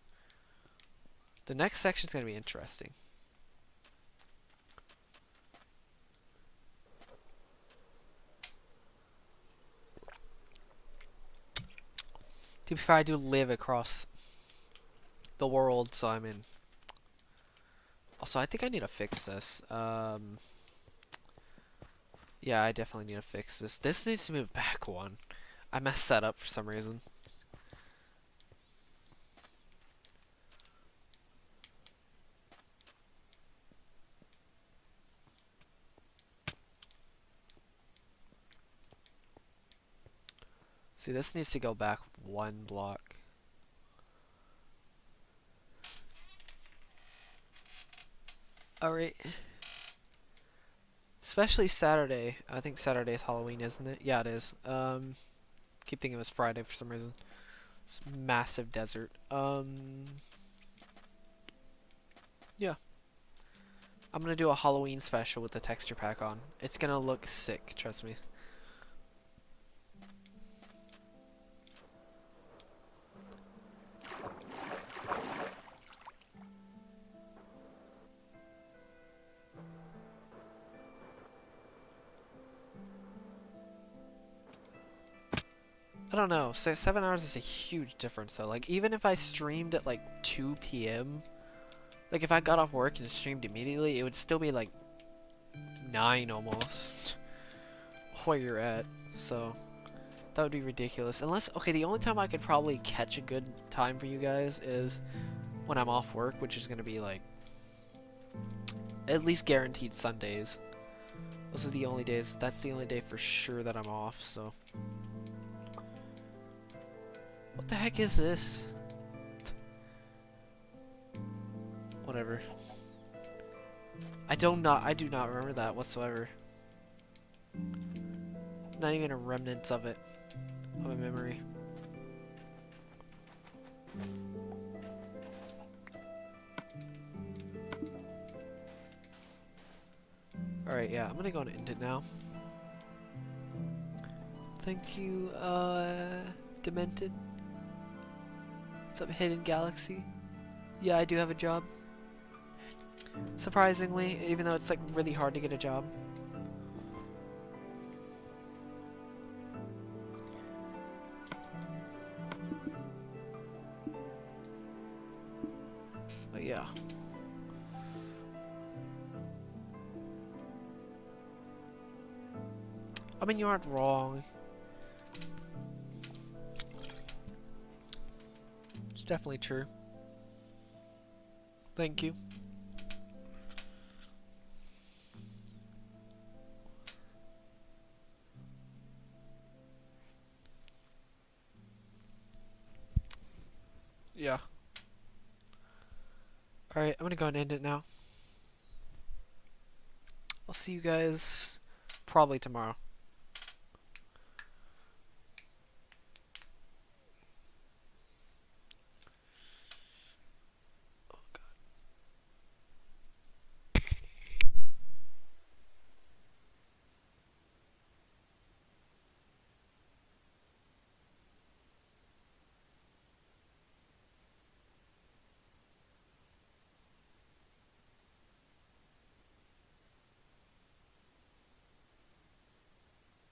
The next section's gonna be interesting. To be fair, I do live across the world, so I mean. Also, I think I need to fix this. Yeah, I definitely need to fix this. This needs to move back one. I messed that up for some reason. See, this needs to go back 1 block. Alright. Especially Saturday. I think Saturday is Halloween, isn't it? Yeah, it is. Keep thinking it was Friday for some reason. It's massive desert. Yeah. I'm gonna do a Halloween special with the texture pack on. It's gonna look sick, trust me. I don't know, 7 hours is a huge difference though. Like, even if I streamed at like 2 p.m., like if I got off work and streamed immediately, it would still be like 9 almost where you're at. So that would be ridiculous. Unless, okay, the only time I could probably catch a good time for you guys is when I'm off work, which is gonna be like at least guaranteed Sundays. Those are the only days. That's the only day for sure that I'm off. So what the heck is this? Whatever. I do not remember that whatsoever. Not even a remnant of it. Of a memory. Alright, yeah, I'm gonna go and end it now. Thank you, Demented. What's up, Hidden Galaxy? Yeah, I do have a job. Surprisingly, even though it's like really hard to get a job. But yeah. I mean, you aren't wrong. It's definitely true. Thank you. Yeah. Alright, I'm gonna go and end it now. I'll see you guys probably tomorrow.